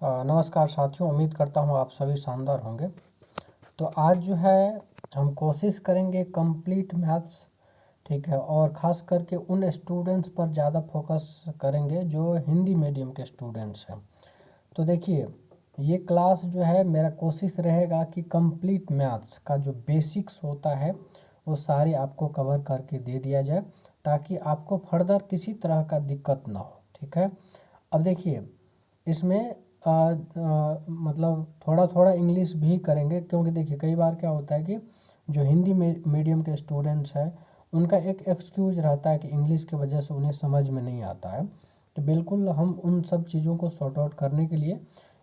नमस्कार साथियों, उम्मीद करता हूँ आप सभी शानदार होंगे। तो आज जो है हम कोशिश करेंगे कंप्लीट मैथ्स, ठीक है, और ख़ास करके उन स्टूडेंट्स पर ज़्यादा फोकस करेंगे जो हिंदी मीडियम के स्टूडेंट्स हैं। तो देखिए, ये क्लास जो है मेरा कोशिश रहेगा कि कंप्लीट मैथ्स का जो बेसिक्स होता है वो सारे आपको कवर करके दे दिया जाए, ताकि आपको फर्दर किसी तरह का दिक्कत ना हो। ठीक है, अब देखिए इसमें मतलब थोड़ा थोड़ा इंग्लिश भी करेंगे, क्योंकि देखिए कई बार क्या होता है कि जो हिंदी मीडियम के स्टूडेंट्स हैं उनका एक एक्सक्यूज़ रहता है कि इंग्लिश की वजह से उन्हें समझ में नहीं आता है। तो बिल्कुल हम उन सब चीज़ों को सॉर्ट आउट करने के लिए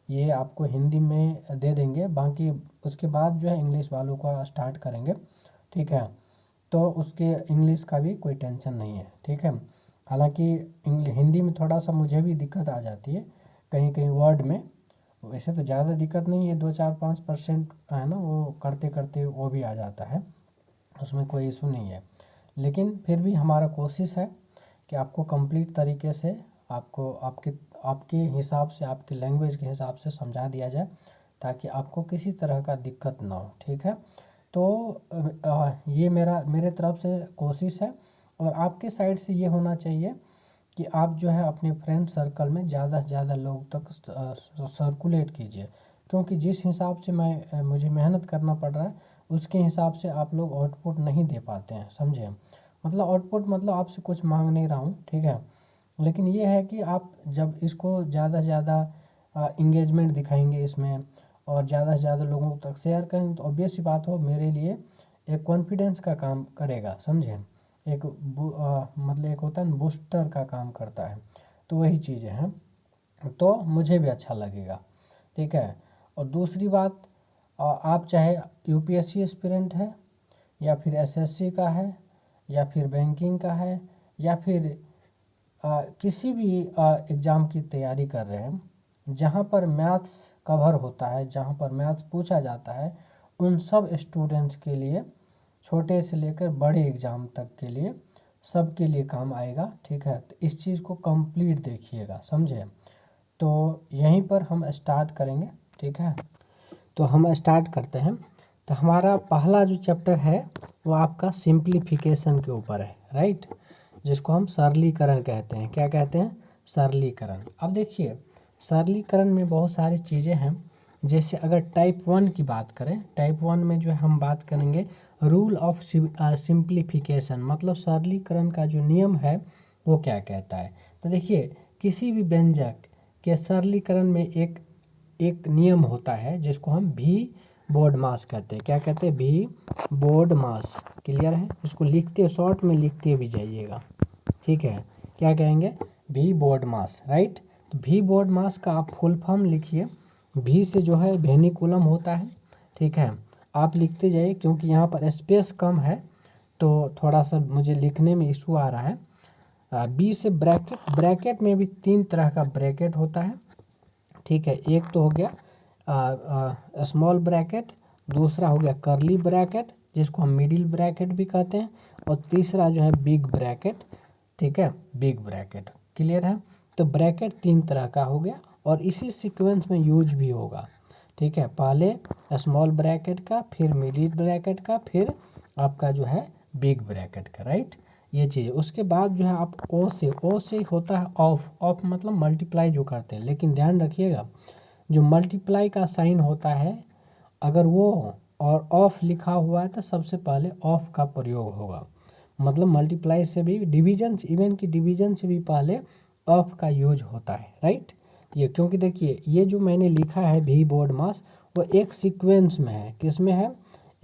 ये आपको हिंदी में दे देंगे, बाकी उसके बाद जो है इंग्लिश वालों का स्टार्ट करेंगे। ठीक है, तो उसके इंग्लिश का भी कोई टेंशन नहीं है। ठीक है, हालांकि हिंदी में थोड़ा सा मुझे भी दिक्कत आ जाती है कहीं कहीं वर्ड में। वैसे तो ज़्यादा दिक्कत नहीं है, 2-4-5% है ना, वो करते करते वो भी आ जाता है, उसमें कोई इशू नहीं है। लेकिन फिर भी हमारा कोशिश है कि आपको कंप्लीट तरीके से आपको आपके आपके हिसाब से, आपके लैंग्वेज के हिसाब से समझा दिया जाए, ताकि आपको किसी तरह का दिक्कत ना हो। ठीक है, तो ये मेरे तरफ से कोशिश है, और आपके साइड से ये होना चाहिए कि आप जो है अपने फ्रेंड सर्कल में ज़्यादा से ज़्यादा लोग तक सर्कुलेट कीजिए, क्योंकि जिस हिसाब से मुझे मेहनत करना पड़ रहा है उसके हिसाब से आप लोग आउटपुट नहीं दे पाते हैं, समझे। मतलब आउटपुट मतलब आपसे कुछ मांग नहीं रहा हूँ, ठीक है, लेकिन ये है कि आप जब इसको ज़्यादा से ज़्यादा इंगेजमेंट दिखाएंगे इसमें, और ज़्यादा से ज़्यादा लोगों तक शेयर करेंगे, तो ऑब्वियस सी बात हो, मेरे लिए एक कॉन्फिडेंस का काम करेगा, समझे। मतलब एक होता है ना, बूस्टर का काम करता है। तो वही चीज़ें हैं, तो मुझे भी अच्छा लगेगा। ठीक है, और दूसरी बात, आप चाहे यूपीएससी एस्पिरेंट है, या फिर एसएससी का है, या फिर बैंकिंग का है, या फिर किसी भी एग्ज़ाम की तैयारी कर रहे हैं, जहाँ पर मैथ्स कवर होता है, जहाँ पर मैथ्स पूछा जाता है, उन सब स्टूडेंट्स के लिए, छोटे से लेकर बड़े एग्ज़ाम तक के लिए, सबके लिए काम आएगा। ठीक है, तो इस चीज़ को कंप्लीट देखिएगा, समझे। तो यहीं पर हम स्टार्ट करेंगे। ठीक है, तो हम स्टार्ट करते हैं। तो हमारा पहला जो चैप्टर है वो आपका सिंप्लीफिकेशन के ऊपर है, राइट, जिसको हम सरलीकरण कहते हैं। क्या कहते हैं? सरलीकरण। अब देखिए, सरलीकरण में बहुत सारी चीज़ें हैं। जैसे अगर टाइप 1 की बात करें, टाइप 1 में जो है हम बात करेंगे रूल ऑफ सिंप्लीफिकेशन, मतलब सरलीकरण का जो नियम है वो क्या कहता है। तो देखिए, किसी भी व्यंजक के सरलीकरण में एक नियम होता है जिसको हम भी बोर्ड मास कहते हैं। क्या कहते हैं? भी बोर्ड मास। क्लियर है? इसको लिखते, शॉर्ट में लिखते भी जाइएगा। ठीक है, क्या कहेंगे? भी बोर्ड मास, राइट। तो भी बोर्ड मास का आप फुल फॉर्म लिखिए। भी से जो है वेनिकुलम होता है, ठीक है, आप लिखते जाइए, क्योंकि यहाँ पर स्पेस कम है तो थोड़ा सा मुझे लिखने में इशू आ रहा है। बी से ब्रैकेट, ब्रैकेट में भी 3 तरह का ब्रैकेट होता है। ठीक है, एक तो हो गया स्मॉल ब्रैकेट, दूसरा हो गया कर्ली ब्रैकेट जिसको हम मिडिल ब्रैकेट भी कहते हैं, और तीसरा जो है बिग ब्रैकेट। ठीक है, बिग ब्रैकेट। क्लियर है? तो ब्रैकेट 3 तरह का हो गया, और इसी सीक्वेंस में यूज भी होगा। ठीक है, पहले स्मॉल ब्रैकेट का, फिर मिडिल ब्रैकेट का, फिर आपका जो है बिग ब्रैकेट का, राइट। ये चीज़, उसके बाद जो है आप ओ से होता है ऑफ। ऑफ मतलब मल्टीप्लाई जो करते हैं, लेकिन ध्यान रखिएगा, जो मल्टीप्लाई का साइन होता है अगर वो और ऑफ लिखा हुआ है तो सबसे पहले ऑफ का प्रयोग होगा। मतलब मल्टीप्लाई से भी, डिवीजन, इवन की डिवीजन से भी पहले ऑफ का यूज होता है, राइट। ये क्योंकि देखिए, ये जो मैंने लिखा है भी बोर्ड मास, वो एक सीक्वेंस में है। किस में है?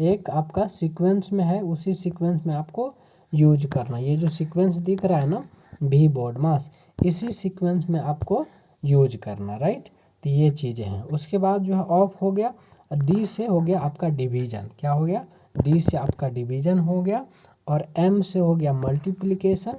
एक आपका सीक्वेंस में है, उसी सीक्वेंस में आपको यूज करना। ये जो सीक्वेंस दिख रहा है ना, भी बोर्ड मास, इसी सीक्वेंस में आपको यूज करना, राइट। तो ये चीज़ें हैं। उसके बाद जो है ऑफ हो गया, डी से हो गया आपका डिवीजन। क्या हो गया? डी से आपका डिवीजन हो गया, और एम से हो गया मल्टीप्लिकेशन,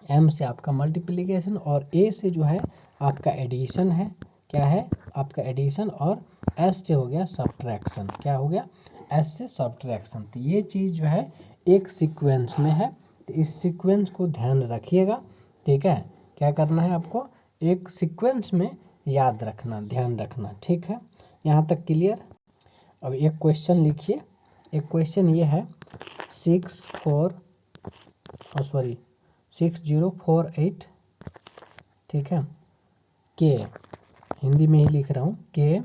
एम से आपका मल्टीप्लिकेशन, और ए से जो है आपका एडिशन है। क्या है? आपका एडिशन। और एस से हो गया सब्ट्रैक्शन। क्या हो गया? एस से सब्ट्रैक्शन। तो ये चीज़ जो है एक सीक्वेंस में है, तो इस सीक्वेंस को ध्यान रखिएगा। ठीक है, क्या करना है आपको? एक सीक्वेंस में याद रखना, ध्यान रखना, ठीक है। यहाँ तक क्लियर। अब एक क्वेश्चन लिखिए। एक क्वेश्चन ये है 6048, ठीक है, के, हिंदी में ही लिख रहा हूँ, के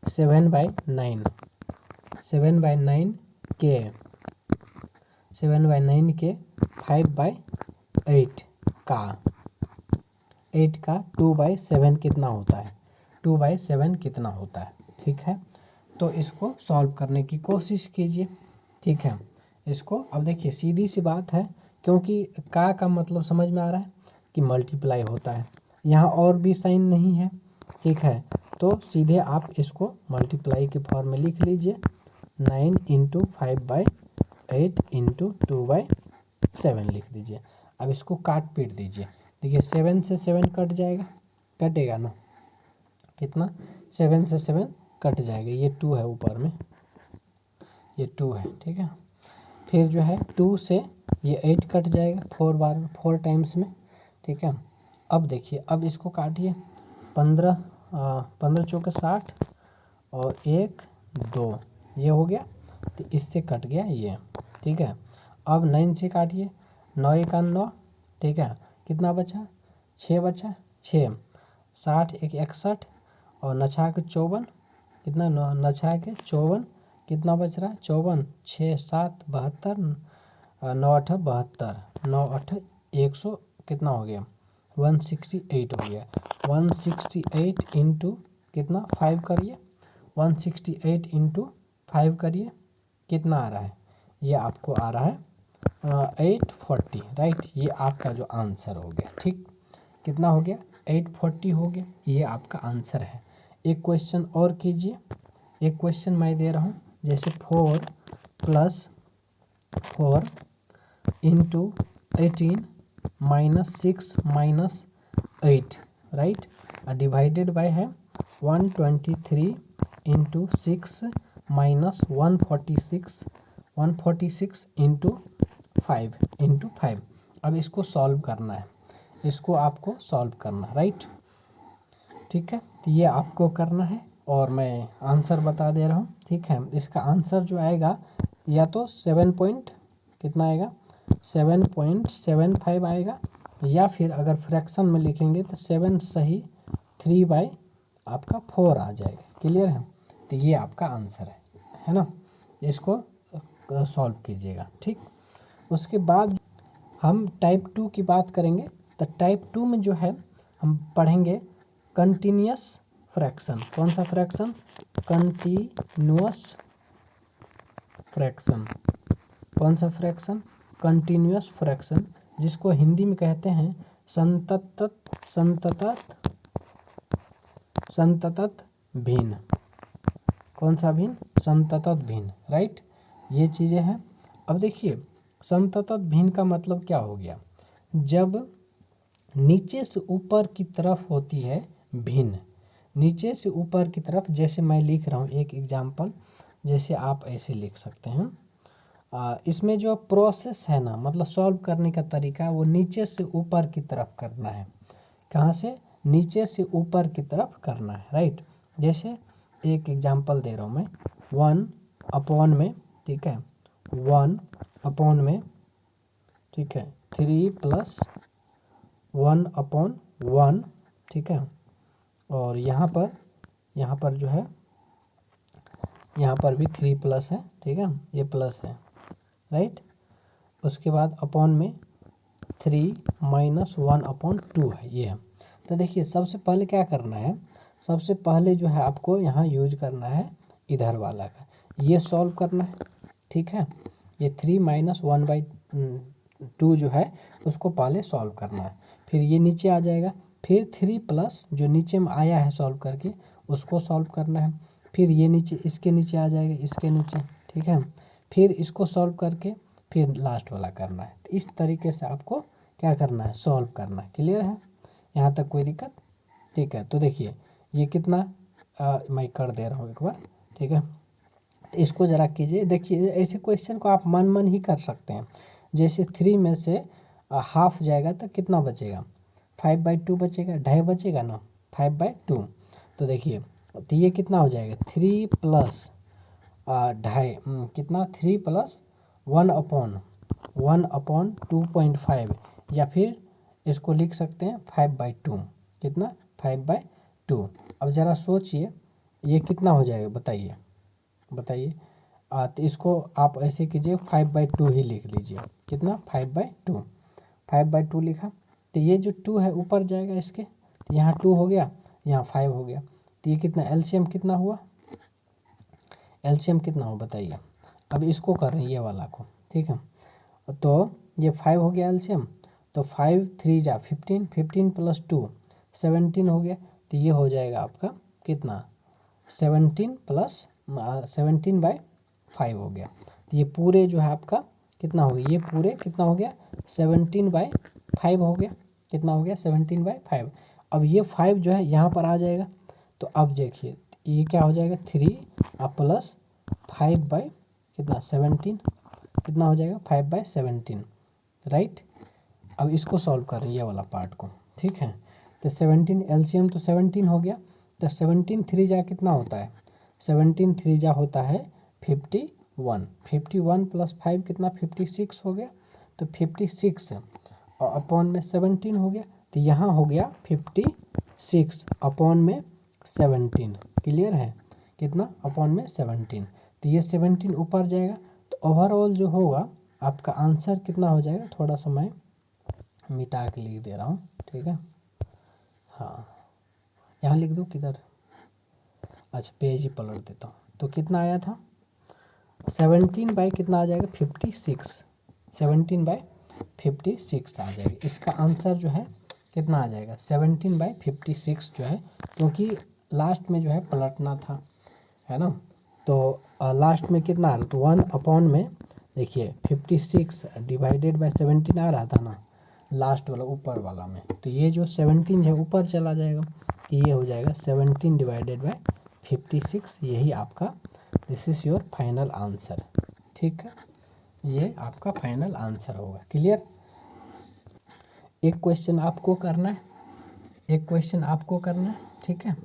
7/9 के 7/9 के 5/8 का 2/7 कितना होता है, 2/7 कितना होता है, ठीक है। तो इसको सॉल्व करने की कोशिश कीजिए, ठीक है। इसको अब देखिए सीधी सी बात है, क्योंकि का मतलब समझ में आ रहा है कि मल्टीप्लाई होता है, यहाँ और भी साइन नहीं है, ठीक है। तो सीधे आप इसको मल्टीप्लाई के फॉर्म में लिख लीजिए, 9 × 5/8 × 2/7 लिख दीजिए। अब इसको काट पीट दीजिए। देखिए 7 से 7 कट जाएगा, कटेगा ना, कितना, 7 से 7 कट जाएगा, ये 2 है ऊपर में, ये 2 है, ठीक है। फिर जो है 2 से ये 8 कट जाएगा 4 टाइम्स में, ठीक है। अब देखिए, अब इसको काटिए, 15 चौके 60 और 1 2, ये हो गया, तो इससे कट गया ये, ठीक है। अब 9 से काटिए, 9 1 9, ठीक है, कितना बचा, 6 बचा, 6, 60 1 61 और नछा के 54, कितना, नछा के 54, कितना बच रहा है, 54, 6 7 72, 9 8 72, 9 8 100, कितना हो गया, 168 हो गया। 168 इंटू कितना, 5 करिए, 168 इंटू 5 करिए, कितना आ रहा है, ये आपको आ रहा है 840, राइट। ये आपका जो आंसर हो गया, ठीक, कितना हो गया, 840 हो गया, ये आपका आंसर है। एक क्वेश्चन और कीजिए। एक क्वेश्चन मैं दे रहा हूँ, जैसे 4 + 4 इंटू 18 -6 -8, राइट, डिवाइडेड बाय है 123 इंटू 6 -146 इंटू 5 अब इसको सॉल्व करना है, इसको आपको सॉल्व करना, राइट, ठीक है। तो ये आपको करना है और मैं आंसर बता दे रहा हूँ, ठीक है। इसका आंसर जो आएगा या तो 7.75 आएगा, या फिर अगर फ्रैक्शन में लिखेंगे तो 7 सही 3/4 आ जाएगा, क्लियर है। तो ये आपका आंसर है ना, इसको सॉल्व कीजिएगा, ठीक। उसके बाद हम टाइप 2 की बात करेंगे। तो टाइप 2 में जो है हम पढ़ेंगे कंटिन्यूअस फ्रैक्शन। कौन सा फ्रैक्शन, कंटिन्यूअस फ्रैक्शन। कौन सा फ्रैक्शन, कंटिन्यूअस फ्रैक्शन, जिसको हिंदी में कहते हैं संतत भिन्न। कौन सा भिन्न, संतत भिन्न, राइट, ये चीज़ें हैं। अब देखिए संतत भिन्न का मतलब क्या हो गया, जब नीचे से ऊपर की तरफ होती है भिन्न, नीचे से ऊपर की तरफ, जैसे मैं लिख रहा हूँ एक एग्जाम्पल, जैसे आप ऐसे लिख सकते हैं, इसमें जो प्रोसेस है ना, मतलब सॉल्व करने का तरीका, वो नीचे से ऊपर की तरफ करना है। कहाँ से, नीचे से ऊपर की तरफ करना है, राइट। जैसे एक एग्जाम्पल दे रहा हूँ मैं, 1 में, ठीक है, 1 में, ठीक है, 3 + 1/1, ठीक है। और यहाँ पर जो है, यहाँ पर भी 3 प्लस है, ठीक है, ये प्लस है, राइट। उसके बाद अपॉन में 3 - 1/2 है, ये है। तो देखिए सबसे पहले क्या करना है, सबसे पहले जो है आपको यहाँ यूज करना है इधर वाला का, ये सॉल्व करना है, ठीक है। ये 3 - 1/2 जो है उसको पहले सॉल्व करना है, फिर ये नीचे आ जाएगा, फिर 3 प्लस जो नीचे में आया है सॉल्व करके उसको सॉल्व करना है, फिर ये नीचे इसके नीचे आ जाएगा, इसके नीचे, ठीक है, फिर इसको सॉल्व करके फिर लास्ट वाला करना है। तो इस तरीके से आपको क्या करना है, सॉल्व करना है, क्लियर है, यहाँ तक कोई दिक्कत, ठीक है। तो देखिए ये कितना मैं कर दे रहा हूँ एक बार, ठीक है। इसको ज़रा कीजिए, देखिए ऐसे क्वेश्चन को आप मन ही कर सकते हैं। जैसे 3 में से हाफ जाएगा तो कितना बचेगा, 5/2 बचेगा, 2.5 बचेगा ना, 5/2। तो देखिए तो ये कितना हो जाएगा 3 प्लस ढाई कितना 3 प्लस 1/2.5 या फिर इसको लिख सकते हैं 5/2। कितना 5/2। अब ज़रा सोचिए ये कितना हो जाएगा बताइए बताइए। तो इसको आप ऐसे कीजिए 5/2 ही लिख लीजिए। कितना 5/2। 5/2 लिखा तो ये जो 2 है ऊपर जाएगा इसके, तो यहाँ 2 हो गया, यहाँ 5 हो गया। तो ये कितना एलसीएम कितना हुआ, एलसीएम कितना हो बताइए। अब इसको कर रहे हैं ये वाला को, ठीक है। तो ये 5 हो गया एलसीएम, तो 5 3 जा 15, 15 प्लस 2 17 हो गया। तो ये हो जाएगा आपका कितना 17 प्लस 17/5 हो गया। तो ये पूरे जो है आपका कितना हो गया, ये पूरे कितना हो गया 17/5 हो गया। कितना हो गया 17/5। अब ये 5 जो है यहाँ पर आ जाएगा। तो अब देखिए ये क्या हो जाएगा 3 प्लस 5 कितना 17 कितना हो जाएगा 5/17 राइट। अब इसको सॉल्व कर रहे हैं ये वाला पार्ट को, ठीक है। तो 17 एलसीएम तो 17 हो गया। तो 17 3 जा कितना होता है 17 3 जा होता है 51। 51 प्लस 5 कितना 56 हो गया। तो 56 और अपॉन में 17 हो गया। तो यहाँ हो गया 56 अपॉन में 17। क्लियर है कितना अपॉन में 17। तो ये 17 ऊपर जाएगा। तो ओवरऑल जो होगा आपका आंसर कितना हो जाएगा, थोड़ा सा मैं मिटा के लिख दे रहा हूँ, ठीक है। हाँ यहाँ लिख दूँ किधर, अच्छा पेज ही पलट देता हूँ। तो कितना आया था 17 कितना आ जाएगा 56, 17/56 आ जाएगा। इसका आंसर जो है कितना आ जाएगा 17/56 जो है, क्योंकि लास्ट में जो है पलटना था, है ना। तो लास्ट में कितना आ रहा तो 1 अपॉन में देखिए 56 डिवाइडेड बाय 17 आ रहा था ना लास्ट वाला ऊपर वाला में। तो ये जो 17 है ऊपर चला जाएगा। तो ये हो जाएगा 17 डिवाइडेड बाय 56। यही आपका this is your final answer, ठीक है। ये आपका फाइनल आंसर होगा। क्लियर। एक क्वेश्चन आपको करना है, एक क्वेश्चन आपको करना है, ठीक है।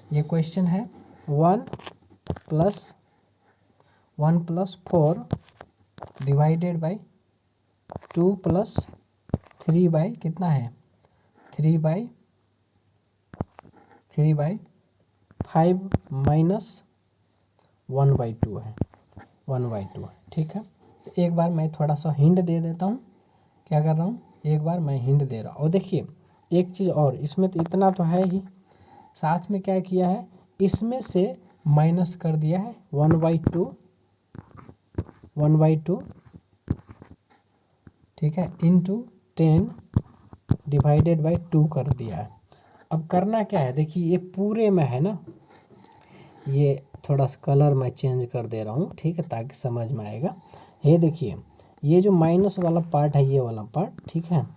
ये क्वेश्चन है 1 plus 4 divided by 2 plus 3 by कितना है 3 बाई 5 माइनस 1/2 है 1/2 है, ठीक है। तो एक बार मैं थोड़ा सा हिंट दे देता हूँ। क्या कर रहा हूँ एक बार मैं हिंट दे रहा हूँ। और देखिए एक चीज़ और, इसमें तो इतना तो है ही, साथ में क्या किया है इसमें से माइनस कर दिया है 1/2 ठीक है इंटू 10 डिवाइडेड बाई 2 कर दिया है। अब करना क्या है देखिए ये पूरे में है ना, ये थोड़ा सा कलर मैं चेंज कर दे रहा हूँ, ठीक है, ताकि समझ में आएगा। ये देखिए ये जो माइनस वाला पार्ट है ये वाला पार्ट, ठीक है,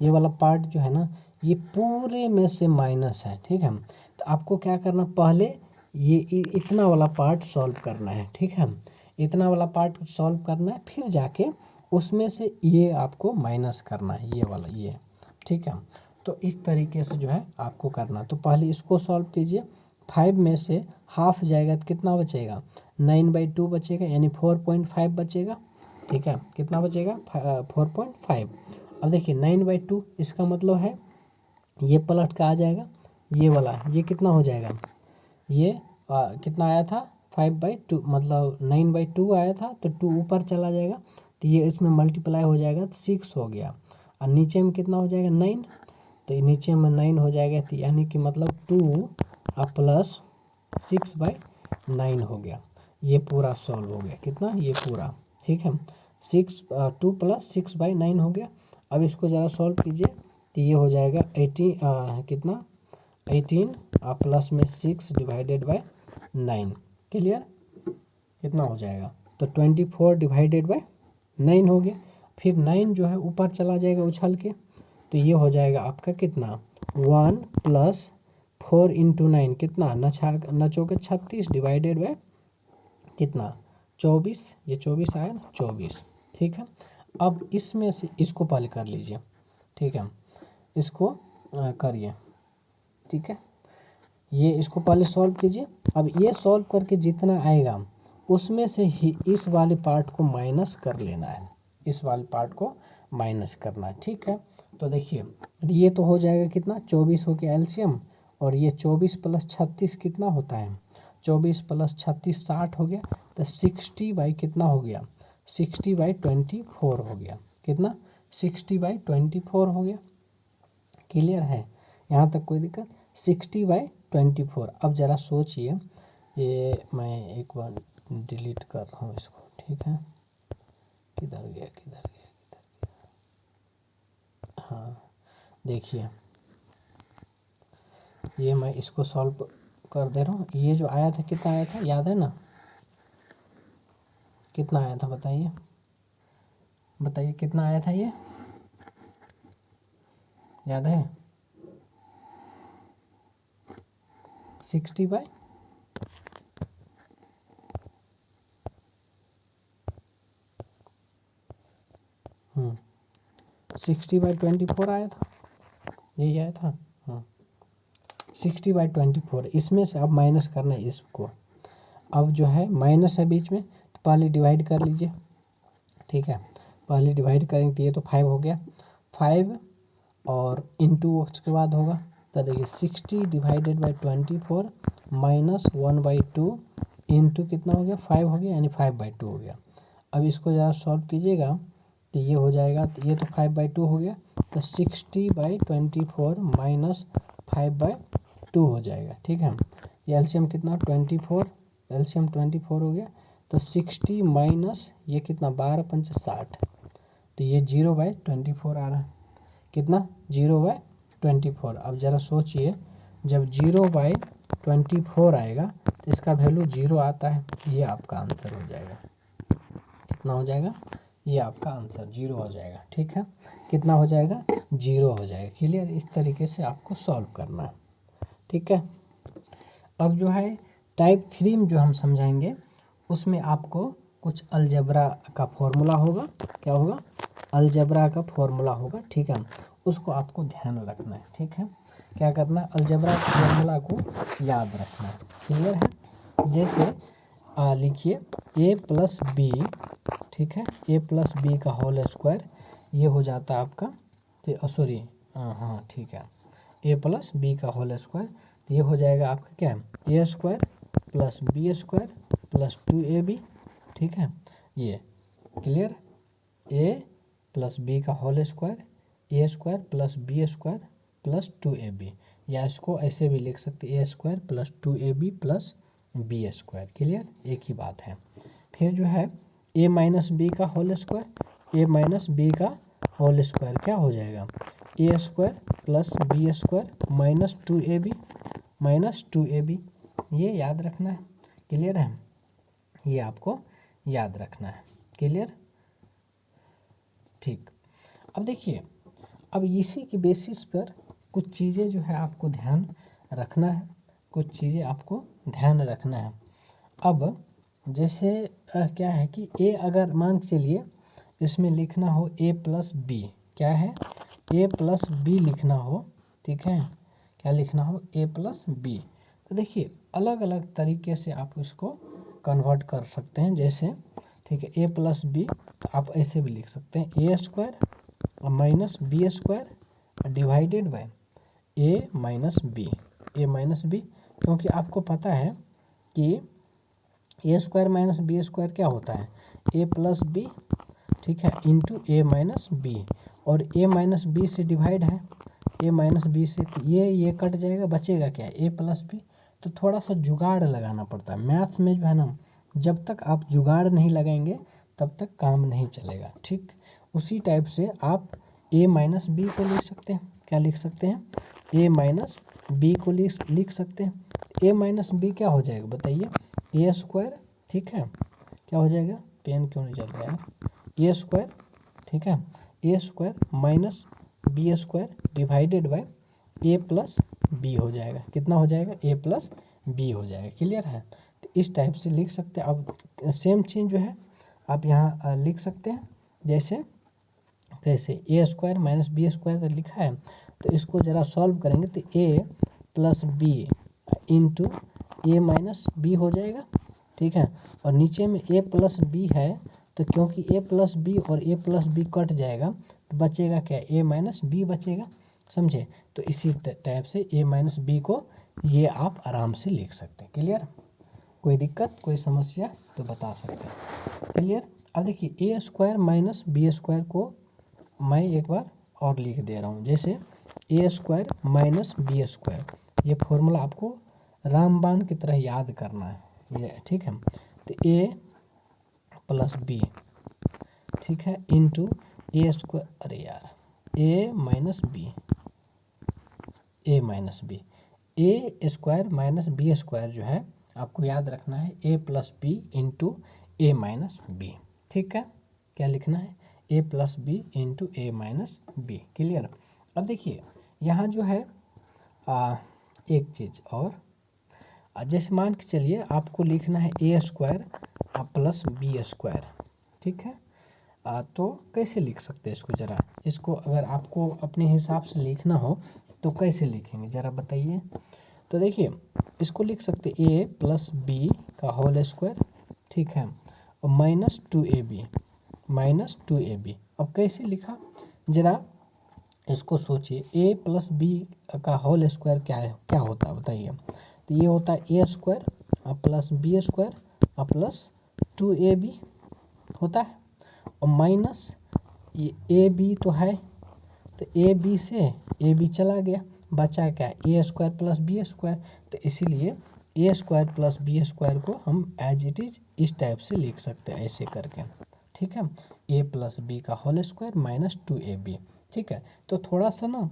ये वाला पार्ट जो है ना ये पूरे में से माइनस है, ठीक है। तो आपको क्या करना पहले ये इतना वाला पार्ट सॉल्व करना है, ठीक है। इतना वाला पार्ट सॉल्व करना है, फिर जाके उसमें से ये आपको माइनस करना है ये वाला ये, ठीक है। तो इस तरीके से जो है आपको करना। तो पहले इसको सॉल्व कीजिए। 5 में से हाफ जाएगा तो कितना बचेगा 9/2 बचेगा, यानी 4.5 बचेगा, ठीक है। कितना बचेगा 4.5। अब देखिए 9/2 इसका मतलब है ये पलट का आ जाएगा, ये वाला ये कितना हो जाएगा ये कितना आया था 5/2 मतलब 9/2 आया था, तो 2 ऊपर चला जाएगा तो ये इसमें मल्टीप्लाई हो जाएगा तो 6 हो गया। और नीचे में कितना हो जाएगा 9, तो नीचे में 9 हो जाएगा, तो यानी कि मतलब 2 प्लस 6/9 हो गया। ये पूरा सॉल्व हो गया कितना ये पूरा, ठीक है। 2 प्लस 6/9 हो गया। अब इसको ज़रा सॉल्व कीजिए तो ये हो जाएगा 18 कितना 18 प्लस में 6 डिवाइडेड बाय 9। क्लियर कितना हो जाएगा तो 24 डिवाइडेड बाय 9 हो गया। फिर 9 जो है ऊपर चला जाएगा उछल के, तो ये हो जाएगा आपका कितना 1 प्लस 4 इंटू 9 कितना नचोगे 36 डिवाइडेड बाय कितना 24, ये 24 आया ना 24, ठीक है। अब इसमें से इसको पहले कर लीजिए, ठीक है, इसको करिए, ठीक है। ये इसको पहले सॉल्व कीजिए। अब ये सॉल्व करके जितना आएगा उसमें से ही इस वाले पार्ट को माइनस कर लेना है, इस वाले पार्ट को माइनस करना है, ठीक है। तो देखिए ये तो हो जाएगा कितना, 24 हो गया एलसीएम, और ये 24 प्लस 36 कितना होता है, 24 प्लस 36 60 हो गया। तो 60 बाई कितना हो गया, 60 बाई 24 हो गया, कितना, 60 बाई 24 हो गया। क्लियर है, यहाँ तक कोई दिक्कत, 60 बाई 24। अब ज़रा सोचिए, ये मैं एक बार डिलीट कर रहा हूँ इसको, ठीक है। किधर गया, किधर गया, किधर गया, हाँ देखिए ये मैं इसको सॉल्व कर दे रहा हूँ। ये जो आया था कितना आया था, याद है ना, कितना आया था बताइए, बताइए कितना आया था, ये याद है, 60 बाई 60 बाई 24 आया था, यही आया था, हाँ 60 बाई 24। इसमें से अब माइनस करना है इसको, अब जो है माइनस है बीच में, तो पहले डिवाइड कर लीजिए, ठीक है। पहले डिवाइड करेंगे तो ये तो 5 हो गया, 5 और इंटू उसके बाद होगा, तो देखिए 60 डिवाइडेड बाई 24 माइनस 1/2 इंटू कितना हो गया, 5 हो गया, यानी 5/2 हो गया। अब इसको ज़रा सॉल्व कीजिएगा तो ये हो जाएगा, तो ये तो 5/2 हो गया, तो 60 बाई 24 माइनस 5/2 हो जाएगा, ठीक है। ये एलसीएम कितना 24, एलसीएम 24 हो गया, तो 60 माइनस ये कितना 12 पंच 60, तो ये 0/24 आ रहा है, कितना 0/24। अब ज़रा सोचिए, जब 0/24 आएगा तो इसका वैल्यू 0 आता है, ये आपका आंसर हो जाएगा, कितना हो जाएगा, ये आपका आंसर 0 हो जाएगा, ठीक है। कितना हो जाएगा, 0 हो जाएगा। क्लियर, इस तरीके से आपको सॉल्व करना है, ठीक है। अब जो है टाइप 3 में जो हम समझाएंगे उसमें आपको कुछ अलजेब्रा का फॉर्मूला होगा, क्या होगा, अलजेब्रा का फॉर्मूला होगा, ठीक है। उसको आपको ध्यान रखना है, ठीक है। क्या करना है, अलजेब्रा के फॉर्मूला को याद रखना है, क्लियर है। जैसे लिखिए a प्लस बी, ठीक है, a प्लस बी का होल स्क्वायर, ये हो जाता है आपका, तो सॉरी हाँ ठीक है, a प्लस बी का होल स्क्वायर, तो ये हो जाएगा आपका क्या है, a square plus B square plus 2ab, ठीक है। ये क्लियर, a प्लस बी का whole square, a square plus B square plus 2ab, या इसको ऐसे भी लिख सकते हैं, a square plus 2ab plus B square. Clear, एक ही बात है। फिर जो है a माइनस बी का whole square, a minus B का होल स्क्वायर क्या हो जाएगा, a square plus B square minus 2ab, ये याद रखना है। क्लियर है, ये आपको याद रखना है, क्लियर, ठीक। अब देखिए, अब इसी की बेसिस पर कुछ चीज़ें जो है आपको ध्यान रखना है, कुछ चीज़ें आपको ध्यान रखना है। अब जैसे क्या है कि a अगर मान के चलिए इसमें लिखना हो a प्लस बी, क्या है, a प्लस बी लिखना हो, ठीक है, क्या लिखना हो, a प्लस बी, तो देखिए अलग अलग तरीके से आप इसको कन्वर्ट कर सकते हैं। जैसे ठीक है, a प्लस बी, तो आप ऐसे भी लिख सकते हैं, a square minus B square divided by a minus B, क्योंकि आपको पता है कि a square minus B square क्या होता है, a प्लस बी, ठीक है, इंटू a माइनस बी, और a माइनस बी से डिवाइड है, a माइनस बी से, तो ये कट जाएगा, बचेगा क्या, a प्लस बी। तो थोड़ा सा जुगाड़ लगाना पड़ता है मैथ्स में जो है ना, जब तक आप जुगाड़ नहीं लगाएंगे तब तक काम नहीं चलेगा, ठीक। उसी टाइप से आप a माइनस बी को लिख सकते हैं, क्या लिख सकते हैं, a माइनस बी को लिख सकते हैं। a माइनस बी क्या हो जाएगा बताइए, a स्क्वायर, ठीक है, क्या हो जाएगा, पेन क्यों नहीं चल रहा है, a स्क्वायर, ठीक है, a square minus B square divided by a plus B हो जाएगा, कितना हो जाएगा, a प्लस बी हो जाएगा। क्लियर है, तो इस टाइप से लिख सकते हैं। अब सेम चीज़ जो है आप यहाँ लिख सकते हैं, जैसे कैसे, a square minus B square लिखा है, तो इसको ज़रा सॉल्व करेंगे तो a plus B into A minus B हो जाएगा, ठीक है। और नीचे में ए प्लस बी है, तो क्योंकि ए प्लस बी और ए प्लस बी कट जाएगा तो बचेगा क्या, ए माइनस बी बचेगा, समझे। तो इसी टाइप से ए माइनस बी को ये आप आराम से लिख सकते हैं। क्लियर, कोई दिक्कत कोई समस्या तो बता सकते हैं। क्लियर। अब देखिए A square minus B square को मैं एक बार और लिख दे रहा हूँ, जैसे ए स्क्वायर माइनस बी स्क्वायर, ये फॉर्मूला आपको रामबाण की तरह याद करना है ये, ठीक है। तो ए प्लस बी, ठीक है, इंटू ए स्क्वायर, अरे यार ए माइनस बी, ए माइनस बी, ए स्क्वायर माइनस बी स्क्वायर जो है आपको याद रखना है A plus B into A minus B, ठीक है। क्या लिखना है, A plus B into A minus B. Clear. अब देखिए यहाँ जो है एक चीज़ और, जैसे मान के चलिए आपको लिखना है A square plus B square, ठीक है। तो कैसे लिख सकते हैं इसको, ज़रा इसको अगर आपको अपने हिसाब से लिखना हो तो कैसे लिखेंगे ज़रा बताइए। तो देखिए इसको लिख सकते ए प्लस बी का होल स्क्वायर, ठीक है, और minus two A B, minus two A B. अब कैसे लिखा ज़रा इसको सोचिए, ए प्लस बी का होल स्क्वायर क्या है, क्या होता है बताइए। तो ये होता है A square plus B square plus two A B होता है, और माइनस ए बी तो है, तो ए बी से ए बी चला गया, बचा क्या, A square plus B square. तो इसीलिए A square plus B square को हम एज इट इज इस टाइप से लिख सकते हैं, ऐसे करके, ठीक है। ए प्लस बी का whole square minus two A B, ठीक है। तो थोड़ा सा ना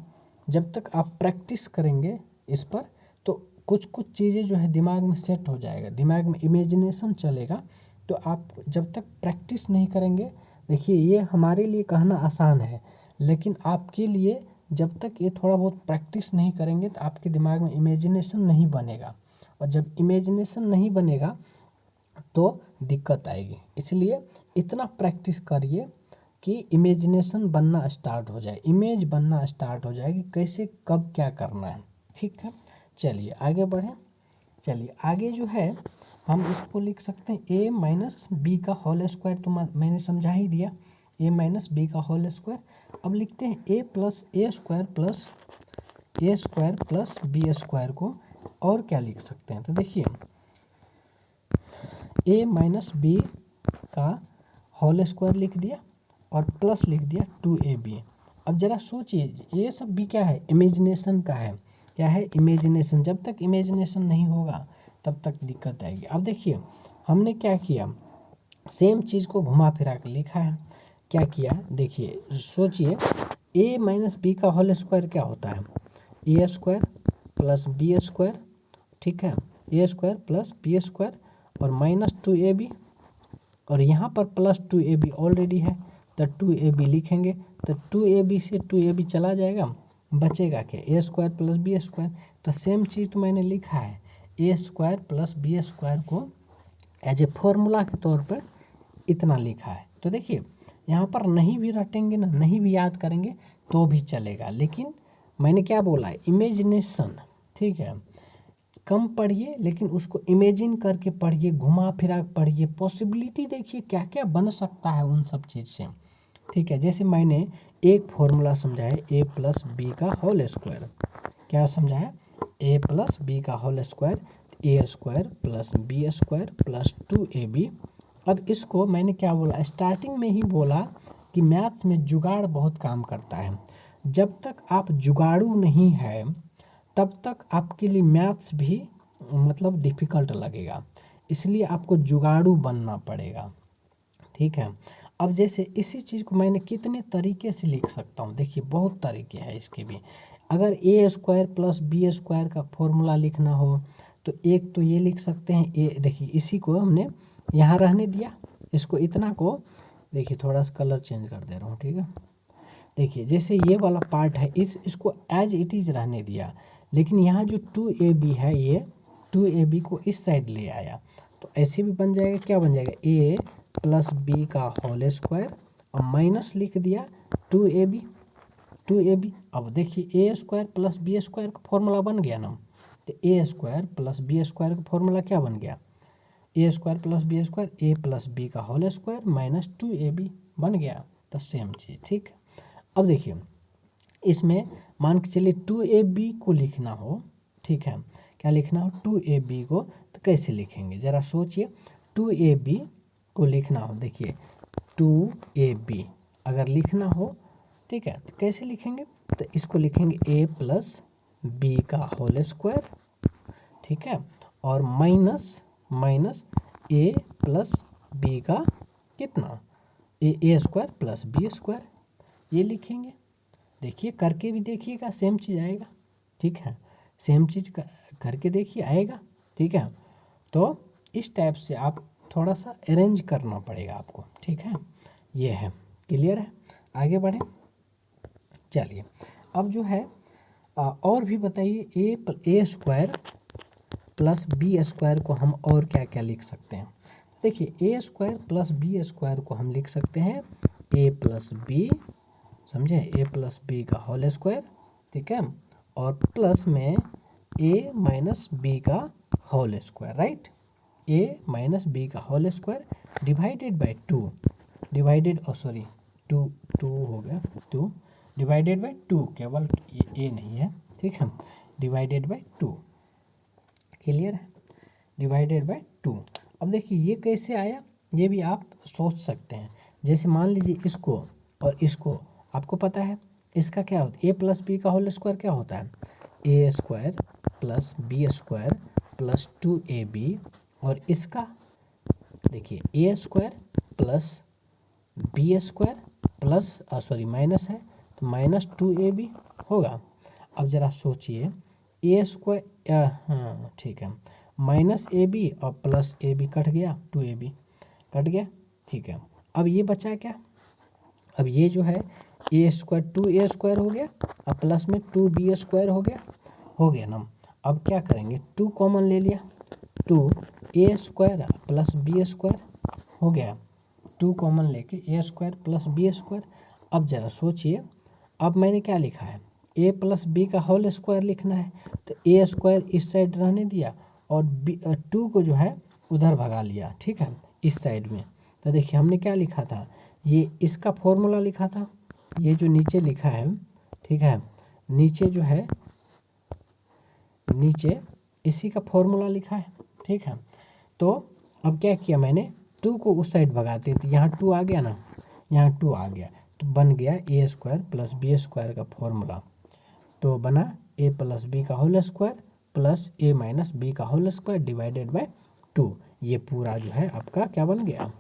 जब तक आप प्रैक्टिस करेंगे इस पर तो कुछ कुछ चीज़ें जो है दिमाग में सेट हो जाएगा, दिमाग में इमेजिनेशन चलेगा। तो आप जब तक प्रैक्टिस नहीं करेंगे, देखिए ये हमारे लिए कहना आसान है, लेकिन आपके लिए जब तक ये थोड़ा बहुत प्रैक्टिस नहीं करेंगे तो आपके दिमाग में इमेजिनेशन नहीं बनेगा, और जब इमेजिनेशन नहीं बनेगा तो दिक्कत आएगी। इसलिए इतना प्रैक्टिस करिए कि इमेजिनेशन बनना स्टार्ट हो जाए, इमेज बनना स्टार्ट हो जाए कि कैसे कब क्या करना है, ठीक है। चलिए आगे बढ़ें। चलिए आगे जो है हम इसको लिख सकते हैं ए माइनस बी का होल स्क्वायर, तो मैंने समझा ही दिया, ए माइनस बी का होल स्क्वायर। अब लिखते हैं A plus A square plus B square को, और क्या लिख सकते हैं। तो देखिए ए माइनस बी का होल स्क्वायर लिख दिया और प्लस लिख दिया टू ए बी। अब ज़रा सोचिए ये सब भी क्या है, इमेजिनेशन का है, क्या है, इमेजिनेशन। जब तक इमेजिनेशन नहीं होगा तब तक दिक्कत आएगी। अब देखिए हमने क्या किया, सेम चीज़ को घुमा फिरा के लिखा है। क्या किया देखिए, सोचिए ए माइनस बी का होल स्क्वायर क्या होता है, A square plus B square, ठीक है, A square plus B square और माइनस टू ए बी, और यहाँ पर plus two A B already है तो टू ए बी लिखेंगे, तो टू ए बी से टू ए बी चला जाएगा, बचेगा क्या, A square plus B square. तो सेम चीज़ तो मैंने लिखा है, A square plus B square को एज ए फॉर्मूला के तौर पर इतना लिखा है। तो देखिए यहाँ पर नहीं भी रटेंगे ना, नहीं भी याद करेंगे तो भी चलेगा, लेकिन मैंने क्या बोला है, इमेजिनेशन, ठीक है। कम पढ़िए लेकिन उसको इमेजिन करके पढ़िए, घुमा फिरा पढ़िए, पॉसिबिलिटी देखिए क्या क्या बन सकता है उन सब चीज़ से, ठीक है। जैसे मैंने एक फॉर्मूला समझाया ए प्लस बी का होल स्क्वायर, क्या समझाया, ए प्लस बी का whole square, A square plus B square plus two A B. अब इसको मैंने क्या बोला, स्टार्टिंग में ही बोला कि मैथ्स में जुगाड़ बहुत काम करता है। जब तक आप जुगाड़ू नहीं है तब तक आपके लिए मैथ्स भी मतलब डिफ़िकल्ट लगेगा, इसलिए आपको जुगाड़ू बनना पड़ेगा, ठीक है। अब जैसे इसी चीज़ को मैंने कितने तरीके से लिख सकता हूँ, देखिए बहुत तरीके हैं इसके भी। अगर ए स्क्वायर प्लस बी स्क्वायर का फॉर्मूला लिखना हो तो एक तो ये लिख सकते हैं, ए देखिए इसी को हमने यहाँ रहने दिया, इसको इतना को देखिए थोड़ा सा कलर चेंज कर दे रहा हूँ, ठीक है। देखिए जैसे ये वाला पार्ट है इसको एज इट इज़ रहने दिया, लेकिन यहाँ जो टू ए बी है ये टू ए बी को इस साइड ले आया, तो ऐसे भी बन जाएगा, क्या बन जाएगा, ए प्लस बी का होल स्क्वायर और माइनस लिख दिया टू ए बी। अब देखिए A square plus B square का फॉर्मूला बन गया ना, तो ए स्क्वायर प्लस बी स्क्वायर का फॉर्मूला क्या बन गया, ए स्क्वायर प्लस बी स्क्वायर ए प्लस बी का होल स्क्वायर माइनस 2ab बन गया। तो सेम चीज़, ठीक। अब देखिए इसमें मान के चलिए 2ab को लिखना हो, ठीक है, क्या लिखना हो 2ab को, तो कैसे लिखेंगे ज़रा सोचिए। 2ab को लिखना हो, देखिए 2ab अगर लिखना हो, ठीक है, तो कैसे लिखेंगे, तो इसको लिखेंगे a प्लस बी का होल स्क्वायर, ठीक है, और माइनस ए प्लस बी का कितना, ए स्क्वायर प्लस बी स्क्वायर, ये लिखेंगे। देखिए करके भी देखिएगा सेम चीज़ आएगा, ठीक है, सेम चीज़ करके देखिए आएगा, ठीक है। तो इस टाइप से आप थोड़ा सा अरेंज करना पड़ेगा आपको, ठीक है, ये है, क्लियर है। आगे बढ़ें, चलिए अब जो है और भी बताइए, A square plus B square को हम और क्या क्या लिख सकते हैं। देखिए A square plus B square को हम लिख सकते हैं ए प्लस बी, समझे, ए प्लस बी का होल स्क्वायर, ठीक है, और प्लस में ए माइनस बी का whole square, right, A minus B का whole square divided by 2, sorry 2 हो गया, 2 डिवाइडेड बाई 2, केवल ए नहीं है, ठीक है, डिवाइडेड बाई 2, क्लियर है, डिवाइडेड बाई 2। अब देखिए ये कैसे आया, ये भी आप सोच सकते हैं। जैसे मान लीजिए इसको और इसको, आपको पता है इसका क्या होता है, ए प्लस बी का होल स्क्वायर क्या होता है, A square plus B square plus 2ab, और इसका देखिए A square plus B square plus sorry minus है तो माइनस 2ab होगा। अब ज़रा सोचिए ए स्क्वायर, हाँ ठीक है, माइनस ए बी और प्लस ए बी कट गया, 2ab कट गया, ठीक है। अब ये बचा क्या, अब ये जो है ए स्क्वायर 2a स्क्वायर हो गया और प्लस में 2b स्क्वायर हो गया ना। अब क्या करेंगे, 2 कॉमन ले लिया, 2a square plus B square हो गया, 2 कॉमन लेके ए स्क्वायर प्लस बी स्क्वायर। अब ज़रा सोचिए, अब मैंने क्या लिखा है, ए प्लस बी का होल स्क्वायर लिखना है, तो ए स्क्वायर इस साइड रहने दिया और 2 को जो है उधर भगा लिया, ठीक है, इस साइड में। तो देखिए हमने क्या लिखा था, ये इसका फॉर्मूला लिखा था, ये जो नीचे लिखा है, ठीक है, नीचे जो है, नीचे इसी का फॉर्मूला लिखा है, ठीक है। तो अब क्या किया मैंने, 2 को उस साइड भगाते थे, यहाँ 2 आ गया ना, यहाँ 2 आ गया, तो बन गया ए स्क्वायर प्लस बी स्क्वायर का फॉर्मूला, तो बना ए प्लस बी का होल स्क्वायर प्लस ए माइनस बी का होल स्क्वायर डिवाइडेड बाय 2। ये पूरा जो है आपका क्या बन गया,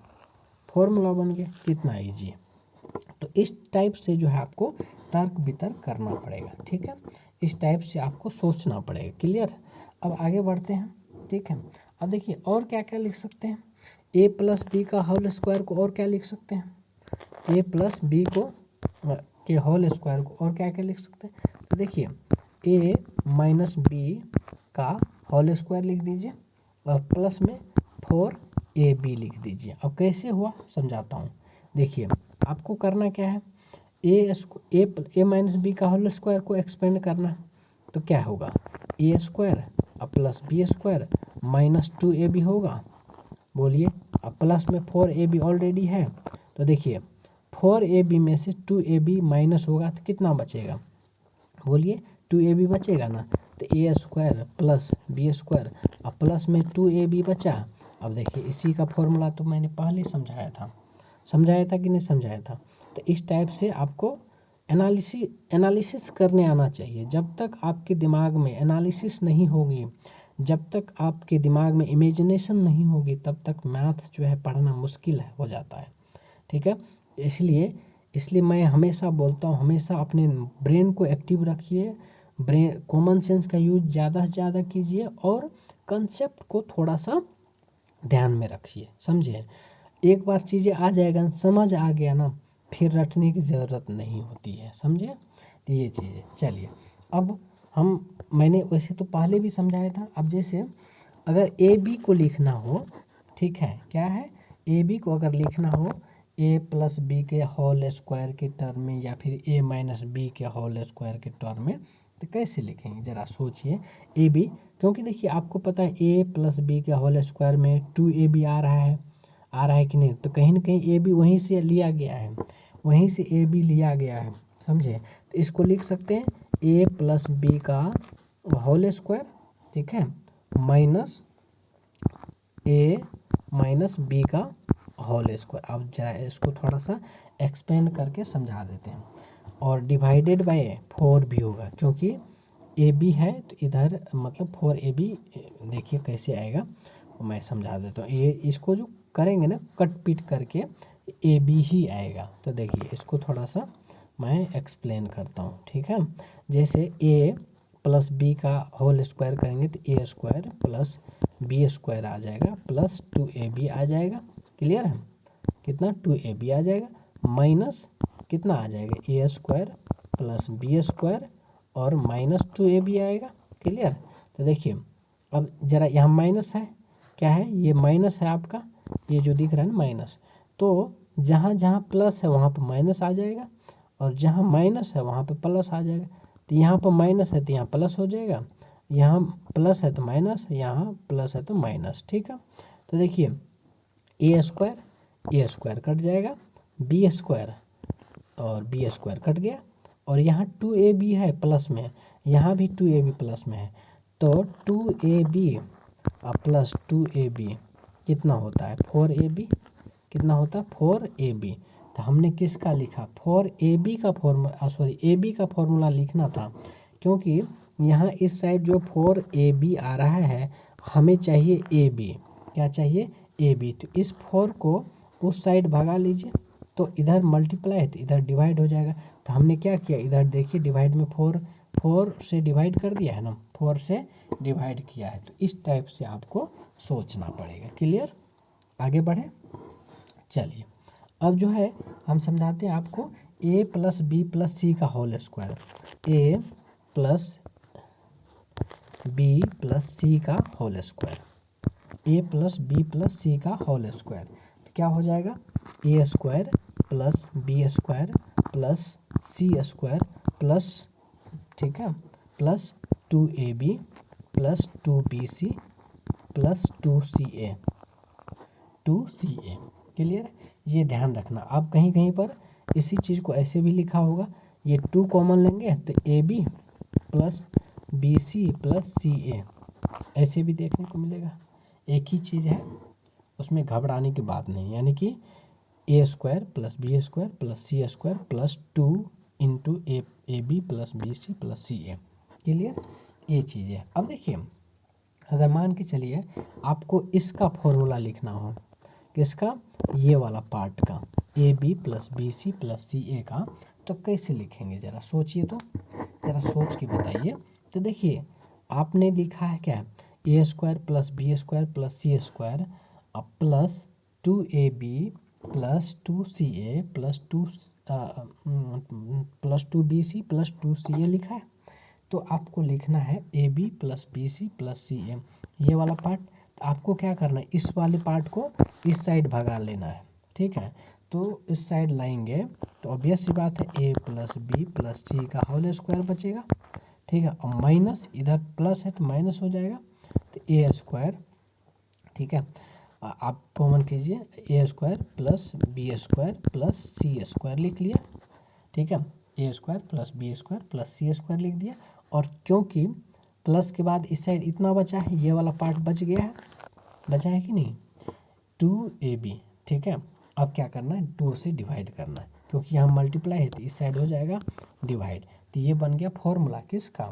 फॉर्मूला बन गया। कितना ईजी है। तो इस टाइप से जो है आपको तर्क वितर्क करना पड़ेगा, ठीक है, इस टाइप से आपको सोचना पड़ेगा, क्लियर। अब आगे बढ़ते हैं, ठीक है। अब देखिए और क्या क्या लिख सकते हैं, ए प्लस बी का होल स्क्वायर को और क्या लिख सकते हैं, ए प्लस बी को के होल स्क्वायर को और क्या क्या लिख सकते हैं। तो देखिए ए माइनस बी का होल स्क्वायर लिख दीजिए और प्लस में 4ab लिख दीजिए। अब कैसे हुआ समझाता हूँ, देखिए आपको करना क्या है, ए माइनस बी का होल स्क्वायर को एक्सपेंड करना, तो क्या होगा, ए स्क्वायर और plus B square minus 2ab होगा, बोलिए, अब प्लस में 4ab ऑलरेडी है, तो देखिए 4ab में से 2ab माइनस होगा तो कितना बचेगा, बोलिए 2ab बचेगा ना, तो ए स्क्वायर प्लस बी स्क्वायर और प्लस में 2ab बचा। अब देखिए इसी का फॉर्मूला तो मैंने पहले समझाया था कि नहीं समझाया था। तो इस टाइप से आपको एनालिसिस करने आना चाहिए। जब तक आपके दिमाग में एनालिसिस नहीं होगी, जब तक आपके दिमाग में इमेजिनेशन नहीं होगी, तब तक मैथ जो है पढ़ना मुश्किल हो जाता है, ठीक है। इसलिए मैं हमेशा बोलता हूँ, हमेशा अपने ब्रेन को एक्टिव रखिए, ब्रेन कॉमन सेंस का यूज ज़्यादा से ज़्यादा कीजिए और कंसेप्ट को थोड़ा सा ध्यान में रखिए, समझे। एक बार चीज़ें आ जाएगा, समझ आ गया ना, फिर रटने की ज़रूरत नहीं होती है, समझे। तो ये चीज़ें, चलिए अब मैंने वैसे तो पहले भी समझाया था। अब जैसे अगर ए बी को लिखना हो, ठीक है, क्या है, ए बी को अगर लिखना हो ए प्लस बी के होल स्क्वायर के टर्म में या फिर ए माइनस बी के होल स्क्वायर के टर्म में, तो कैसे लिखेंगे ज़रा सोचिए। ए बी, क्योंकि देखिए आपको पता है ए प्लस बी के होल स्क्वायर में 2ab आ रहा है कि नहीं, तो कहीं ना कहीं ए बी वहीं से लिया गया है, वहीं से ए बी लिया गया है, समझे। तो इसको लिख सकते हैं ए प्लस बी का होल स्क्वायर, ठीक है, माइनस ए माइनस बी का होल स्क्वायर। अब जरा इसको थोड़ा सा एक्सपेंड करके समझा देते हैं, और डिवाइडेड बाय 4 भी होगा, क्योंकि ए बी है तो इधर मतलब 4ab देखिए कैसे आएगा, मैं समझा देता हूँ। ये इसको जो करेंगे ना कट पीट करके ए बी ही आएगा। तो देखिए इसको थोड़ा सा मैं एक्सप्लेन करता हूँ, ठीक है। जैसे ए प्लस बी का होल स्क्वायर करेंगे तो ए स्क्वायर प्लस बी स्क्वायर आ जाएगा प्लस 2ab आ जाएगा, क्लियर है। कितना 2ab आ जाएगा, माइनस कितना आ जाएगा A square plus B square और माइनस 2ab आएगा, क्लियर। तो देखिए अब ज़रा यहाँ माइनस है, क्या है ये माइनस है आपका, ये जो दिख रहा है ना माइनस, तो जहाँ जहाँ प्लस है वहाँ पर माइनस आ जाएगा, और जहाँ माइनस है वहाँ पे प्लस आ जाएगा। तो यहाँ पर माइनस है तो यहाँ प्लस हो जाएगा, यहाँ प्लस है तो माइनस, यहाँ प्लस है तो माइनस, ठीक है। तो देखिए ए स्क्वायर कट जाएगा, बी स्क्वायर और बी स्क्वायर कट गया, और यहाँ 2ab है प्लस में, यहाँ भी 2ab प्लस में है, तो 2ab प्लस 2ab कितना होता है 4ab, कितना होता है 4ab। तो हमने किसका लिखा 4ab का फॉर्मूला, सॉरी ab का फॉर्मूला लिखना था, क्योंकि यहाँ इस साइड जो 4ab आ रहा है हमें चाहिए ab, क्या चाहिए ab। तो इस 4 को उस साइड भगा लीजिए, तो इधर मल्टीप्लाई है तो इधर डिवाइड हो जाएगा। तो हमने क्या किया, इधर देखिए डिवाइड में 4 से डिवाइड कर दिया है ना, 4 से डिवाइड किया है। तो इस टाइप से आपको सोचना पड़ेगा, क्लियर। आगे बढ़े, चलिए अब जो है हम समझाते हैं आपको a plus B plus C का whole square, a plus B plus C का whole square, a plus B plus C का होल स्क्वायर, क्या हो जाएगा A square plus B square plus C square plus, ठीक है, plus 2ab plus 2bc plus 2ca, clear. ये ध्यान रखना, आप कहीं कहीं पर इसी चीज़ को ऐसे भी लिखा होगा, ये 2 कॉमन लेंगे तो ab plus bc plus ca, ऐसे भी देखने को मिलेगा। एक ही चीज़ है, उसमें घबराने की बात नहीं, यानी कि A square plus B square plus C square plus 2 into A B plus B C plus C A, clear. ये चीज़ है। अब देखिए अगर मान के चलिए आपको इसका फॉर्मूला लिखना हो, किसका, ये वाला पार्ट का, A B plus B C plus C A का, तो कैसे लिखेंगे ज़रा सोचिए, तो ज़रा सोच के बताइए। तो देखिए आपने लिखा है क्या, A square plus B square plus C square plus 2ab plus 2ca plus 2bc plus 2ca लिखा है। तो आपको लिखना है A B plus B C plus C A, ये वाला पार्ट। तो आपको क्या करना है, इस वाले पार्ट को इस साइड भगा लेना है, ठीक है। तो इस साइड लाएंगे तो ऑब्वियस सी बात है A plus B plus C का होल स्क्वायर बचेगा, ठीक है, और माइनस इधर प्लस है तो माइनस हो जाएगा, तो ए स्क्वायर, ठीक है, आप कॉमन कीजिए, A square plus B square plus C square लिख लिया, ठीक है, A square plus B square plus C square लिख दिया। और क्योंकि प्लस के बाद इस साइड इतना बचा है, ये वाला पार्ट बच गया है, बचा है कि नहीं, 2ab, ठीक है। अब क्या करना है, 2 से डिवाइड करना है, क्योंकि यहाँ मल्टीप्लाई है तो इस साइड हो जाएगा डिवाइड। तो ये बन गया फॉर्मूला किसका,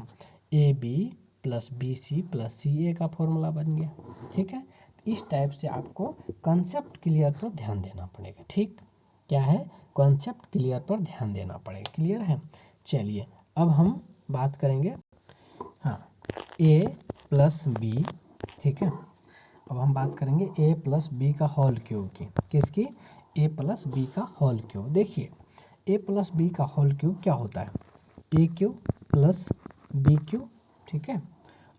A B plus B C plus C A का फॉर्मूला बन गया, ठीक है। इस टाइप से आपको कंसेप्ट क्लियर पर ध्यान देना पड़ेगा, ठीक, क्या है, कॉन्सेप्ट क्लियर पर ध्यान देना पड़ेगा, क्लियर है। चलिए अब हम बात करेंगे, हाँ, ए प्लस बी, ठीक है। अब हम बात करेंगे ए प्लस बी का होल क्यूब की, किसकी, ए प्लस बी का होल क्यूब। देखिए ए प्लस बी का होल क्यूब क्या होता है, A cube plus B cube, ठीक है,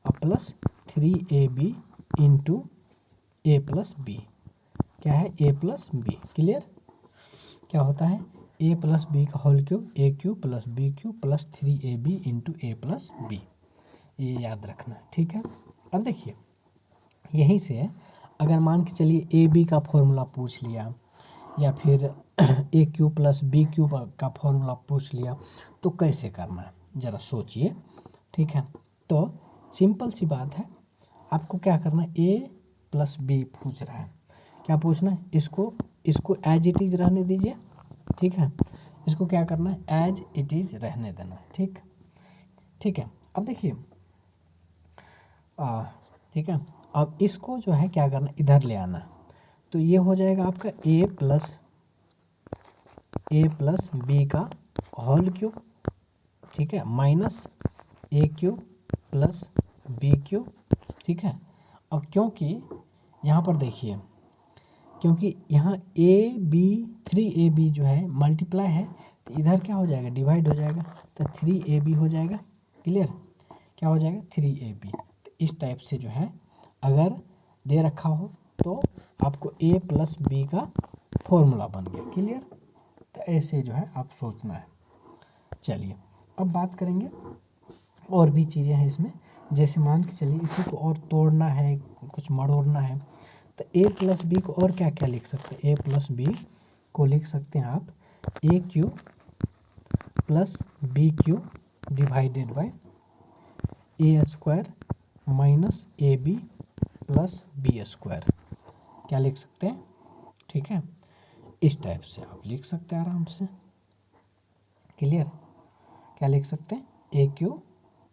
और plus 3ab into A plus B, क्या है, ए प्लस बी, क्लियर। क्या होता है ए प्लस बी का whole cube, A cube plus B cube plus 3ab into A plus B, ये याद रखना है, ठीक है। अब देखिए यहीं से अगर मान के चलिए ए बी का फॉर्मूला पूछ लिया या फिर ए क्यूब प्लस बी क्यूब का फॉर्मूला पूछ लिया तो कैसे करना है ज़रा सोचिए, ठीक है। तो सिंपल सी बात है, आपको क्या करना है, ए प्लस बी पूछ रहा है, क्या पूछना है, इसको एज इट इज़ रहने दीजिए, ठीक है। इसको क्या करना है, एज इट इज़ रहने देना है, ठीक है। अब देखिए ठीक है, अब इसको जो है क्या करना, इधर ले आना, तो ये हो जाएगा आपका ए प्लस बी का होल क्यूब, ठीक है, माइनस ए क्यूब प्लस बी क्यूब, ठीक है। अब क्योंकि यहाँ पर देखिए, क्योंकि यहाँ ए बी 3ab जो है मल्टीप्लाई है, तो इधर क्या हो जाएगा, डिवाइड हो जाएगा, तो 3ab हो जाएगा, क्लियर, क्या हो जाएगा 3ab। तो इस टाइप से जो है अगर दे रखा हो तो आपको ए प्लस बी का फॉर्मूला बन गया, क्लियर। तो ऐसे जो है आप सोचना है। चलिए अब बात करेंगे, और भी चीज़ें हैं इसमें, जैसे मान के चलिए इसी को और तोड़ना है, कुछ मड़ोड़ना है, तो ए प्लस बी को और क्या क्या लिख सकते हैं, ए प्लस बी को लिख सकते हैं आप A cube plus B cube divided by A square minus A B plus B square, क्या लिख सकते हैं, ठीक है। इस टाइप से आप लिख सकते हैं आराम से, क्लियर। क्या लिख सकते हैं, A cube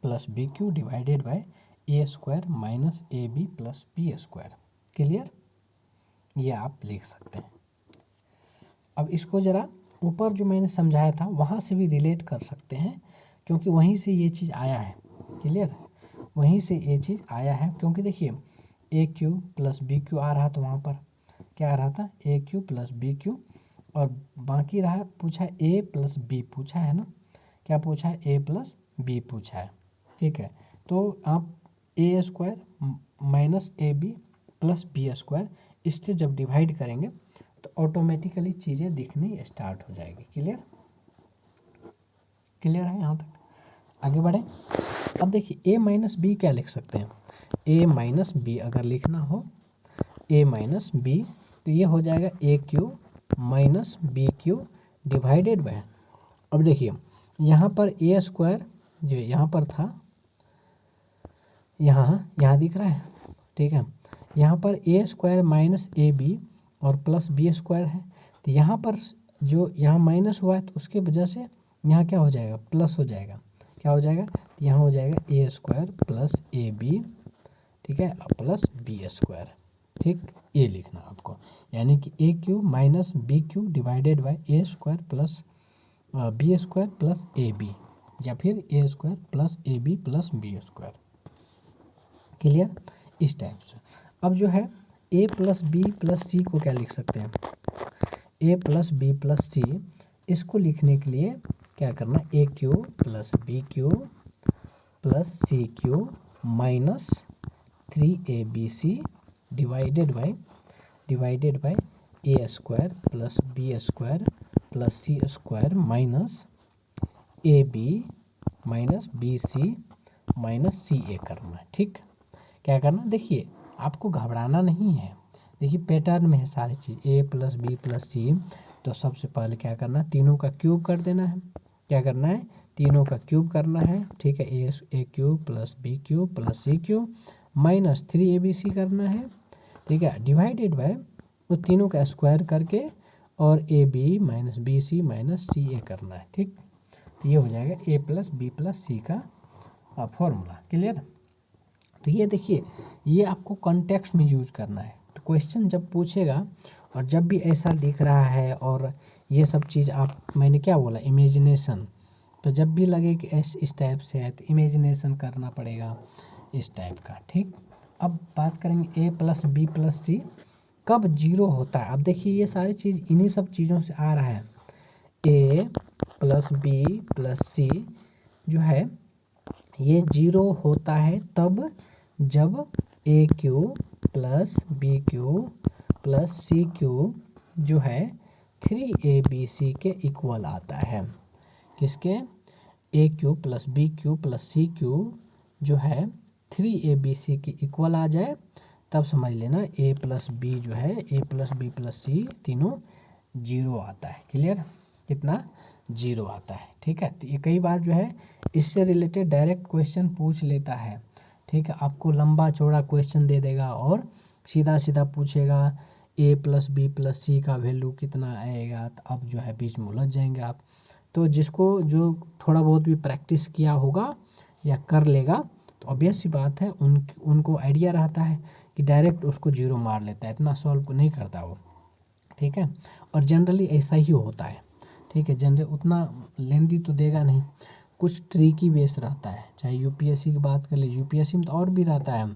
plus B cube divided by A square minus A B plus B square, clear, ये आप लिख सकते हैं। अब इसको ज़रा ऊपर जो मैंने समझाया था वहाँ से भी रिलेट कर सकते हैं, क्योंकि वहीं से ये चीज़ आया है, क्लियर, वहीं से ये चीज़ आया है। क्योंकि देखिए ए क्यूब प्लस बी क्यूब आ रहा था, वहाँ पर क्या आ रहा था, ए क्यूब प्लस बी क्यूब, और बाकी रहा पूछा ए प्लस बी पूछा है ना, क्या पूछा है, ए प्लस बी पूछा है, ठीक है। तो आप A square minus A B plus B square इससे जब डिवाइड करेंगे तो ऑटोमेटिकली चीज़ें दिखनी स्टार्ट हो जाएगी, क्लियर, क्लियर है यहाँ तक, आगे बढ़े। अब देखिए ए माइनस बी क्या लिख सकते हैं, ए माइनस बी अगर लिखना हो ए माइनस बी, तो ये हो जाएगा A cube minus B cube divided by, अब देखिए यहाँ पर ए स्क्वायर जो यहाँ पर था, यहाँ दिख रहा है, ठीक है, यहाँ पर ए स्क्वायर माइनस ए बी और प्लस बी स्क्वायर है, तो यहाँ पर जो यहाँ माइनस हुआ है तो उसके वजह से यहाँ क्या हो जाएगा, प्लस हो जाएगा, क्या हो जाएगा, तो यहाँ हो जाएगा A square plus A B, ठीक है, प्लस बी स्क्वायर, ठीक, ये लिखना आपको, यानी कि A cube minus B cube divided by A square plus B square plus A B, या फिर A square plus A B plus B square, clear, इस टाइप से। अब जो है A plus B plus C को क्या लिख सकते हैं, A plus B plus C, इसको लिखने के लिए क्या करना, A cube plus B cube plus C cube minus 3abc divided by A square plus B square plus C square minus A B minus B C minus C A करना है, ठीक, क्या करना, देखिए आपको घबराना नहीं है, देखिए पैटर्न में है सारी चीज़, ए प्लस बी प्लस सी, तो सबसे पहले क्या करना है, तीनों का क्यूब कर देना है, क्या करना है, तीनों का क्यूब करना है, ठीक है, A cube plus B cube plus C cube minus 3abc करना है, ठीक है, डिवाइडेड बाय उस तीनों का स्क्वायर करके और A B minus B C minus C A करना है, ठीक, तो ये हो जाएगा A plus B plus C का फॉर्मूला, क्लियर। तो ये देखिए ये आपको कॉन्टेक्स्ट में यूज करना है, तो क्वेश्चन जब पूछेगा और जब भी ऐसा दिख रहा है और ये सब चीज़ आप, मैंने क्या बोला, इमेजिनेशन, तो जब भी लगे कि इस टाइप से है तो इमेजिनेशन करना पड़ेगा इस टाइप का, ठीक। अब बात करेंगे ए प्लस बी प्लस सी कब जीरो होता है। अब देखिए ये सारी चीज़ इन्हीं सब चीज़ों से आ रहा है, A plus B plus C जो है ये जीरो होता है तब जब A cube plus B cube plus C cube जो है 3abc के इक्वल आता है। किसके? A cube plus B cube plus C cube जो है 3abc के इक्वल आ जाए तब समझ लेना a प्लस बी जो है a प्लस बी प्लस सी तीनों 0 आता है। क्लियर? कितना? 0 आता है। ठीक है, तो ये कई बार जो है इससे रिलेटेड डायरेक्ट क्वेश्चन पूछ लेता है। ठीक है, आपको लंबा चौड़ा क्वेश्चन दे देगा और सीधा सीधा पूछेगा a plus B plus C का वैल्यू कितना आएगा, तो अब जो है बीच में उलझ जाएंगे आप। तो जिसको जो थोड़ा बहुत भी प्रैक्टिस किया होगा या कर लेगा तो ऑब्वियस सी बात है उनको आइडिया रहता है कि डायरेक्ट उसको 0 मार लेता है, इतना सॉल्व को नहीं करता वो। ठीक है, और जनरली ऐसा ही होता है। ठीक है, जनरली उतना लेंदी तो देगा नहीं, कुछ ट्रिकी बेस रहता है। चाहे यूपीएससी की बात कर ले, यूपीएससी में तो और भी रहता है,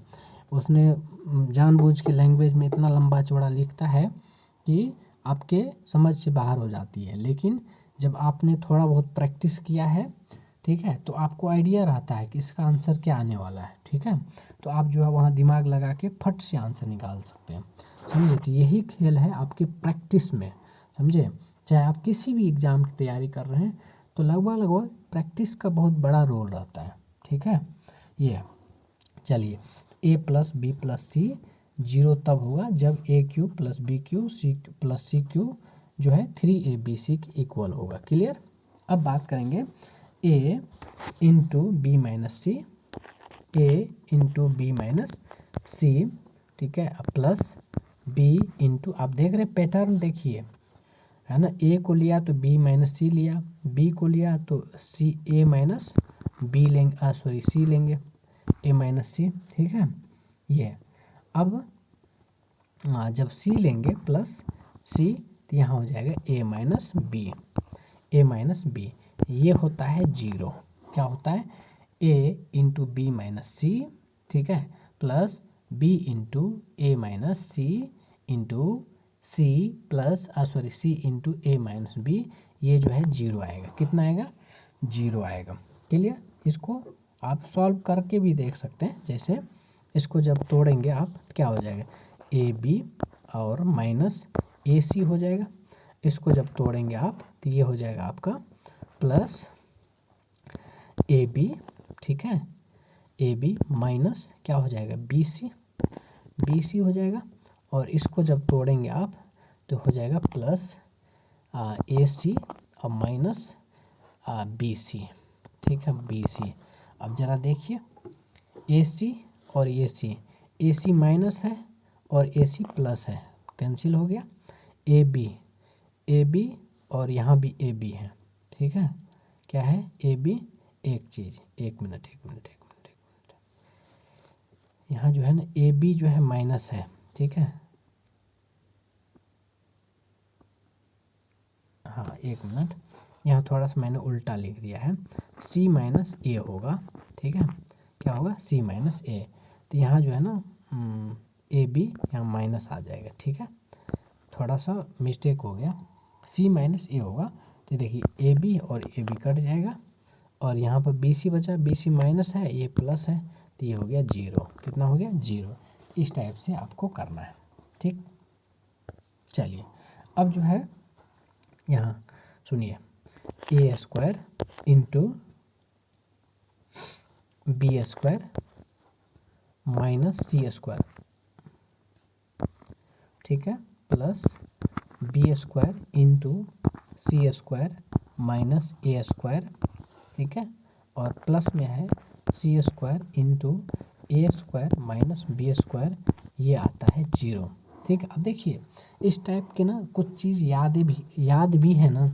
उसने जानबूझ के लैंग्वेज में इतना लंबा चौड़ा लिखता है कि आपके समझ से बाहर हो जाती है। लेकिन जब आपने थोड़ा बहुत प्रैक्टिस किया है, ठीक है, तो आपको आइडिया रहता है कि इसका आंसर क्या आने वाला है। ठीक है, तो आप जो है वहाँ दिमाग लगा के फट से आंसर निकाल सकते हैं। समझे? तो यही खेल है आपके प्रैक्टिस में। समझे? चाहे आप किसी भी एग्ज़ाम की तैयारी कर रहे हैं तो लगभग प्रैक्टिस का बहुत बड़ा रोल रहता है। ठीक है, ये चलिए a plus B plus C 0 तब होगा जब a cube plus B cube C plus C cube जो है 3abc के इक्वल होगा। क्लियर? अब बात करेंगे a into B minus C, a into B minus C, ठीक है, प्लस b इंटू, आप देख रहे पैटर्न देखिए, है ना, a को लिया तो b माइनस सी लिया, b को लिया तो सी a माइनस बी लेंगे, सॉरी c लेंगे a माइनस सी। ठीक है, ये अब जब c लेंगे प्लस c तो यहाँ हो जाएगा a minus B, a minus B, ये होता है 0। क्या होता है? a into B minus C, ठीक है, plus b into A minus C into C plus sorry C into A minus B, ये जो है 0 आएगा। कितना आएगा? 0 आएगा। क्लियर? इसको आप सॉल्व करके भी देख सकते हैं। जैसे इसको जब तोड़ेंगे आप क्या हो जाएगा? ए बी और माइनस ए सी हो जाएगा। इसको जब तोड़ेंगे आप तो ये हो जाएगा आपका प्लस ए बी, ठीक है, ए बी माइनस क्या हो जाएगा? बी सी हो जाएगा। और इसको जब तोड़ेंगे आप तो हो जाएगा प्लस ए सी और माइनस बी सी। ठीक है, बी सी। अब ज़रा देखिए ए सी और ए सी माइनस है और ए सी प्लस है, कैंसिल हो गया। ए बी और यहाँ भी ए बी है। ठीक है, क्या है? ए बी एक चीज़, एक मिनट, यहाँ जो है ना ए बी जो है माइनस है। ठीक है, हाँ एक मिनट, यहाँ थोड़ा सा मैंने उल्टा लिख दिया है, सी माइनस ए होगा। ठीक है, क्या होगा? सी माइनस ए। तो यहाँ जो है ना ए बी यहाँ माइनस आ जाएगा। ठीक है, थोड़ा सा मिस्टेक हो गया, सी माइनस ए होगा। तो देखिए ए बी और ए बी कट जाएगा और यहाँ पर बी सी बचा, बी सी माइनस है, ये प्लस है, तो ये हो गया 0। कितना हो गया? 0। इस टाइप से आपको करना है। ठीक, चलिए अब जो है यहाँ सुनिए, A square into B square minus C square, ठीक है, plus B square into C square minus A square, ठीक है, और प्लस में है C square into A square minus B square, ये आता है 0। ठीक है, अब देखिए इस टाइप के ना कुछ चीज़ याद भी है ना,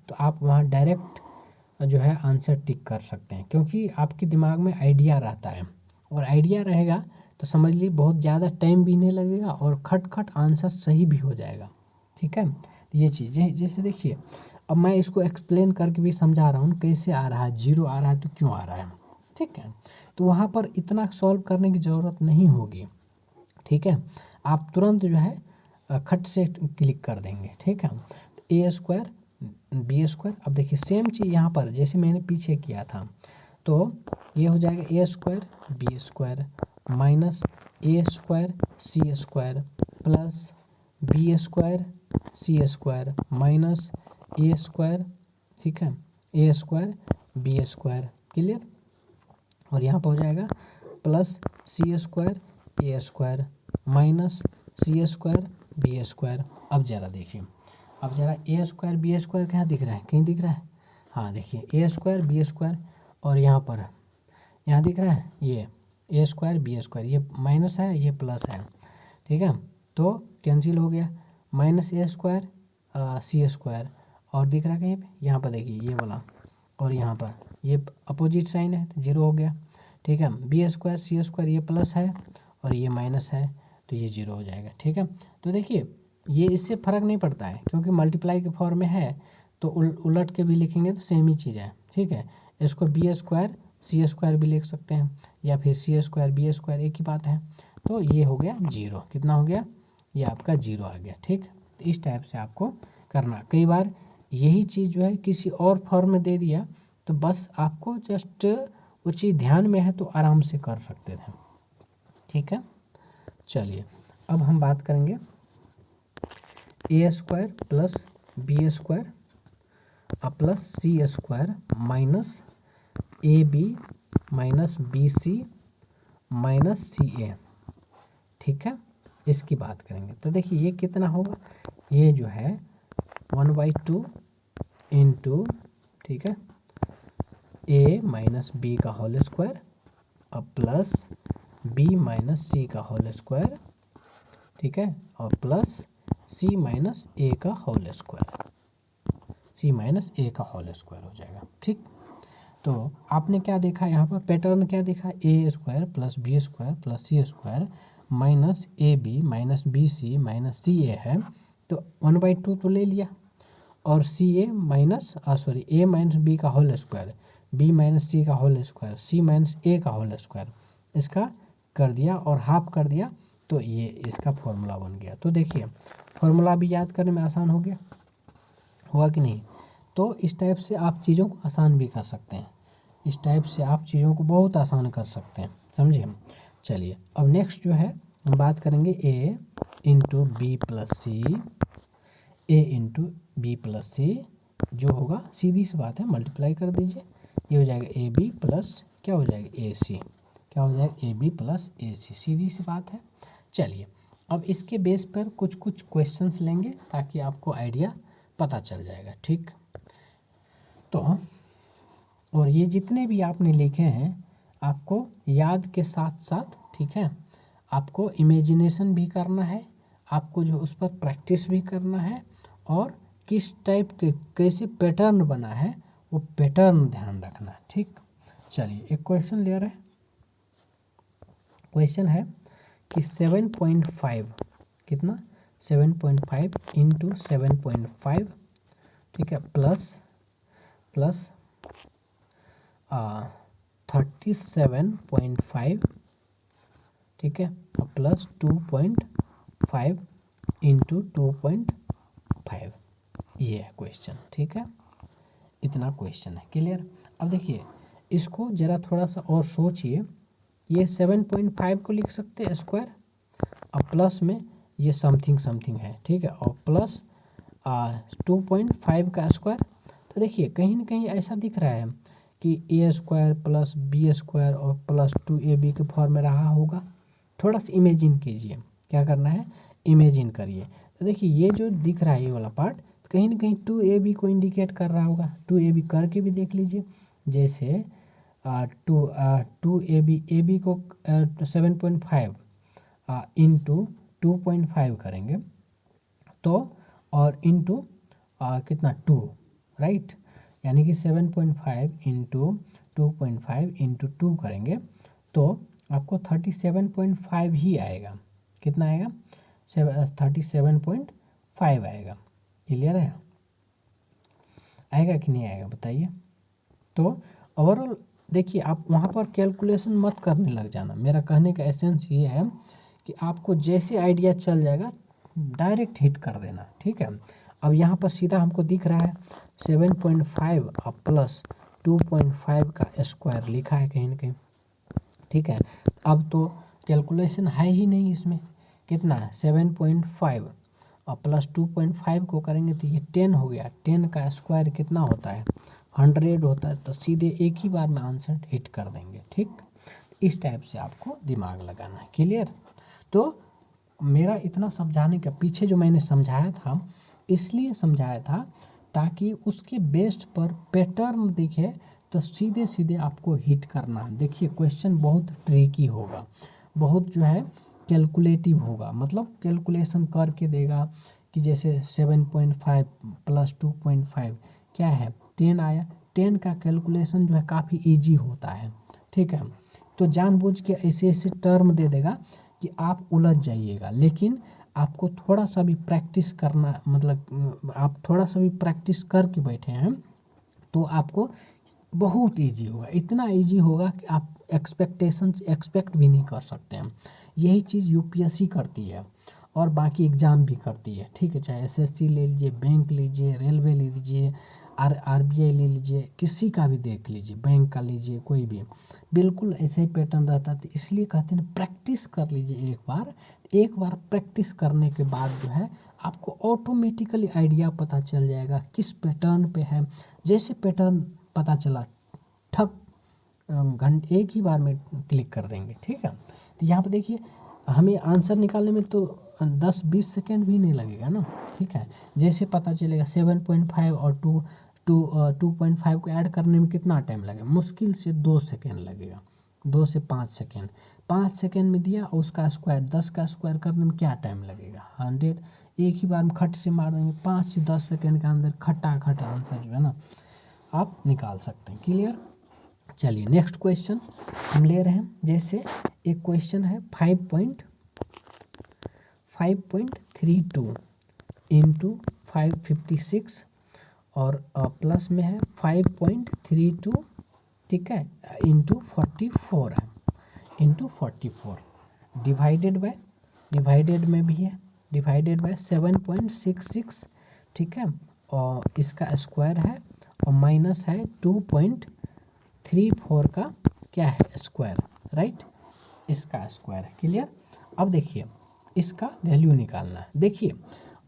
तो आप वहाँ डायरेक्ट जो है आंसर टिक कर सकते हैं, क्योंकि आपके दिमाग में आइडिया रहता है, और आइडिया रहेगा तो समझ लीजिए बहुत ज़्यादा टाइम भी नहीं लगेगा और खट आंसर सही भी हो जाएगा। ठीक है, ये चीज़ जैसे देखिए, अब मैं इसको एक्सप्लेन करके भी समझा रहा हूँ कैसे आ रहा है, 0 आ रहा है तो क्यों आ रहा है। ठीक है, तो वहाँ पर इतना सॉल्व करने की ज़रूरत नहीं होगी। ठीक है, आप तुरंत जो है खट से क्लिक कर देंगे। ठीक है, ए स्क्वायर बी स्क्वायर, अब देखिए सेम चीज़ यहाँ पर जैसे मैंने पीछे किया था, तो ये हो जाएगा A square B square minus A square C square plus B square C square minus A square, ठीक है, A square B square, clear. और यहाँ पर हो जाएगा plus C square A square minus C square B square. अब ज़रा देखिए, अब ज़रा ए स्क्वायर बी स्क्वायर कहाँ दिख रहा है, कहीं दिख रहा है? हाँ देखिए, ए स्क्वायर बी स्क्वायर और यहाँ पर यहाँ दिख रहा है ये ए स्क्वायर बी स्क्वायर, ये माइनस है ये प्लस है, ठीक है, तो कैंसिल हो गया। Minus A square C square और दिख रहा है कहीं पे, यहाँ पर देखिए ये वाला, और यहाँ पर ये अपोजिट साइन है तो जीरो हो गया, ठीक है। बी स्क्वायर सी स्क्वायर ये प्लस है और ये माइनस है तो ये जीरो हो जाएगा, ठीक है। तो देखिए ये इससे फ़र्क नहीं पड़ता है क्योंकि मल्टीप्लाई के फॉर्म में है, तो उलट के भी लिखेंगे तो सेम ही चीज़ है, ठीक है। इसको बी स्क्वायर सी स्क्वायर भी लिख सकते हैं या फिर सी स्क्वायर बी स्क्वायर, एक ही बात है। तो ये हो गया जीरो, कितना हो गया, ये आपका जीरो आ गया, ठीक। इस टाइप से आपको करना। कई बार यही चीज़ जो है किसी और फॉर्म में दे दिया तो बस आपको जस्ट वो चीज़ ध्यान में है तो आराम से कर सकते थे, ठीक है। चलिए अब हम बात करेंगे A square plus B square plus C square minus A B minus B C minus C A, ठीक है, इसकी बात करेंगे। तो देखिए ये कितना होगा, ये जो है 1/2 इंटू, ठीक है, ए माइनस बी का होल स्क्वायर और प्लस बी माइनस सी का होल स्क्वायर, ठीक है, और प्लस सी माइनस ए का whole square, C minus A का होल स्क्वायर हो जाएगा, ठीक। तो आपने क्या देखा यहाँ पर, पैटर्न क्या देखा, A square plus B square plus C square minus A B minus B C minus C A है, तो 1/2 तो ले लिया, और C A minus A minus B का whole square, B minus C का whole square, C minus A का whole square, इसका कर दिया और हाफ कर दिया, तो ये इसका फॉर्मूला बन गया। तो देखिए फॉर्मूला भी याद करने में आसान हो गया, हुआ कि नहीं। तो इस टाइप से आप चीज़ों को आसान भी कर सकते हैं, इस टाइप से आप चीज़ों को बहुत आसान कर सकते हैं, समझे। चलिए अब नेक्स्ट जो है हम बात करेंगे ए इंटू बी प्लस सी, ए इंटू बी प्लस सी, जो होगा सीधी सी बात है, मल्टीप्लाई कर दीजिए, ये हो जाएगा ए बी प्लस क्या हो जाएगा ए सी, क्या हो जाएगा ए बी प्लस ए सी, सीधी सी बात है। चलिए अब इसके बेस पर कुछ कुछ क्वेश्चंस लेंगे ताकि आपको आइडिया पता चल जाएगा, ठीक। तो और ये जितने भी आपने लिखे हैं आपको याद के साथ साथ, ठीक है, आपको इमेजिनेशन भी करना है, आपको जो उस पर प्रैक्टिस भी करना है, और किस टाइप के कैसे पैटर्न बना है वो पैटर्न ध्यान रखना है, ठीक। चलिए एक क्वेश्चन ले रहे हैं, क्वेश्चन है कि 7.5 कितना 7.5 इंटू 7.5, ठीक है, प्लस 37.5, ठीक है, और प्लस 2.5 इंटू 2.5, ये है क्वेश्चन, ठीक है, इतना क्वेश्चन है, क्लियर। अब देखिए इसको ज़रा थोड़ा सा और सोचिए, ये 7.5 को लिख सकते हैं स्क्वायर, और प्लस में ये समथिंग समथिंग है, ठीक है, और प्लस 2.5 का स्क्वायर। तो देखिए कहीं ना कहीं ऐसा दिख रहा है कि A square plus B square और प्लस 2ab के फॉर्म में रहा होगा। थोड़ा सा इमेजिन कीजिए, क्या करना है, इमेजिन करिए। तो देखिए ये जो दिख रहा है ये वाला पार्ट कहीं ना कहीं 2ab को इंडिकेट कर रहा होगा, 2ab करके भी देख लीजिए, जैसे 2ab को 7.5 इंटू 2.5 करेंगे तो, और इंटू कितना 2, राइट, यानी कि 7.5 इंटू 2.5 इंटू 2 करेंगे तो आपको 37.5 ही आएगा, कितना आएगा 37.5 आएगा, क्लियर है, आएगा कि नहीं आएगा बताइए। तो ओवरऑल देखिए आप वहाँ पर कैलकुलेशन मत करने लग जाना, मेरा कहने का एसेंस ये है कि आपको जैसे आइडिया चल जाएगा डायरेक्ट हिट कर देना, ठीक है। अब यहाँ पर सीधा हमको दिख रहा है 7.5 और प्लस 2.5 का स्क्वायर लिखा है कहीं ना कहीं, ठीक है। अब तो कैलकुलेशन है ही नहीं इसमें, कितना है 7.5 और प्लस 2.5 को करेंगे तो ये 10 हो गया। 10 का स्क्वायर कितना होता है? 100 होता है। तो सीधे एक ही बार में आंसर हिट कर देंगे। ठीक, इस टाइप से आपको दिमाग लगाना है। क्लियर? तो मेरा इतना समझाने के पीछे जो मैंने समझाया था, इसलिए समझाया था ताकि उसके बेस्ड पर पैटर्न दिखे तो सीधे सीधे आपको हिट करना है। देखिए क्वेश्चन बहुत ट्रिकी होगा, बहुत जो है कैलकुलेटिव होगा, मतलब कैलकुलेशन करके देगा कि जैसे 7.5 प्लस 2.5 क्या है? 10 आया। 10 का कैलकुलेशन जो है काफ़ी ईजी होता है। ठीक है, तो जानबूझ के ऐसे ऐसे टर्म दे देगा कि आप उलझ जाइएगा। लेकिन आपको थोड़ा सा भी प्रैक्टिस करना, मतलब आप थोड़ा सा भी प्रैक्टिस करके बैठे हैं तो आपको बहुत इजी होगा। इतना इजी होगा कि आप एक्सपेक्टेशंस एक्सपेक्ट भी नहीं कर सकते हैं। यही चीज़ यूपीएससी करती है और बाकी एग्ज़ाम भी करती है। ठीक है, चाहे एसएससी ले लीजिए, बैंक लीजिए, रेलवे ले लीजिए, आरबीआई ले लीजिए, किसी का भी देख लीजिए, बैंक का लीजिए, कोई भी बिल्कुल ऐसे ही पैटर्न रहता है। तो इसलिए कहते हैं प्रैक्टिस कर लीजिए एक बार। एक बार प्रैक्टिस करने के बाद जो है आपको ऑटोमेटिकली आइडिया पता चल जाएगा किस पैटर्न पे है। जैसे पैटर्न पता चला, ठक घंटे एक ही बार में क्लिक कर देंगे। ठीक है, तो यहाँ पे देखिए हमें आंसर निकालने में तो 10-20 सेकेंड भी नहीं लगेगा ना। ठीक है, जैसे पता चलेगा 7.5 और 2.5 को ऐड करने में कितना टाइम लगेगा? मुश्किल से 2 सेकेंड लगेगा, 2 से 5 सेकेंड। 5 सेकेंड में दिया और उसका स्क्वायर 10 का स्क्वायर करने में क्या टाइम लगेगा? 100। एक ही बार में खट से मार देंगे, 5 से 10 सेकेंड के अंदर खटाखट आंसर जो है ना आप निकाल सकते हैं। क्लियर? चलिए नेक्स्ट क्वेश्चन हम ले रहे हैं। जैसे एक क्वेश्चन है 5.32 इंटू 556 और प्लस में है 5.32, ठीक है, इंटू 44 है, इंटू 44 डिवाइडेड में भी है, डिवाइडेड बाय 7.66, ठीक है, और इसका स्क्वायर है और माइनस है 2.34 का क्या है? स्क्वायर, राइट, इसका स्क्वायर है। क्लियर? अब देखिए इसका वैल्यू निकालना है। देखिए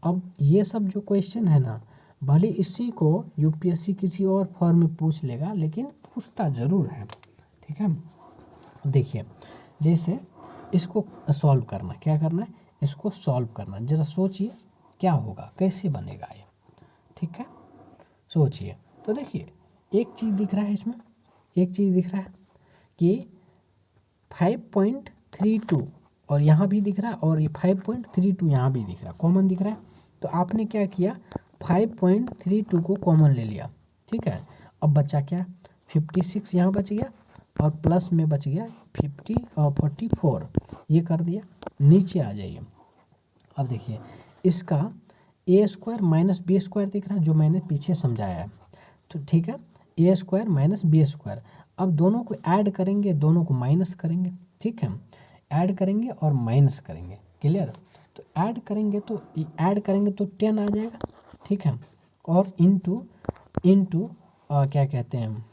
अब ये सब जो क्वेश्चन है ना, भले इसी को यूपीएससी किसी और फॉर्म में पूछ लेगा लेकिन पूछता ज़रूर है। ठीक है, देखिए जैसे इसको सॉल्व करना, क्या करना है? इसको सॉल्व करना। ज़रा सोचिए क्या होगा, कैसे बनेगा ये। ठीक है, सोचिए। तो देखिए एक चीज़ दिख रहा है इसमें, एक चीज़ दिख रहा है कि 5.32 और यहाँ भी दिख रहा है और ये 5.32 यहाँ भी दिख रहा है, कॉमन दिख रहा है। तो आपने क्या किया? 5.32 को कॉमन ले लिया। ठीक है, अब बचा क्या? 56 यहाँ बच गया और प्लस में बच गया 50 और 44, ये कर दिया। नीचे आ जाइए। अब देखिए इसका ए स्क्वायर माइनस बी स्क्वायर दिख रहा है, जो मैंने पीछे समझाया है। तो ठीक है, A square minus B square. अब दोनों को ऐड करेंगे, दोनों को माइनस करेंगे। ठीक है, ऐड करेंगे और माइनस करेंगे। क्लियर? तो ऐड करेंगे तो 10 आ जाएगा। ठीक है, और इंटू क्या कहते हैं,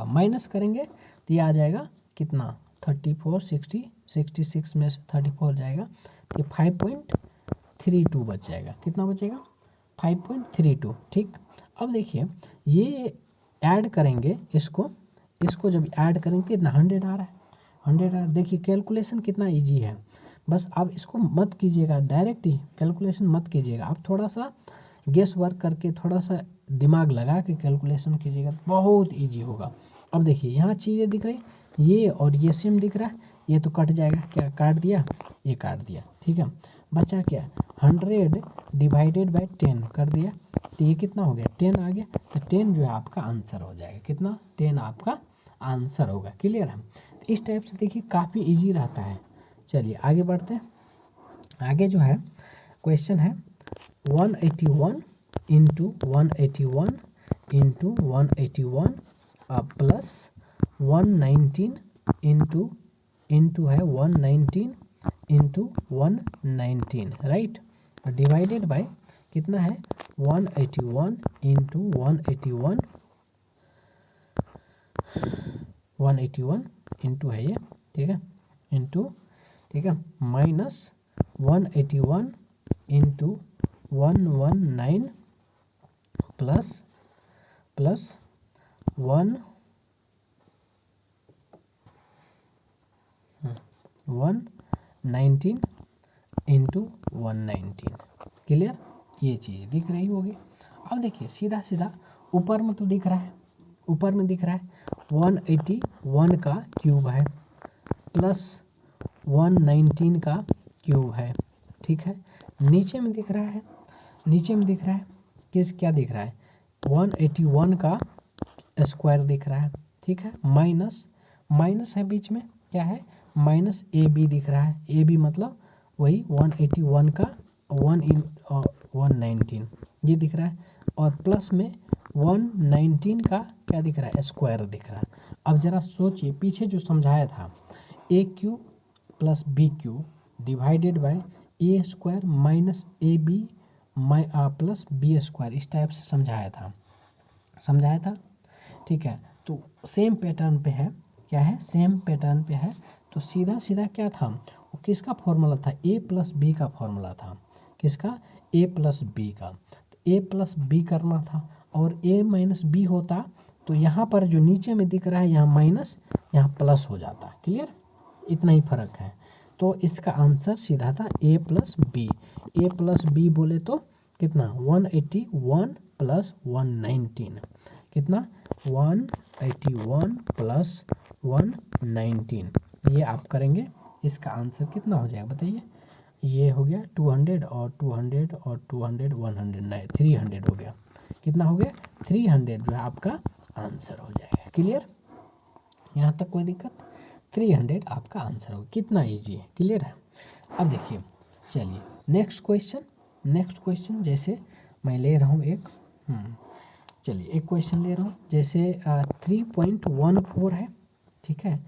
माइनस करेंगे तो ये आ जाएगा कितना? 34, 60, 66 में से 34 जाएगा तो ये 5.32 बच जाएगा। कितना बचेगा? 5.32। ठीक, अब देखिए ये ऐड करेंगे, इसको जब ऐड करेंगे कितना? 100 आ रहा है, 100 आ रहा है। देखिए कैलकुलेशन कितना इजी है। बस आप इसको मत कीजिएगा, डायरेक्ट ही कैलकुलेशन मत कीजिएगा, आप थोड़ा सा गेस वर्क करके थोड़ा सा दिमाग लगा के कैलकुलेशन कीजिएगा, बहुत इजी होगा। अब देखिए यहाँ चीज़ें दिख रही, ये और ये सेम दिख रहा है, ये तो कट जाएगा, क्या काट दिया? ये काट दिया। ठीक है, बचा क्या? 100 डिवाइडेड बाय 10 कर दिया, तो ये कितना हो गया? 10 आ गया। तो 10 जो है आपका आंसर हो जाएगा। कितना? 10 आपका आंसर होगा। क्लियर है? इस टाइप से देखिए काफ़ी इजी रहता है। चलिए आगे बढ़ते हैं। आगे जो है क्वेश्चन है 181 इंटू 181 इंटू 181 प्लस 119 इंटू है 119 इंटू 119, राइट, डिवाइडेड बाय कितना है? 181 इंटू 181 इंटू है ये, ठीक है, इंटू, ठीक है, minus 181 into 119 plus 119 into 119। Clear, ये चीज़ दिख रही होगी। अब देखिए सीधा सीधा ऊपर में तो दिख रहा है, ऊपर में दिख रहा है 181 का क्यूब है प्लस 119 का क्यूब है, ठीक है। नीचे में दिख रहा है, नीचे में दिख रहा है क्या दिख रहा है 181 का स्क्वायर दिख रहा है, ठीक है। माइनस है बीच में, क्या है माइनस ए बी दिख रहा है। ए बी मतलब वही 181 का 119 ये दिख रहा है, और प्लस में 119 का क्या दिख रहा है स्क्वायर दिख रहा है। अब जरा सोचिए पीछे जो समझाया था A cube plus B cube divided by A square minus A B plus B square, इस टाइप से समझाया था, ठीक है। तो सेम पैटर्न पे है, क्या है सेम पैटर्न पे है। तो सीधा सीधा क्या था, वो किसका फॉर्मूला था, ए प्लस बी का फॉर्मूला था। किसका, ए प्लस बी का। तो ए प्लस बी करना था, और ए माइनस बी होता तो यहाँ पर जो नीचे में दिख रहा है यहाँ माइनस यहाँ प्लस हो जाता। क्लियर, इतना ही फर्क है। तो इसका आंसर सीधा था ए प्लस बी। ए प्लस बी बोले तो कितना 181 प्लस 119, कितना 181 प्लस 119, ये आप करेंगे। इसका आंसर कितना हो जाएगा बताइए, ये हो गया 200 और 200 और 200 100 300 हो गया। कितना हो गया 300 जो है आपका आंसर हो जाएगा। क्लियर, यहाँ तक कोई दिक्कत, 300 आपका आंसर होगा। कितना इजी है, क्लियर है। अब देखिए चलिए नेक्स्ट क्वेश्चन जैसे मैं ले रहा हूँ एक चलिए एक क्वेश्चन ले रहा हूँ, जैसे 3.14 है, ठीक है,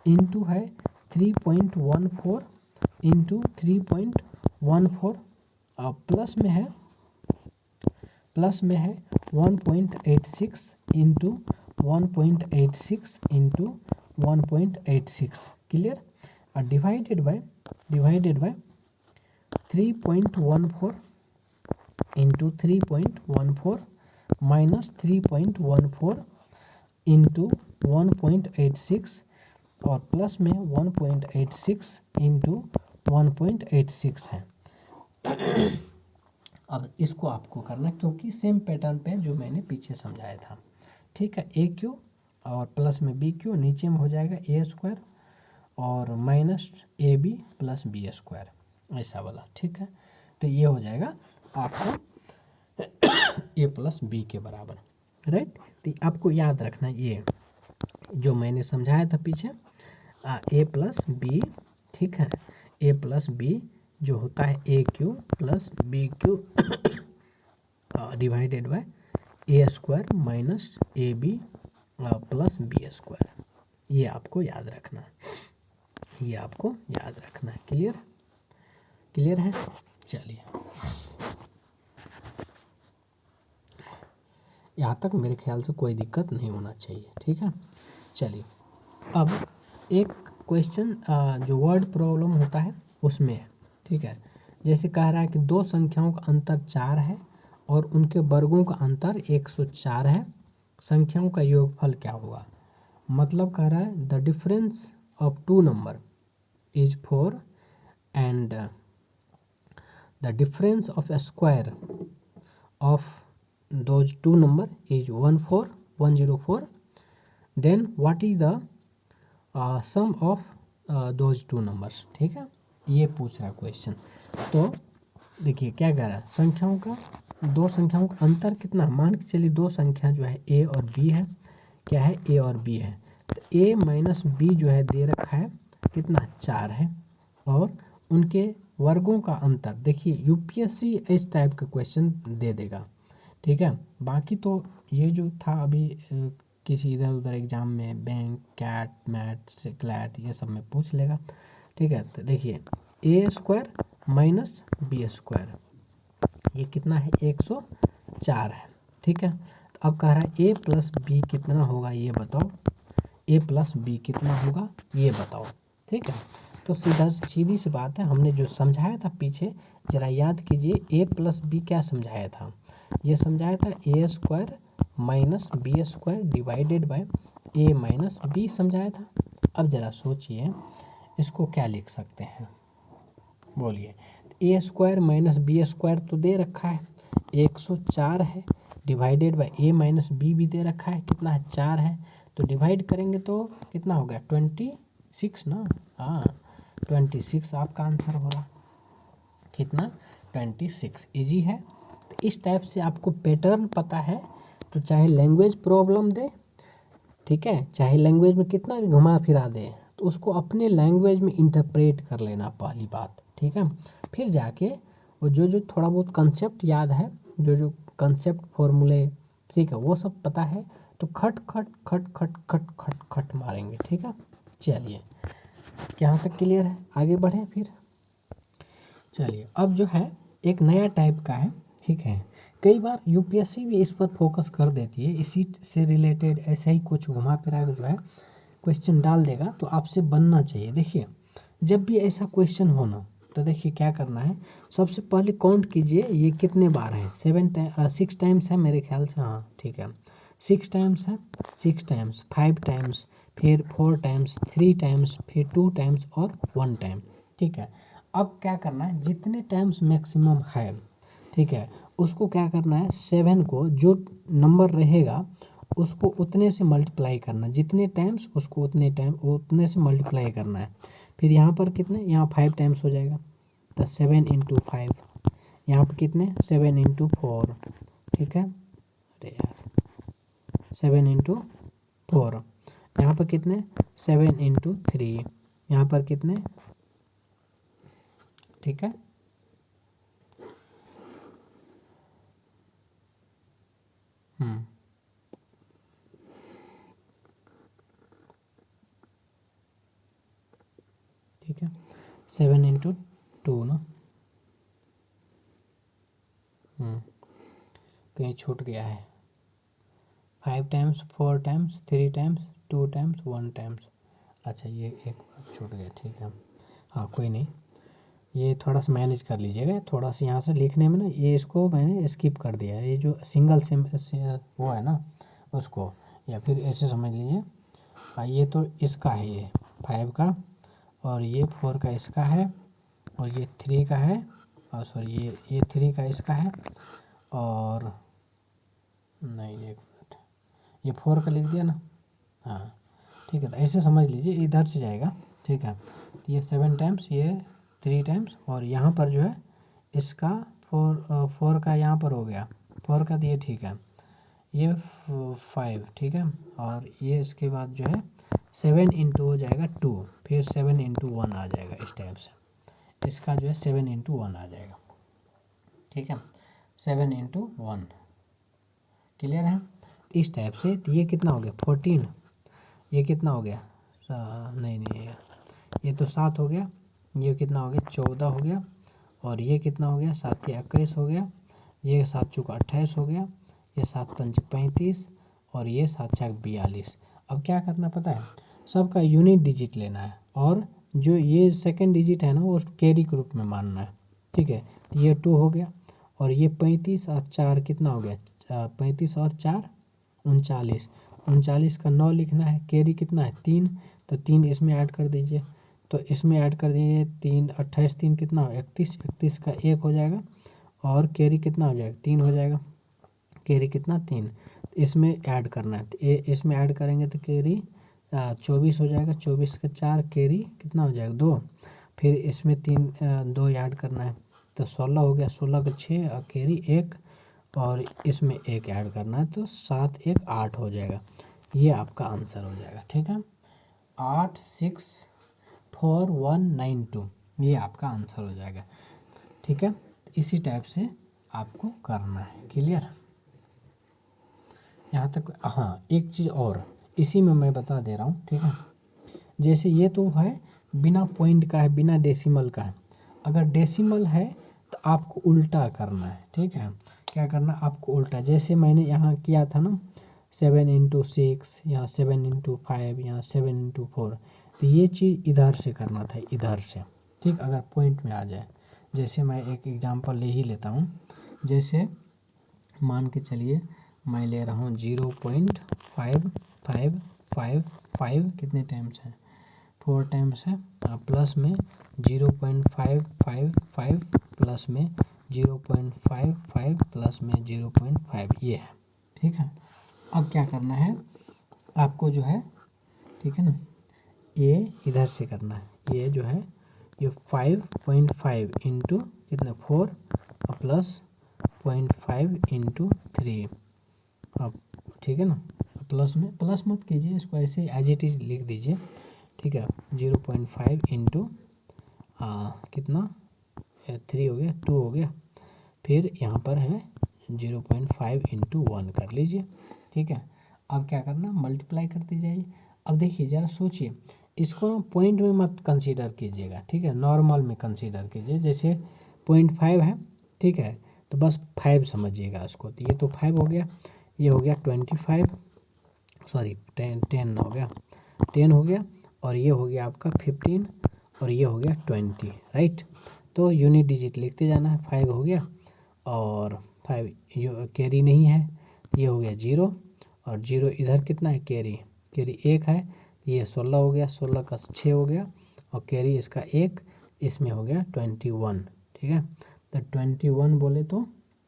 इंटू है 3.14 इंटू 3.14 प्लस में है 1.86 इंटू 1.86 इंटू 1.86। क्लियर, और divided by 3.14 into 3.14 minus 3.14 into 1.86 और प्लस में 1.86 इंटू 1.86 है। अब इसको आपको करना क्योंकि सेम पैटर्न पे जो मैंने पीछे समझाया था, ठीक है। ए क्यू और प्लस में बी क्यू, नीचे में हो जाएगा ए स्क्वायर और minus A B plus B square, ऐसा वाला, ठीक है। तो ये हो जाएगा आपको ए प्लस बी के बराबर, राइट। तो आपको याद रखना ये जो मैंने समझाया था पीछे ए प्लस बी, ठीक है। ए प्लस बी जो होता है A cube plus B cube divided by A square minus A B plus B square, ये आपको याद रखना है, ये आपको याद रखना है। क्लियर है। चलिए यहाँ तक मेरे ख्याल से कोई दिक्कत नहीं होना चाहिए, ठीक है। चलिए अब एक क्वेश्चन जो वर्ड प्रॉब्लम होता है उसमें है, ठीक है। जैसे कह रहा है कि दो संख्याओं का अंतर 4 है और उनके वर्गों का अंतर 104 है, संख्याओं का योगफल क्या होगा। मतलब कह रहा है the difference of two number is 4 and the difference of square of those two number is 104 then what is the sum of those two numbers, ठीक है। ये पूछ रहा है क्वेश्चन। तो देखिए क्या कह रहा है, दो संख्याओं का अंतर कितना, मान के चलिए दो संख्या जो है ए और बी है, क्या है ए और बी है। तो ए माइनस बी जो है दे रखा है कितना 4 है, और उनके वर्गों का अंतर देखिए यूपीएससी इस टाइप का क्वेश्चन दे देगा, ठीक है। बाकी तो ये जो था अभी किसी इधर उधर एग्जाम में बैंक कैट मैट क्लैट ये सब में पूछ लेगा, ठीक है। तो देखिए A square minus B square ये कितना है 104 है, ठीक है। तो अब कह रहा है ए प्लस बी कितना होगा ये बताओ, ए प्लस बी कितना होगा ये बताओ, ठीक है। तो सीधी सी बात है, हमने जो समझाया था पीछे ज़रा याद कीजिए, a प्लस बी क्या समझाया था, ये समझाया था A square minus B square divided by A minus B समझाया था। अब ज़रा सोचिए इसको क्या लिख सकते हैं, बोलिए। A square minus B square तो दे रखा है 104 है, divided by A minus B भी दे रखा है, कितना है 4 है, तो डिवाइड करेंगे तो कितना हो गया 26 ना। हाँ 26 आपका आंसर हो रहा, कितना 26। इजी है। तो इस टाइप से आपको पैटर्न पता है तो चाहे लैंग्वेज प्रॉब्लम दे, ठीक है, चाहे लैंग्वेज में कितना भी घुमा फिरा दे, तो उसको अपने लैंग्वेज में इंटरप्रेट कर लेना पहली बात, ठीक है। फिर जाके वो जो थोड़ा बहुत कंसेप्ट याद है, जो कंसेप्ट फॉर्मूले, ठीक है, वो सब पता है, तो खट खट खट खट खट खट खट मारेंगे, ठीक है। चलिए यहाँ तक क्लियर है, आगे बढ़ें फिर। चलिए अब जो है एक नया टाइप का है, ठीक है। कई बार यूपीएससी भी इस पर फोकस कर देती है, इसी से रिलेटेड ऐसा ही कुछ घुमा फिरा के जो है क्वेश्चन डाल देगा, तो आपसे बनना चाहिए। देखिए जब भी ऐसा क्वेश्चन होना तो देखिए क्या करना है, सबसे पहले काउंट कीजिए ये कितने बार है, 6 टाइम्स है मेरे ख्याल से, हाँ ठीक है 6 टाइम्स है, 6 टाइम्स, 5 टाइम्स, फिर 4 टाइम्स, 3 टाइम्स, फिर 2 टाइम्स और 1 टाइम, ठीक है। अब क्या करना है, जितने टाइम्स मैक्सिमम है, ठीक है, उसको क्या करना है 7 को जो नंबर रहेगा उसको उतने से मल्टीप्लाई करना, जितने टाइम्स उसको उतने से मल्टीप्लाई करना है। फिर यहाँ पर कितने, यहाँ 5 टाइम्स हो जाएगा, तो 7 इंटू 5, यहाँ पर कितने 7 इंटू 4, ठीक है, अरे यार 7 इंटू 4, यहाँ पर कितने 7 इंटू 3, यहाँ पर कितने, ठीक है, ठीक है 7 इंटू 2 ना, कहीं छूट गया है, 5 times, 4 times, 3 times, 2 times, 1 times, अच्छा ये एक बार छूट गया, ठीक है, हाँ कोई नहीं, ये थोड़ा सा मैनेज कर लीजिएगा, थोड़ा सा यहाँ से लिखने में ना ये इसको मैंने स्किप कर दिया है, ये जो सिंगल से वो है ना उसको, या फिर ऐसे समझ लीजिए, हाँ ये तो इसका है, ये 5 का, और ये 4 का इसका है, और ये 3 का है, और सॉरी ये 3 का इसका है, और नहीं एक मिनट, ये 4 का लिख दिया ना, हाँ ठीक है, तो ऐसे समझ लीजिए इधर से जाएगा, ठीक है, तो ये 7 टाइम्स, ये 3 टाइम्स, और यहाँ पर जो है इसका 4 का यहाँ पर हो गया, 4 का, तो ये ठीक है, ये 5, ठीक है, और ये इसके बाद जो है 7 इंटू हो जाएगा 2, फिर 7 इंटू 1 आ जाएगा, इस टाइप से इसका जो है 7 इंटू 1 आ जाएगा, ठीक है, 7 इंटू 1, क्लियर है। इस टाइप से, तो ये कितना हो गया 14, ये कितना हो गया नहीं ये तो 7 हो गया, ये कितना हो गया 14 हो गया, और ये कितना हो गया 7 या 21 हो गया, ये 7 चौका 28 हो गया, ये 7 पंच 35, और ये 7 छक 42। अब क्या करना पता है, सबका यूनिट डिजिट लेना है, और जो ये सेकंड डिजिट है ना वो कैरी के रूप में मानना है, ठीक है, ये 2 हो गया, और ये 35 और 4 कितना हो गया 35 और 4 39, 39 का 9 लिखना है, कैरी कितना है 3, तो 3 इसमें ऐड कर दीजिए, तो इसमें ऐड कर दीजिए 3, 28 3 कितना हो 31, 31 का 1 हो जाएगा, और कैरी कितना हो जाएगा 3 हो जाएगा, कैरी कितना 3, इसमें ऐड करना है, तो इसमें ऐड करेंगे तो कैरी 24 हो जाएगा, 24 का 4, कैरी कितना हो जाएगा 2, फिर इसमें 2 ऐड करना है, तो 16 हो गया, 16 का 6 और कैरी 1, और इसमें 1 ऐड करना है, तो 7 1 8 हो जाएगा, ये आपका आंसर हो जाएगा, ठीक है, 8 6 4 1 9 2, ये आपका आंसर हो जाएगा, ठीक है। इसी टाइप से आपको करना है, क्लियर यहाँ तक। हाँ एक चीज़ और इसी में मैं बता दे रहा हूँ, ठीक है, जैसे ये तो है बिना पॉइंट का है, बिना डेसिमल का है, अगर डेसिमल है तो आपको उल्टा करना है, ठीक है, क्या करना आपको उल्टा, जैसे मैंने यहाँ किया था ना 7 इंटू 6, यहाँ 7 इंटू 5, यहाँ 7 इंटू 4, तो ये चीज़ इधर से करना था, इधर से, ठीक, अगर पॉइंट में आ जाए। जैसे मैं एक एग्जांपल ले ही लेता हूँ, जैसे मान के चलिए मैं ले रहा हूँ 0.5555 कितने टाइम्स है, 4 टाइम्स है, प्लस में 0.555 प्लस में 0.55 प्लस में 0.5 ये है, ठीक है। अब क्या करना है आपको जो है, ठीक है ना, ये इधर से करना है, ये जो है ये 5.5 इंटू कितना 4 और प्लस 0.5 इंटू 3, अब ठीक है ना, प्लस में प्लस मत कीजिए, इसको ऐसे एज इट इज लिख दीजिए, ठीक है। 0.5 इंटू कितना 3 हो गया, 2 हो गया, फिर यहाँ पर है 0.5 इंटू 1 कर लीजिए, ठीक है। अब क्या करना, मल्टीप्लाई करते जाइए। अब देखिए ज़रा सोचिए, इसको पॉइंट में मत कंसीडर कीजिएगा, ठीक है, नॉर्मल में कंसीडर कीजिए। जैसे 0.5 है, ठीक है, तो बस 5 समझिएगा इसको, तो ये तो 5 हो गया, ये हो गया 25, सॉरी 10 हो गया, 10 हो गया, और ये हो गया आपका 15, और ये हो गया 20, राइट। तो यूनिट डिजिट लिखते जाना है, 5 हो गया, और 5 कैरी नहीं है, ये हो गया 0, और 0 इधर कितना है, कैरी 1 है, ये 16 हो गया, 16 का 6 हो गया, और कैरी इसका 1, इसमें हो गया 21, ठीक है। तो 21 बोले तो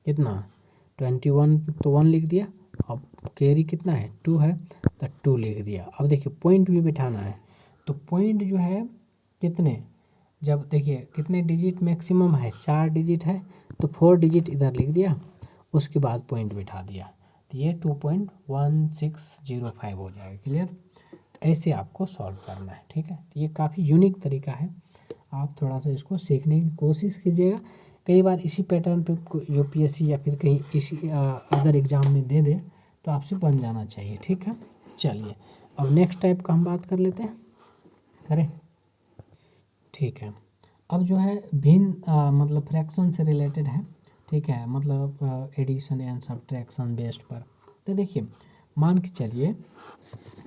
कितना, 21 तो 1 लिख दिया, अब कैरी कितना है 2 है, तो 2 लिख दिया। अब देखिए पॉइंट भी बिठाना है, तो पॉइंट जो है कितने, जब देखिए कितने डिजिट मैक्सिमम है, 4 डिजिट है, तो 4 डिजिट इधर लिख दिया, उसके बाद पॉइंट बिठा दिया, तो ये 2.1605 हो जाएगा, क्लियर। ऐसे आपको सॉल्व करना है, ठीक है। तो ये काफ़ी यूनिक तरीका है, आप थोड़ा सा इसको सीखने की कोशिश कीजिएगा। कई बार इसी पैटर्न पे यूपीएससी या फिर कहीं इसी अदर एग्ज़ाम में दे दे तो आपसे बन जाना चाहिए, ठीक है। चलिए अब नेक्स्ट टाइप का हम बात कर लेते हैं, करें, ठीक है। अब जो है भिन्न मतलब फ्रैक्शन से रिलेटेड है, ठीक है, मतलब एडिशन एंड सब्ट्रैक्शन बेस्ड पर। तो देखिए मान के चलिए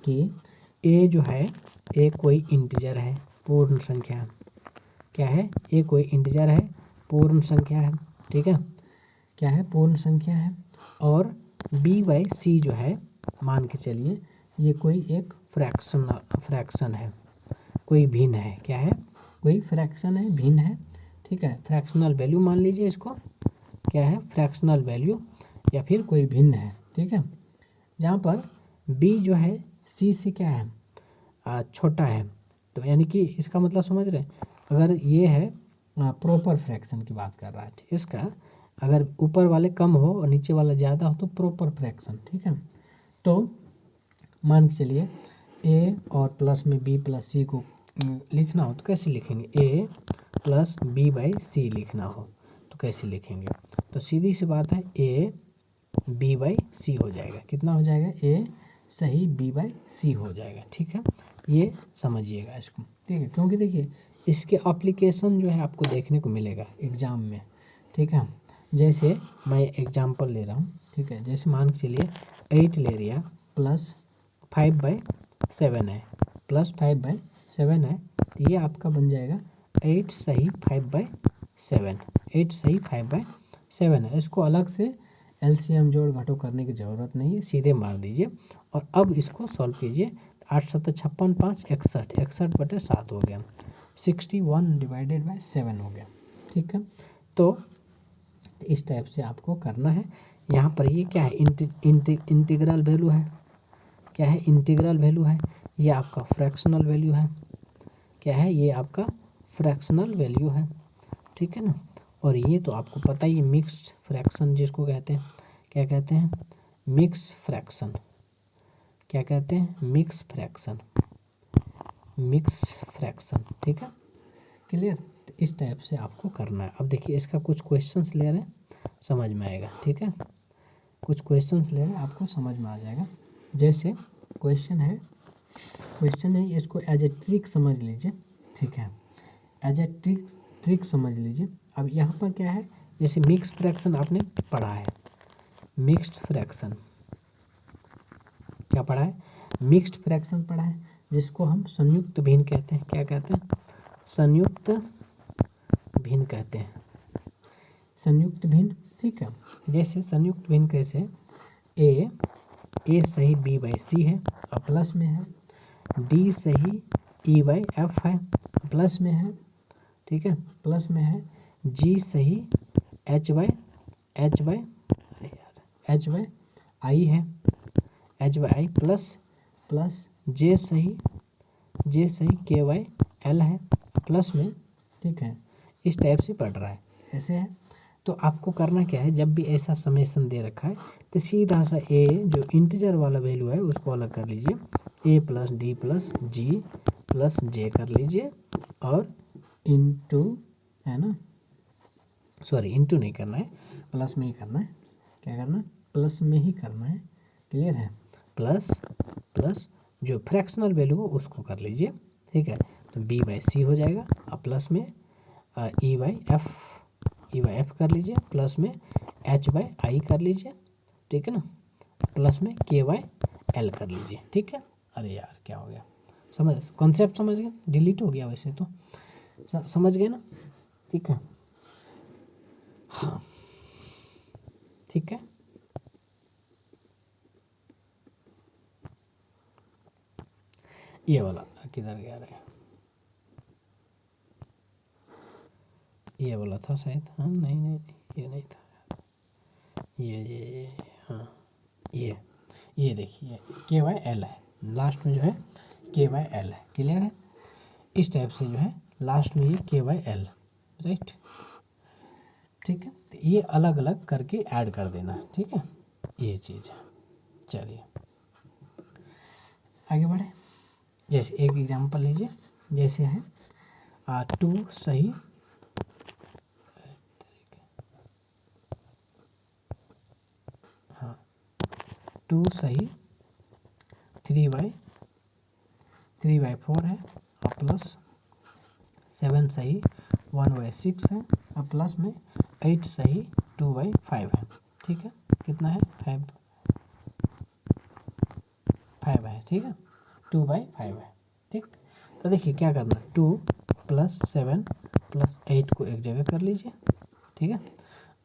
कि ए जो है, ए कोई इंटीजर है, पूर्ण संख्या, क्या है, ए कोई इंटीजर है, पूर्ण संख्या है, ठीक है, क्या है, पूर्ण संख्या है, और बी बाई सी जो है, मान के चलिए ये कोई एक फ्रैक्शन है, कोई भिन्न है, क्या है, कोई फ्रैक्शन है, भिन्न है, ठीक है, फ्रैक्शनल वैल्यू मान लीजिए इसको, क्या है, फ्रैक्शनल वैल्यू, या फिर कोई भिन्न है, ठीक है, जहाँ पर बी जो है सी से क्या है, छोटा है। तो यानी कि इसका मतलब समझ रहे हैं, अगर ये है प्रॉपर फ्रैक्शन की बात कर रहा है, इसका अगर ऊपर वाले कम हो और नीचे वाला ज़्यादा हो तो प्रॉपर फ्रैक्शन, ठीक है। तो मान के चलिए ए और प्लस में बी प्लस सी को लिखना हो तो कैसे लिखेंगे, ए प्लस बी बाई सी लिखना हो तो कैसे लिखेंगे, तो सीधी सी बात है ए बी बाई सी हो जाएगा, कितना हो जाएगा, ए सही बी बाई सी हो जाएगा, ठीक है। ये समझिएगा इसको, ठीक है, क्योंकि देखिए इसके एप्लीकेशन जो है आपको देखने को मिलेगा एग्ज़ाम में, ठीक है। जैसे मैं एग्जांपल ले रहा हूँ, ठीक है, जैसे मान के चलिए 8 ले लिया प्लस 5/7 है, प्लस 5/7 है, तो ये आपका बन जाएगा 8 सही 5/7, 8 सही 5/7 है। इसको अलग से एलसीएम जोड़ घटाव करने की ज़रूरत नहीं है, सीधे मार दीजिए, और अब इसको सॉल्व कीजिए, 8 7 56 5 61, 61/7 हो गया, 61/7 हो गया, ठीक है। तो इस टाइप से आपको करना है। यहाँ पर ये क्या है, इंटीग्रल वैल्यू है, क्या है, इंटीग्रल वैल्यू है, ये आपका फ्रैक्शनल वैल्यू है, क्या है, ये आपका फ्रैक्शनल वैल्यू है, ठीक है ना। और ये तो आपको पता ही है मिक्स्ड फ्रैक्शन जिसको कहते हैं, क्या कहते हैं, मिक्स फ्रैक्शन, क्या कहते हैं, मिक्स फ्रैक्शन, मिक्स फ्रैक्शन, ठीक है, क्लियर। तो इस टाइप से आपको करना है। अब देखिए इसका कुछ क्वेश्चंस ले रहे हैं, समझ में आएगा, ठीक है, कुछ क्वेश्चंस ले रहे हैं, आपको समझ में आ जाएगा। जैसे क्वेश्चन है इसको एज ए ट्रिक समझ लीजिए, ठीक है, एज ए ट्रिक समझ लीजिए। अब यहाँ पर क्या है, जैसे मिक्स फ्रैक्शन आपने पढ़ा है, मिक्स्ड फ्रैक्शन क्या पढ़ा है, मिक्स्ड फ्रैक्शन पढ़ा है। जिसको हम संयुक्त भिन्न कहते हैं। क्या कहते हैं? संयुक्त भिन्न कहते हैं, संयुक्त भिन्न। ठीक है, जैसे संयुक्त भिन्न कैसे, ए सही बी बाई सी है और प्लस में है, डी सही ई बाई एफ है प्लस में है। ठीक है, प्लस में है, जी सही एच बाई आई है, एच बाई आई प्लस जे सही के वाई एल है प्लस में। ठीक है, इस टाइप से पढ़ रहा है, ऐसे है। तो आपको करना क्या है, जब भी ऐसा समेशन दे रखा है तो सीधा सा ए जो इंटीजर वाला वैल्यू है उसको अलग कर लीजिए, ए प्लस डी प्लस जी प्लस जे कर लीजिए और इंटू, है ना, सॉरी इंटू नहीं करना है, प्लस में ही करना है। क्या करना है? प्लस में ही करना है, क्लियर है। प्लस जो फ्रैक्शनल वैल्यू हो उसको कर लीजिए। ठीक है, तो बी बाई सी हो जाएगा और प्लस में ई बाई एफ कर लीजिए, प्लस में एच बाई आई कर लीजिए। ठीक है ना, प्लस में के वाई एल कर लीजिए। ठीक है, अरे यार क्या हो गया, समझ, कॉन्सेप्ट समझ गए? डिलीट हो गया वैसे तो, समझ गए ना? ठीक है, हाँ ठीक है। ये वाला किधर गया रहे, ये वाला था शायद, हाँ नहीं ये नहीं था, ये हाँ ये देखिए के वाई एल है, लास्ट में जो है के वाई एल है, क्लियर है। इस टाइप से जो है लास्ट में ये के वाई एल, राइट। ठीक है, तो ये अलग अलग करके ऐड कर देना, ठीक है, ये चीज़ है। चलिए आगे बढ़े, जैसे एक एग्जांपल लीजिए, जैसे है 2 सही हाँ 2 सही 3/4 है और प्लस 7 सही 1/6 है और प्लस में 8 सही 2/5 है। ठीक है, कितना है? 5 है। ठीक है, 2/5 है। ठीक, तो देखिए क्या करना है, 2 + 7 + 8 को एक जगह कर लीजिए। ठीक है,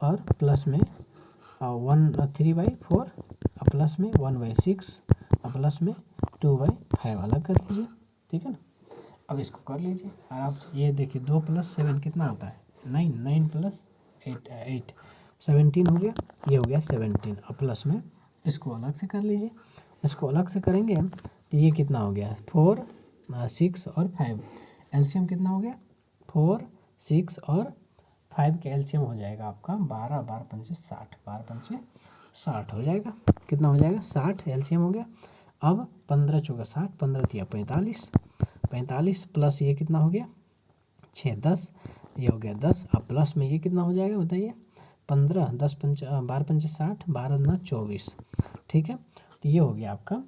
और प्लस में 3/4 और प्लस में 1/6 और प्लस में 2/5 अलग कर लीजिए। ठीक है ना, अब इसको कर लीजिए आराम से। ये देखिए 2 + 7 कितना होता है? 9 + 8 17 हो गया, ये हो गया 17 और प्लस में इसको अलग से कर लीजिए। इसको अलग से करेंगे तो ये कितना हो गया? 4 6 और 5, एलसीएम कितना हो गया? 4 6 और 5 के एलसीएम हो जाएगा आपका 12, 12 पंचे 60, 12 पंचे 60 हो जाएगा। कितना हो जाएगा? 60 एलसीएम हो गया। अब 15 चौका 60, 15 तिया 45 प्लस ये कितना हो गया? 6 10, ये हो गया 10। अब प्लस में ये कितना हो जाएगा बताइए? 15 10 पंच 12 पंचे 60, 12 9 24। ठीक है, तो ये हो गया आपका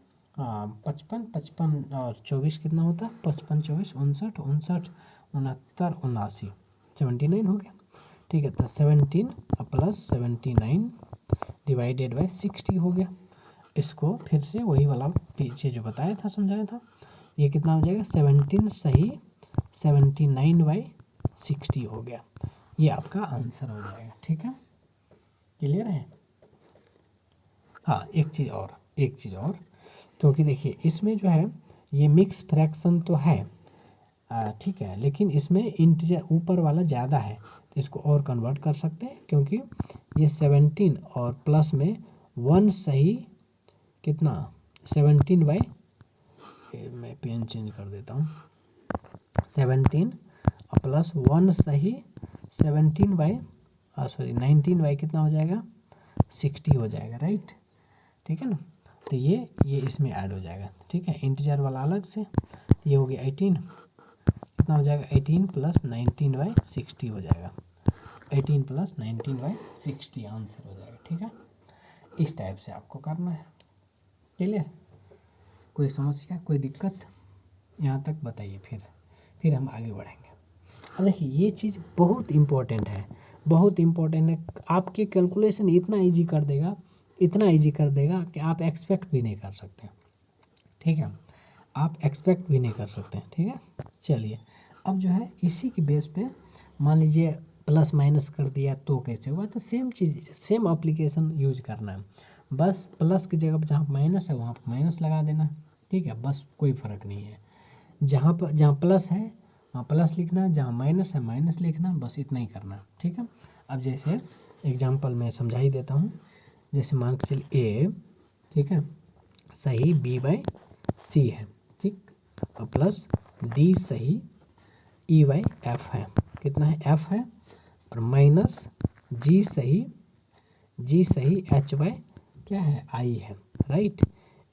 55 और 24 कितना होता है? 55 24 59 59 69 79 79 हो गया। ठीक है, तो 17 प्लस 79 डिवाइडेड बाय 60 हो गया। इसको फिर से वही वाला पीछे जो बताया था, समझाया था, ये कितना हो जाएगा? 17 सही 79/60 हो गया। ये आपका आंसर हो जाएगा। ठीक है, क्लियर है? हाँ, एक चीज़ और, क्योंकि देखिए इसमें जो है ये मिक्स फ्रैक्शन तो है, ठीक है, लेकिन इसमें इंटीजर ऊपर वाला ज़्यादा है, तो इसको और कन्वर्ट कर सकते हैं, क्योंकि ये 17 और प्लस में 1 सही कितना? 17 मैं पेन चेंज कर देता हूँ, 17 और प्लस 1 सही 19 कितना हो जाएगा? 60 हो जाएगा, राइट। ठीक है ना, तो ये इसमें ऐड हो जाएगा। ठीक है, इंटीजर वाला अलग से, ये हो गया 18, कितना हो जाएगा? 18 + 19/60 हो जाएगा, 18 + 19/60 आंसर हो जाएगा। ठीक है, इस टाइप से आपको करना है। क्लियर? कोई समस्या, कोई दिक्कत यहाँ तक बताइए, फिर हम आगे बढ़ेंगे। अब देखिए ये चीज़ बहुत इम्पोर्टेंट है, आपके कैलकुलेशन इतना इजी कर देगा कि आप एक्सपेक्ट भी नहीं कर सकते। ठीक है, आप एक्सपेक्ट भी नहीं कर सकते हैं, ठीक है। चलिए अब जो है इसी के बेस पे मान लीजिए प्लस माइनस कर दिया तो कैसे हुआ, तो सेम चीज़ सेम एप्लीकेशन यूज करना है। बस प्लस की जगह पर जहाँ माइनस है वहाँ पर माइनस लगा देना है, ठीक है, बस कोई फ़र्क नहीं है। जहाँ प्लस है वहाँ प्लस लिखना है, जहाँ माइनस है माइनस लिखना है, बस इतना ही करना है, ठीक है। अब जैसे एग्जांपल मैं समझा ही देता हूँ। जैसे मान के चलिए ए, ठीक है, सही B/C है, ठीक, और प्लस D सही E/F है, कितना है F है, और माइनस G सही H/ क्या है I है, right,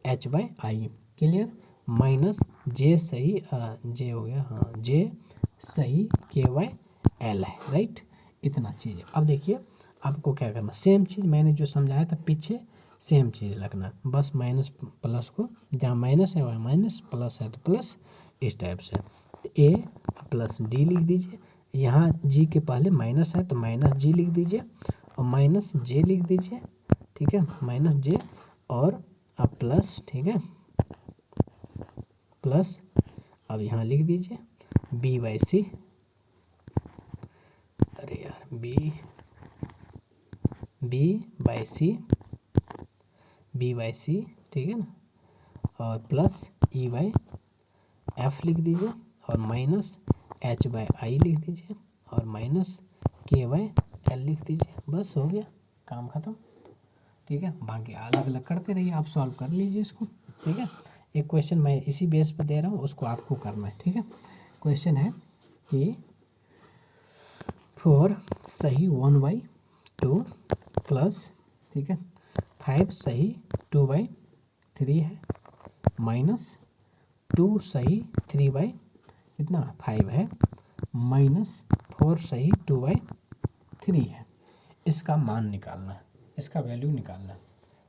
H/I, clear. Minus J सही J हो गया, हाँ J सही K/L है, राइट, इतना चीज़ है। अब देखिए आपको क्या करना, सेम चीज़ मैंने जो समझाया था पीछे सेम चीज़ लगना, बस माइनस प्लस को जहाँ माइनस है वहाँ माइनस, प्लस है तो प्लस, इस टाइप से। ए प्लस डी लिख दीजिए, यहाँ जी के पहले माइनस है तो माइनस जी लिख दीजिए और माइनस जे लिख दीजिए, ठीक है, माइनस जे, और अब प्लस, ठीक है, प्लस अब यहाँ लिख दीजिए B/C, अरे यार B/C, ठीक है ना, और प्लस E/F लिख दीजिए और माइनस H/I लिख दीजिए और माइनस K/L लिख दीजिए, बस हो गया, काम खत्म, ठीक है। बाकी अलग अलग करते रहिए, आप सॉल्व कर लीजिए इसको, ठीक है। एक क्वेश्चन मैं इसी बेस पर दे रहा हूँ, उसको आपको करना है, ठीक है। क्वेश्चन है कि 4 सही 1/2 प्लस, ठीक है, 5 सही 2/3 है, माइनस 2 सही 3/5 है, माइनस 4 सही 2/3 है। इसका मान निकालना है, इसका वैल्यू निकालना है,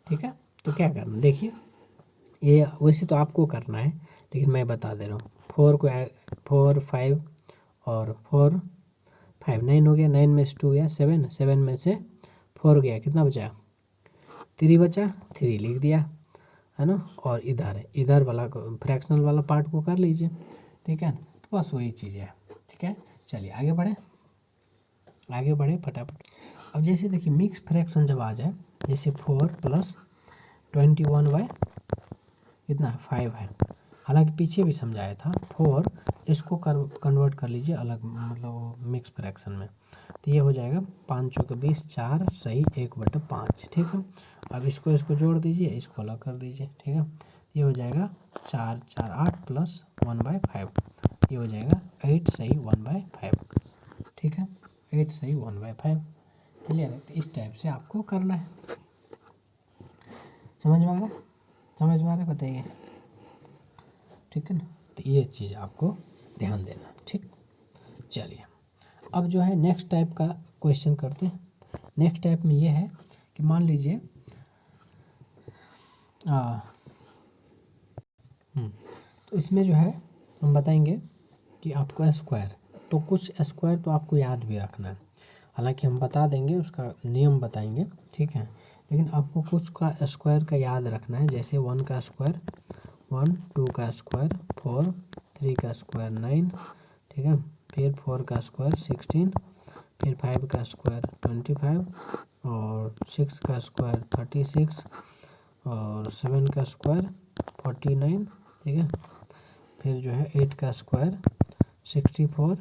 ठीक है। तो क्या करना, देखिए ये वैसे तो आपको करना है लेकिन मैं बता दे रहा हूँ। 4 5 और 4 5 9 हो गया, 9 में से 2 गया 7, 7 में से 4 गया, कितना बचा 3 बचा, 3 लिख दिया, है ना। और इधर वाला फ्रैक्शनल वाला पार्ट को कर लीजिए, ठीक है। तो बस वही चीज़ है, ठीक है। चलिए आगे बढ़े फटाफट। अब जैसे देखिए मिक्स फ्रैक्शन जब आ जाए, जैसे 4 प्लस 21 कितना 5 है, हालांकि पीछे भी समझाया था। 4 इसको कन्वर्ट कर लीजिए अलग, मतलब मिक्स फ्रैक्शन में, तो ये हो जाएगा 5 चौके 20, 4 सही 1/5, ठीक है। अब इसको जोड़ दीजिए, इसको अलग कर दीजिए, ठीक है। ये हो जाएगा 4 4 8 प्लस 1/5, ये हो जाएगा 8 सही 1/5, ठीक है, 8 सही 1/5, क्लियर है। तो इस टाइप से आपको करना है, समझ में आ रहा है बताइए, ठीक है ना। तो ये चीज़ आपको ध्यान देना, ठीक। चलिए अब जो है नेक्स्ट टाइप का क्वेश्चन करते हैं। नेक्स्ट टाइप में ये है कि मान लीजिए तो इसमें जो है हम बताएंगे कि आपको स्क्वायर, तो कुछ स्क्वायर तो आपको याद भी रखना है, हालांकि हम बता देंगे उसका नियम बताएंगे, ठीक है। लेकिन आपको कुछ का स्क्वायर का याद रखना है, जैसे 1 का स्क्वायर 1, 2 का स्क्वायर 4, 3 का स्क्वायर 9, ठीक है, फिर 4 का स्क्वायर 16, फिर 5 का स्क्वायर 25 और 6 का स्क्वायर 36 और 7 का स्क्वायर 49, ठीक है। फिर जो है 8 का स्क्वायर 64,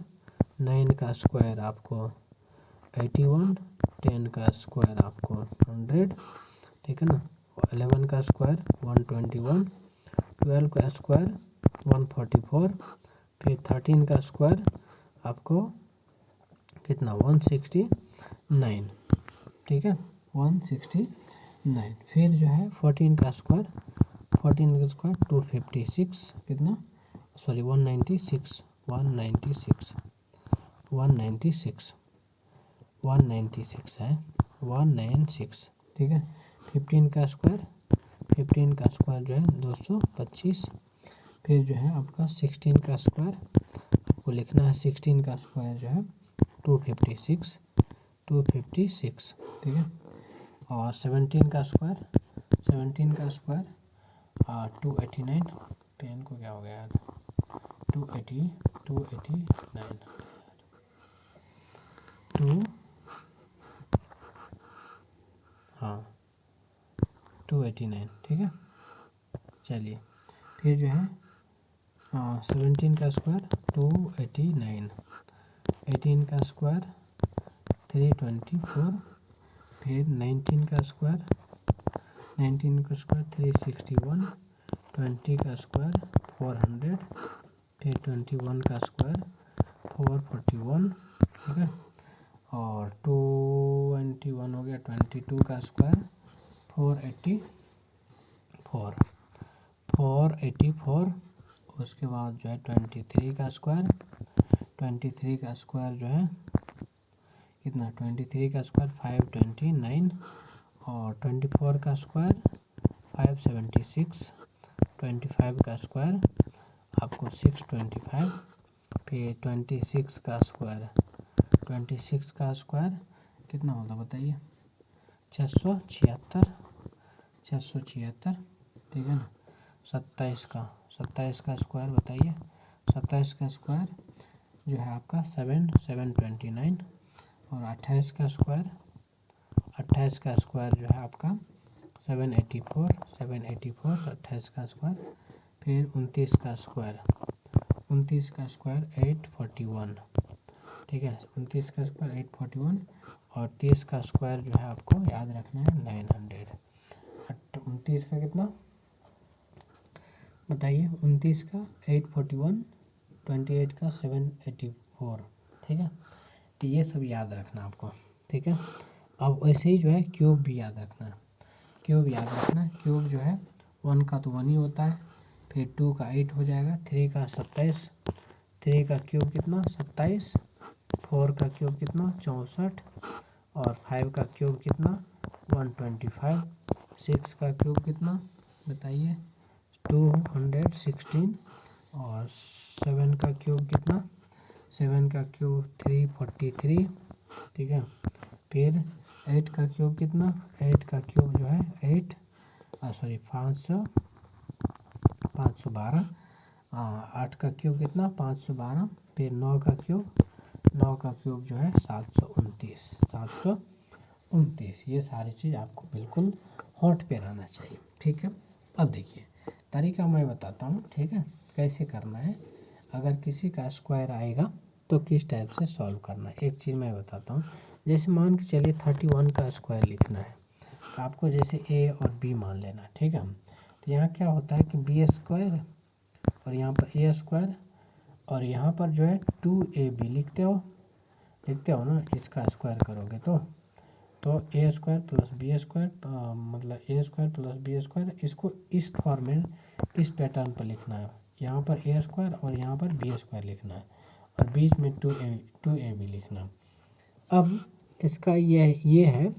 9 का स्क्वायर आपको 81, 10 का स्क्वायर आपको 100, ठीक है ना, 11 का स्क्वायर 121, 12 का स्क्वायर 144, फिर 13 का स्क्वायर आपको कितना 169, ठीक है, 169। फिर जो है 14 का स्क्वायर 256, कितना सॉरी 196 है 196, ठीक है। 15 का स्क्वायर जो है 225। फिर जो है आपका 16 का स्क्वायर आपको लिखना है, 16 का स्क्वायर जो है 256, ठीक है। और 17 का स्क्वायर 289, पेन को क्या हो गया यार, 289 289, ठीक है। चलिए फिर जो है 17 का स्क्वायर 289, 18 का स्क्वायर 324, फिर 19 का स्क्वायर 361, 20 का स्क्वायर 400, फिर 21 का स्क्वायर 441, ठीक है। और 21 हो गया, 22 का स्क्वायर 484, उसके बाद जो है 23 का स्क्वायर जो है कितना, 23 का स्क्वायर 529, और 24 का स्क्वायर 576, 25 का स्क्वायर आपको 625, फिर 26 का स्क्वायर कितना होता बताइए, 676, ठीक है ना। 27 का स्क्वायर बताइए, 27 का स्क्वायर जो है आपका 729, और 28 का स्क्वायर जो है आपका 784, 28 का स्क्वायर, फिर 29 का स्क्वायर 841, ठीक है। 29 का स्क्वायर 841, और 30 का स्क्वायर जो है आपको याद रखना है 900। 29 का कितना बताइए, 29 का 841, 28 का 784, ठीक है। तो ये सब याद रखना आपको, ठीक है। अब वैसे ही जो है क्यूब भी याद रखना है, क्यूब जो है 1 का तो 1 ही होता है, फिर 2 का 8 हो जाएगा, 3 का 27, 3 का क्यूब कितना 27, 4 का क्यूब कितना 64, और 5 का क्यूब कितना 125, 6 का क्यूब कितना बताइए 216, और 7 का क्यूब कितना 343, ठीक है। फिर 8 का क्यूब कितना, 8 का क्यूब जो है 512, 8 का क्यूब कितना 512, फिर 9 का क्यूब जो है 729, ये सारी चीज़ आपको बिल्कुल होंठ पे रहना चाहिए, ठीक है। अब देखिए तरीका मैं बताता हूँ, ठीक है, कैसे करना है। अगर किसी का स्क्वायर आएगा तो किस टाइप से सॉल्व करना है, एक चीज़ मैं बताता हूँ। जैसे मान के चलिए 31 का स्क्वायर लिखना है, तो आपको जैसे ए और बी मान लेना, ठीक है। तो यहाँ क्या होता है कि बी स्क्वायर, और यहाँ पर ए स्क्वायर, और यहाँ पर जो है 2ab लिखते हो ना, इसका स्क्वायर करोगे तो ए स्क्वायर प्लस बी स्क्वायर, मतलब ए स्क्वायर प्लस बी स्क्वायर, इसको इस फॉर्मेट इस पैटर्न पर लिखना है। यहाँ पर ए स्क्वायर और यहाँ पर बी स्क्वायर लिखना है, और बीच में 2ab लिखना। अब इसका ये है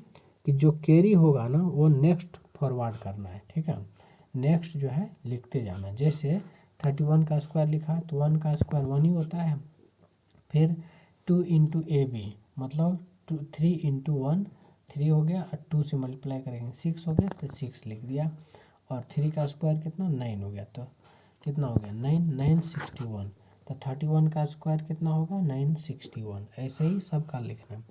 कि जो कैरी होगा ना वो नेक्स्ट फॉरवर्ड करना है, ठीक है। नेक्स्ट जो है लिखते जाना, जैसे 31 का स्क्वायर लिखा है तो 1 का स्क्वायर 1 ही होता है, फिर 2 इंटू ab मतलब 3 इंटू 1 3 हो गया, और 2 से मल्टीप्लाई करेंगे 6 हो गया तो 6 लिख दिया, और 3 का स्क्वायर कितना 9 हो गया, तो कितना हो गया 961, तो 31 का स्क्वायर कितना होगा 961। ऐसे ही सबका लिखना।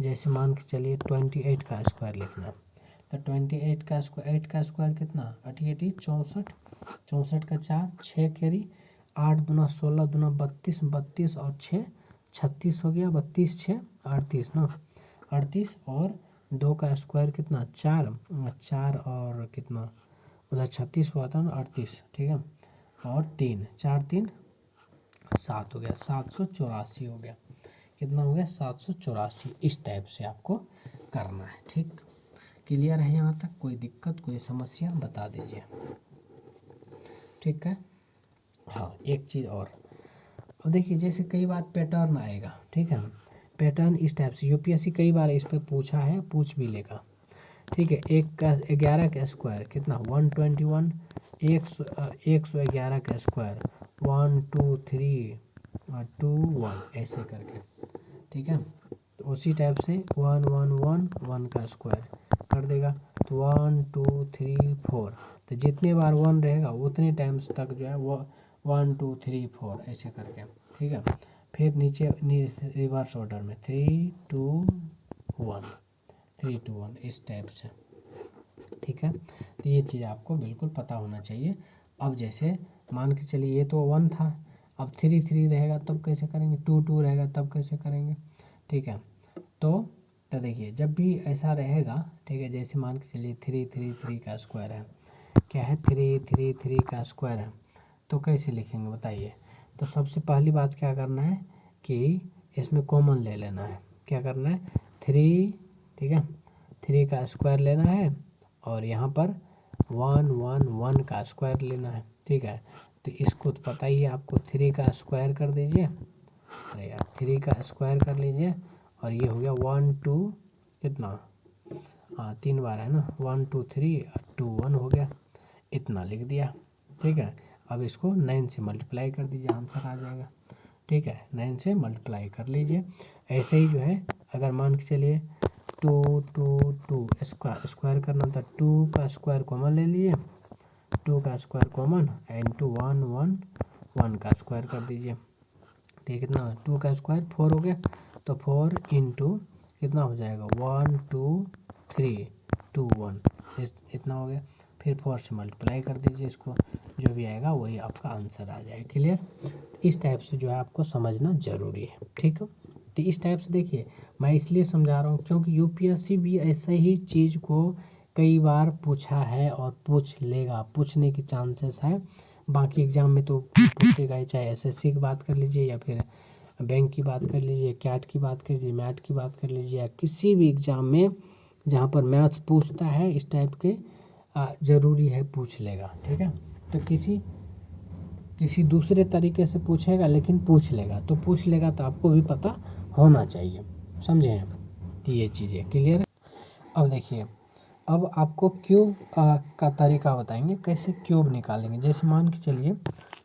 जैसे मान के चलिए 28 का स्क्वायर लिखना, तो 28 का स्क्वायर 8 का स्क्वायर कितना 88 64, 64 का 4 6 कैरी, 8 दूना 16 दूना 32, 32 और 6 36 हो गया, 32 6 38 ना 38, और 2 का स्क्वायर कितना 4 और कितना उधर 36 हुआ था ना 38, ठीक है, और 3 4 3 7 हो गया, 784 हो गया, कितना हो गया 784। इस टाइप से आपको करना है, ठीक। क्लियर है यहाँ तक, कोई दिक्कत कोई समस्या बता दीजिए, ठीक है। हाँ एक चीज़ और, अब देखिए जैसे कई बार पैटर्न आएगा, ठीक है, पैटर्न इस टाइप से यूपीएससी कई बार इस पर पूछा है, पूछ भी लेगा, ठीक है। 11 का स्क्वायर कितना 121, 111 का स्क्वायर 1 2 3 2 1 ऐसे करके, ठीक है। तो उसी टाइप से 1 1 1 1 का स्क्वायर कर कर देगा, तो 1 2 3 4, तो जितने बार 1 रहेगा उतने टाइम्स तक जो है वो 1 2 3 4 ऐसे करके, ठीक है। फिर नीचे रिवर्स ऑर्डर में 3 2 1 3 2 1 इस टाइप से, ठीक है। तो ये चीज़ आपको बिल्कुल पता होना चाहिए। अब जैसे मान के चलिए ये तो 1 था, अब 3 3 रहेगा तब कैसे करेंगे, 2 2 रहेगा तब कैसे करेंगे, ठीक है। तो देखिए जब भी ऐसा रहेगा, ठीक है, जैसे मान के चलिए 3 3 3 का स्क्वायर है, क्या है 3 3 3 का स्क्वायर है, तो कैसे लिखेंगे बताइए। तो सबसे पहली बात क्या करना है कि इसमें कॉमन ले लेना है, क्या करना है 3, ठीक है, 3 का स्क्वायर लेना है और यहाँ पर 1 1 1 का स्क्वायर लेना है, ठीक है। तो इसको तो पता ही है आपको, 3 का स्क्वायर कर दीजिए, अरे यार 3 का स्क्वायर कर लीजिए और ये हो गया 1 2 कितना, हाँ 3 बार है ना, 1 2 3 2 1 हो गया, इतना लिख दिया, ठीक है। अब इसको 9 से मल्टीप्लाई कर दीजिए, आंसर आ जाएगा, ठीक है। 9 से मल्टीप्लाई कर लीजिए। ऐसे ही जो है अगर मान के चलिए 2 2 2 स्क्वायर करना था, 2 का स्क्वायर कॉमन ले लीजिए, 2 का स्क्वायर कॉमन इंटू 1 1 1 का स्क्वायर कर दीजिए, ठीक है। कितना 2 का स्क्वायर 4 हो गया, तो 4 इंटू कितना हो जाएगा 1 2 3 2 1 इतना हो गया। फिर 4 से मल्टीप्लाई कर दीजिए इसको, जो भी आएगा वही आपका आंसर आ जाएगा, क्लियर। इस टाइप से जो है आपको समझना ज़रूरी है, ठीक है। तो इस टाइप से देखिए मैं इसलिए समझा रहा हूँ क्योंकि यूपीएससी भी ऐसे ही चीज़ को कई बार पूछा है और पूछ लेगा, पूछने की चांसेस है। बाकी एग्ज़ाम में तो पूछेगा ही, चाहे एसएससी की बात कर लीजिए या फिर बैंक की बात कर लीजिए, कैट की बात कर लीजिए, मैट की बात कर लीजिए, या किसी भी एग्ज़ाम में जहाँ पर मैथ्स पूछता है इस टाइप के ज़रूरी है पूछ लेगा, ठीक है। तो किसी दूसरे तरीके से पूछेगा लेकिन पूछ लेगा, तो पूछ लेगा तो आपको भी पता होना चाहिए, समझे हैं। तो ये चीज़ें क्लियर है। अब देखिए अब आपको क्यूब का तरीका बताएंगे, कैसे क्यूब निकालेंगे। जैसे मान के चलिए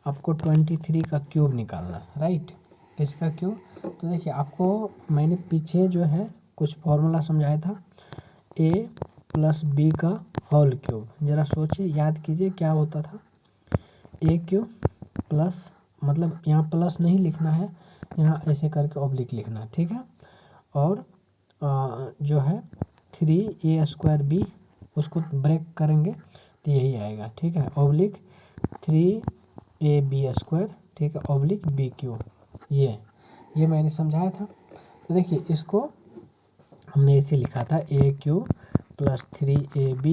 आपको 23 का क्यूब निकालना है, राइट। इसका क्यूब, तो देखिए आपको मैंने पीछे जो है कुछ फॉर्मूला समझाया था, a प्लस बी का होल क्यूब। ज़रा सोचिए, याद कीजिए क्या होता था। ए क्यूब प्लस, मतलब यहाँ प्लस नहीं लिखना है, यहाँ ऐसे करके ऑब्लिक लिखना है, ठीक है। और जो है 3a² b, उसको ब्रेक करेंगे तो यही आएगा, ठीक है। ऑब्लिक 3ab², ठीक है, ऑब्लिक बी क्यूब, ये मैंने समझाया था। तो देखिए इसको हमने ऐसे लिखा था a³ plus 3ab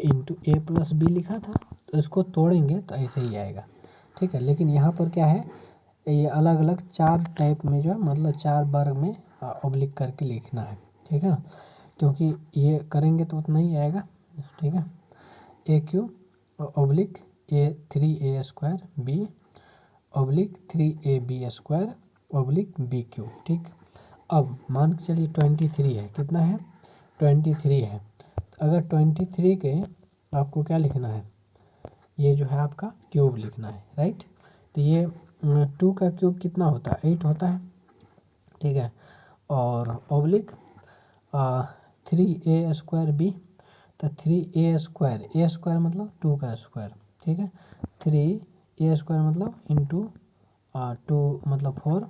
into a plus B लिखा था, तो इसको तोड़ेंगे तो ऐसे ही आएगा, ठीक है। लेकिन यहाँ पर क्या है, ये अलग अलग 4 टाइप में जो है, मतलब 4 वर्ग में ऑब्लिक करके लिखना है, ठीक है। क्योंकि ये करेंगे तो उतना ही आएगा, ठीक है। a³ oblique 3a² b oblique 3ab² oblique b³, ठीक। अब मान के चलिए 23 है, कितना है 23 है। अगर 23 के आपको क्या लिखना है, ये जो है आपका क्यूब लिखना है, राइट। तो ये 2 का क्यूब कितना होता है, 8 होता है, ठीक है। और ऑब्लिक 3a² b, तो 3a² मतलब 2 का स्क्वायर, ठीक है। 3a² मतलब इंटू 2 मतलब 4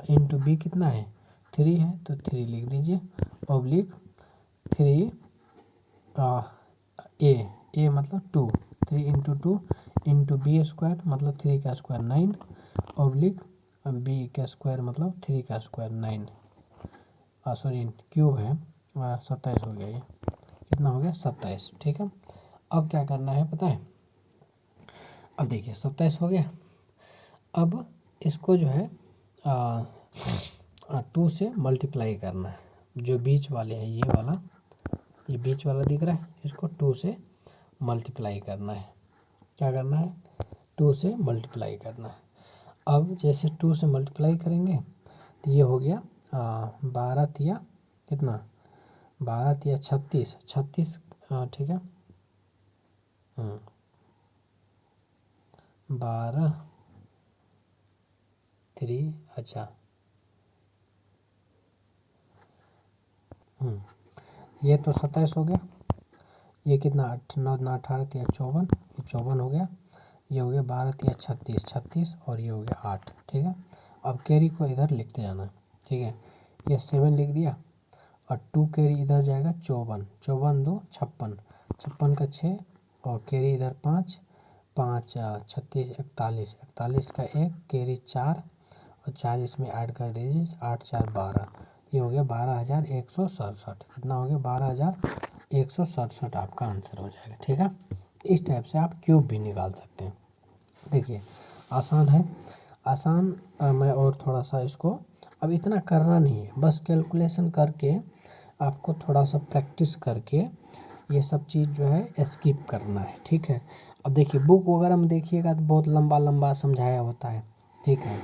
इंटू बी कितना है 3 है, तो 3 लिख दीजिए, ऑब्लिक 3 ए मतलब 2, 3 इंटू 2 इंटू b² मतलब 3 का स्क्वायर 9, ऑब्लिक बी का स्क्वायर मतलब 3 का स्क्वायर 9, सॉरी क्यूब है 27 हो गया, ये कितना हो गया 27, ठीक है। अब क्या करना है पता है, अब देखिए 27 हो गया। अब इसको जो है 2 से मल्टीप्लाई करना है, जो बीच वाले हैं ये बीच वाला दिख रहा है, इसको 2 से मल्टीप्लाई करना है। क्या करना है 2 से मल्टीप्लाई करना है। अब जैसे 2 से मल्टीप्लाई करेंगे तो ये हो गया 12 तिया कितना 12 तिया 36, ठीक है 12 3 अच्छा ये तो 27 हो गया, ये कितना 9 9 18 3 54, ये 54 हो गया, ये हो गया 12 3 36 36 और ये हो गया 8। ठीक है, अब कैरी को इधर लिखते जाना। ठीक है, ये 7 लिख दिया और 2 कैरी इधर जाएगा 54, 54 2 56, 56 का 6 और कैरी इधर 5 5 36 41, 41 का 1 कैरी 4 और 4 इसमें ऐड कर दीजिए, 8 4 12, ये हो गया 12,167। कितना हो गया 12,167 आपका आंसर हो जाएगा। ठीक है, इस टाइप से आप क्यूब भी निकाल सकते हैं। देखिए आसान है, आसान मैं और थोड़ा सा इसको अब इतना करना नहीं है, बस कैलकुलेशन करके आपको थोड़ा सा प्रैक्टिस करके ये सब चीज़ जो है स्किप करना है। ठीक है, अब देखिए बुक वगैरह में देखिएगा तो बहुत लंबा लंबा समझाया होता है। ठीक है,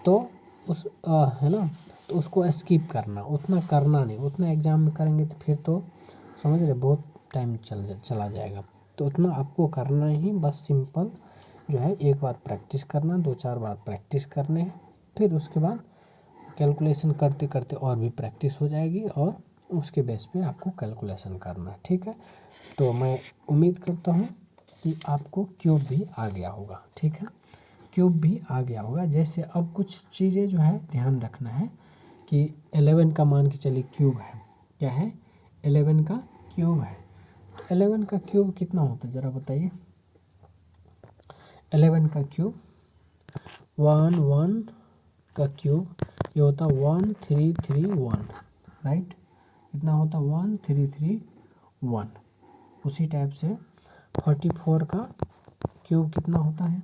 तो उस है ना, तो उसको स्किप करना, उतना करना नहीं, उतना एग्ज़ाम में करेंगे तो फिर तो समझ रहे बहुत टाइम चला जाएगा। तो उतना आपको करना ही, बस सिंपल जो है एक बार प्रैक्टिस करना, 2 4 बार प्रैक्टिस करने, फिर उसके बाद कैलकुलेशन करते करते और भी प्रैक्टिस हो जाएगी और उसके बेस पे आपको कैलकुलेशन करना है। ठीक है, तो मैं उम्मीद करता हूँ कि आपको क्यूब भी आ गया होगा। ठीक है, क्यूब भी आ गया होगा। जैसे अब कुछ चीज़ें जो है ध्यान रखना है कि 11 का मान के चलिए क्यूब है, क्या है 11 का क्यूब है, तो 11 का क्यूब कितना होता है ज़रा बताइए। 11 का क्यूब 1 1 का क्यूब ये होता 1331, राइट, कितना होता 1331। उसी टाइप से 44 का क्यूब कितना होता है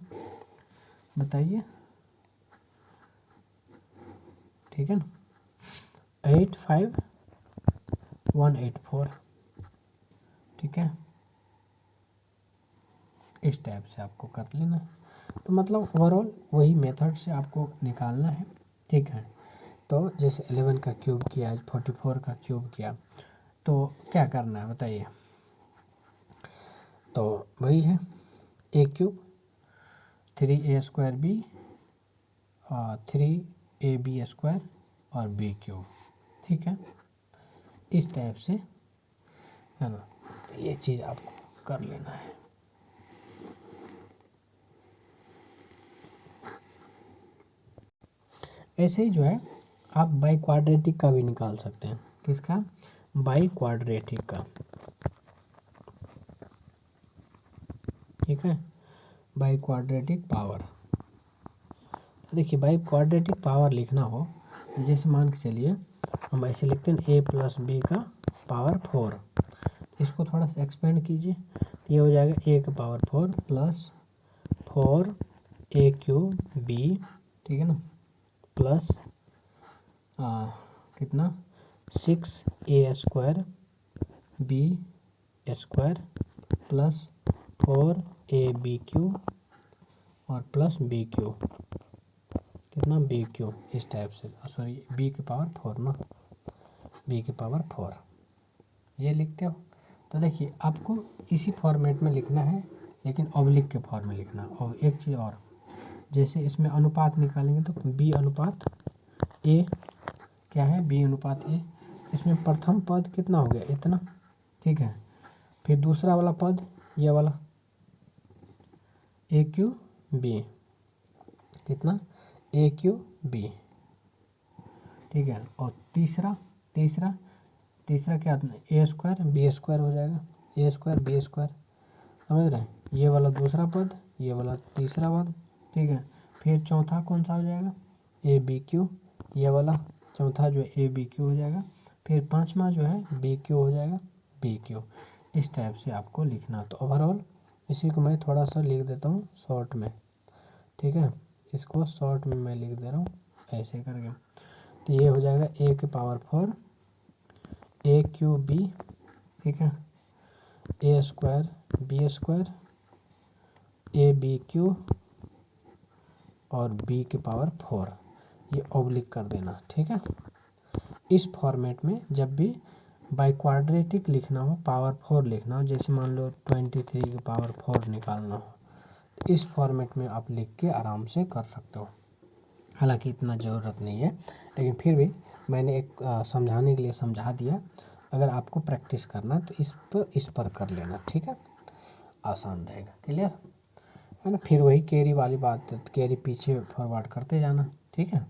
बताइए। ठीक है ना, 85184। ठीक है, इस टाइप से आपको कर लेना है। तो मतलब ओवरऑल वही मेथड से आपको निकालना है। ठीक है, तो जैसे 11 का क्यूब किया, 44 का क्यूब किया, तो क्या करना है बताइए। तो वही है ए क्यूब 3a² और 3ab² और बी क्यूब। ठीक है, इस टाइप से है ना, ये चीज़ आपको कर लेना है। ऐसे ही जो है आप बाई क्वाड्रेटिक का भी निकाल सकते हैं। किसका, बाई क्वाड्रेटिक का। ठीक है, बाई क्वाड्रेटिक पावर। देखिए बाई क्वाड्रेटिक पावर लिखना हो जैसे मान के चलिए हम ऐसे लिखते हैं a + b का पावर 4, इसको थोड़ा सा एक्सपेंड कीजिए, ये हो जाएगा a का पावर 4 + 4a³ b। ठीक है ना, प्लस कितना 6a² b² प्लस 4ab³ और प्लस b³, कितना b³ इस टाइप से, सॉरी b के पावर 4 ना, b के पावर 4 ये लिखते हो। तो देखिए आपको इसी फॉर्मेट में लिखना है, लेकिन ऑब्लिक के फॉर्म में लिखना। और एक चीज़ और, जैसे इसमें अनुपात निकालेंगे तो b अनुपात a, क्या है b अनुपात a, इसमें प्रथम पद कितना हो गया इतना। ठीक है, फिर दूसरा वाला पद ये वाला a³ कितना a³। ठीक है, और तीसरा तीसरा तीसरा क्या a² b² हो जाएगा, a² b², समझ रहे हैं, ये वाला दूसरा पद, ये वाला तीसरा पद। ठीक है, फिर चौथा कौन सा हो जाएगा ab³, ये वाला चौथा जो है ab³ हो जाएगा, फिर पांचवा जो है b³ हो जाएगा b³। इस टाइप से आपको लिखना। तो ओवरऑल इसी को मैं थोड़ा सा लिख देता हूँ शॉर्ट में। ठीक है, इसको शॉर्ट में मैं लिख दे रहा हूँ ऐसे करके। तो ये हो जाएगा a के पावर 4 a³b, ठीक है, a² b² ab³ और b के पावर 4, ये ऑब्लिक कर देना। ठीक है, इस फॉर्मेट में जब भी बाई क्वाड्रेटिक लिखना हो, पावर 4 लिखना हो, जैसे मान लो 23 के पावर 4 निकालना हो, तो इस फॉर्मेट में आप लिख के आराम से कर सकते हो। हालांकि इतना ज़रूरत नहीं है, लेकिन फिर भी मैंने एक समझाने के लिए समझा दिया। अगर आपको प्रैक्टिस करना तो इस पर कर लेना, ठीक है, आसान रहेगा। क्लियर है ना। फिर वही कैरी वाली बात, कैरी पीछे फॉरवर्ड करते जाना, ठीक है।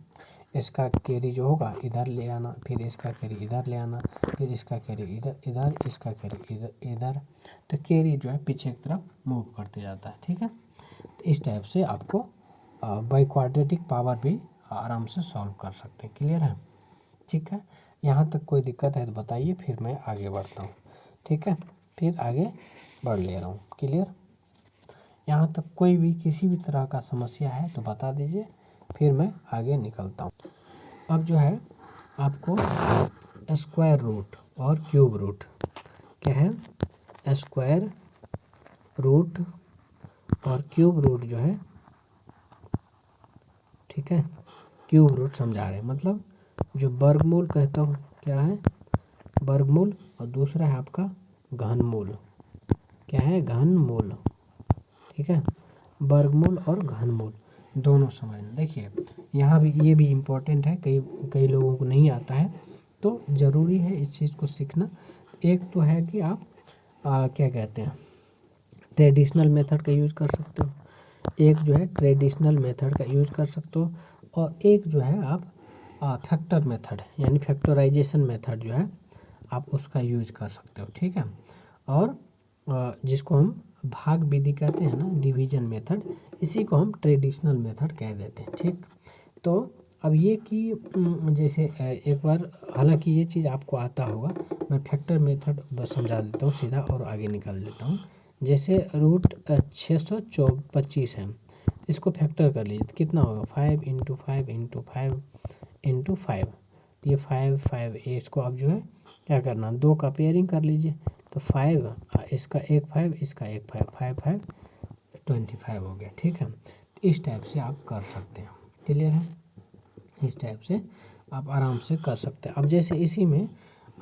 इसका कैरी जो होगा इधर ले आना, फिर इसका कैरी इधर ले आना, फिर इसका कैरी इधर इधर, इसका कैरी इधर इधर, तो कैरी जो है पीछे की तरफ मूव करते जाता है, ठीक है। तो इस टाइप से आपको बाई क्वाड्रेटिक पावर भी आराम से सॉल्व कर सकते हैं। क्लियर है, ठीक है। यहाँ तक कोई दिक्कत है तो बताइए, फिर मैं आगे बढ़ता हूँ, ठीक है। फिर आगे बढ़ ले रहा हूँ। क्लियर, यहाँ तक कोई भी किसी भी तरह का समस्या है तो बता दीजिए, फिर मैं आगे निकलता हूँ। अब जो है आपको स्क्वायर रूट और क्यूब रूट, क्या है, स्क्वायर रूट और क्यूब रूट जो है, ठीक है, क्यूब रूट समझा रहे हैं। मतलब जो वर्गमूल कहता हूँ क्या है, वर्गमूल, और दूसरा है आपका घनमूल, क्या है, घनमूल, ठीक है। वर्गमूल और घनमूल दोनों समझना। देखिए यहाँ भी ये भी इम्पोर्टेंट है, कई लोगों को नहीं आता है, तो ज़रूरी है इस चीज़ को सीखना। एक तो है कि आप क्या कहते हैं, ट्रेडिशनल मेथड का यूज़ कर सकते हो, एक जो है ट्रेडिशनल मेथड का यूज़ कर सकते हो, और एक जो है आप फैक्टर मेथड यानी फैक्टराइजेशन मेथड जो है आप उसका यूज कर सकते हो, ठीक है। और जिसको हम भाग विधि कहते हैं ना, डिवीजन मेथड, इसी को हम ट्रेडिशनल मेथड कह देते हैं, ठीक। तो अब ये कि जैसे एक बार, हालांकि ये चीज़ आपको आता होगा, मैं फैक्टर मेथड बस समझा देता हूँ सीधा और आगे निकल लेता हूँ। जैसे रूट 625 है, इसको फैक्टर कर लीजिए, कितना होगा, 5 इंटू 5 इंटू 5 इंटू 5, ये 5 5, इसको आप जो है क्या करना, 2 का पेयरिंग कर लीजिए, तो 5, इसका एक 5, इसका एक 5, 5 5 25 हो गया, ठीक है। इस टाइप से आप कर सकते हैं। क्लियर है, इस टाइप से आप आराम से कर सकते हैं। अब जैसे इसी में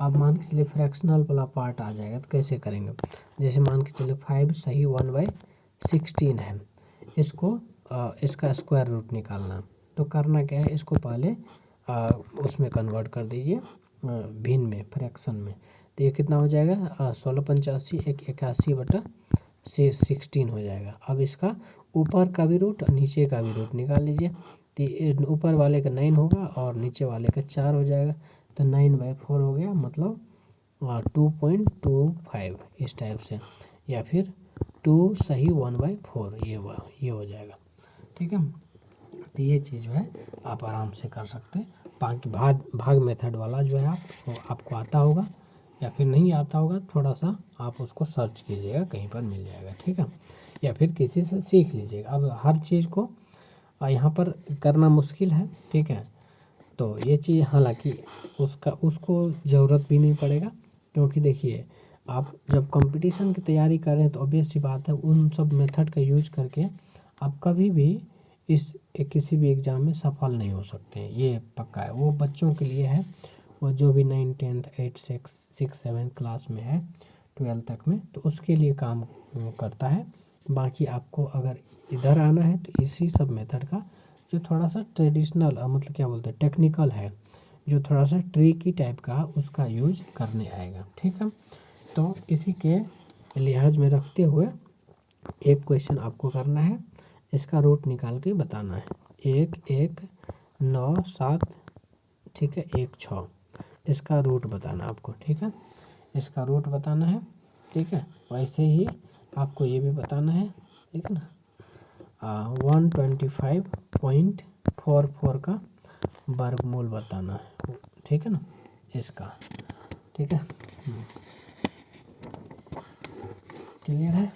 आप मान के चलिए फ्रैक्शनल वाला पार्ट आ जाएगा, तो कैसे करेंगे, जैसे मान के चलिए 5 सही 1/16 है, इसको इसका स्क्वायर रूट निकालना, तो करना क्या है, इसको पहले उसमें कन्वर्ट कर दीजिए, भिन्न में, फ्रैक्शन में, तो ये कितना हो जाएगा, 16 × 81 बटा 16 हो जाएगा। अब इसका ऊपर का भी रूट और नीचे का भी रूट निकाल लीजिए, तो ऊपर वाले का 9 होगा और नीचे वाले का 4 हो जाएगा, तो 9/4 हो गया, मतलब 2.25 इस टाइप से, या फिर 2 सही 1/4, ये हो जाएगा, ठीक है। तो ये चीज़ जो है आप आराम से कर सकते हैं। बाकी भाग मेथड वाला जो है आपको आता होगा, या फिर नहीं आता होगा, थोड़ा सा आप उसको सर्च कीजिएगा, कहीं पर मिल जाएगा, ठीक है, या फिर किसी से सीख लीजिएगा। अब हर चीज़ को यहाँ पर करना मुश्किल है, ठीक है, तो ये चीज़ हालांकि उसको ज़रूरत भी नहीं पड़ेगा, क्योंकि देखिए आप जब कंपटीशन की तैयारी कर रहे हैं तो ऑब्वियस सी बात है, उन सब मेथड का यूज करके आप कभी भी किसी भी एग्ज़ाम में सफल नहीं हो सकते हैं, ये पक्का है। वो बच्चों के लिए है, वो जो भी 9 10th 8 6 7 क्लास में है, 12 तक में, तो उसके लिए काम करता है। बाकी आपको अगर इधर आना है तो इसी सब मेथड का जो थोड़ा सा ट्रेडिशनल मतलब क्या बोलते हैं, टेक्निकल है, जो थोड़ा सा ट्रिकी टाइप का, उसका यूज करने आएगा, ठीक है। तो इसी के लिहाज में रखते हुए एक क्वेश्चन आपको करना है, इसका रूट निकाल के बताना है, 1 1 9 7, ठीक है, 1 6, इसका रूट बताना आपको, ठीक है, इसका रूट बताना है, ठीक है। वैसे ही आपको ये भी बताना है, ठीक है ना, 125.44 का वर्गमूल बताना है, ठीक है ना, इसका, ठीक है। क्लियर है,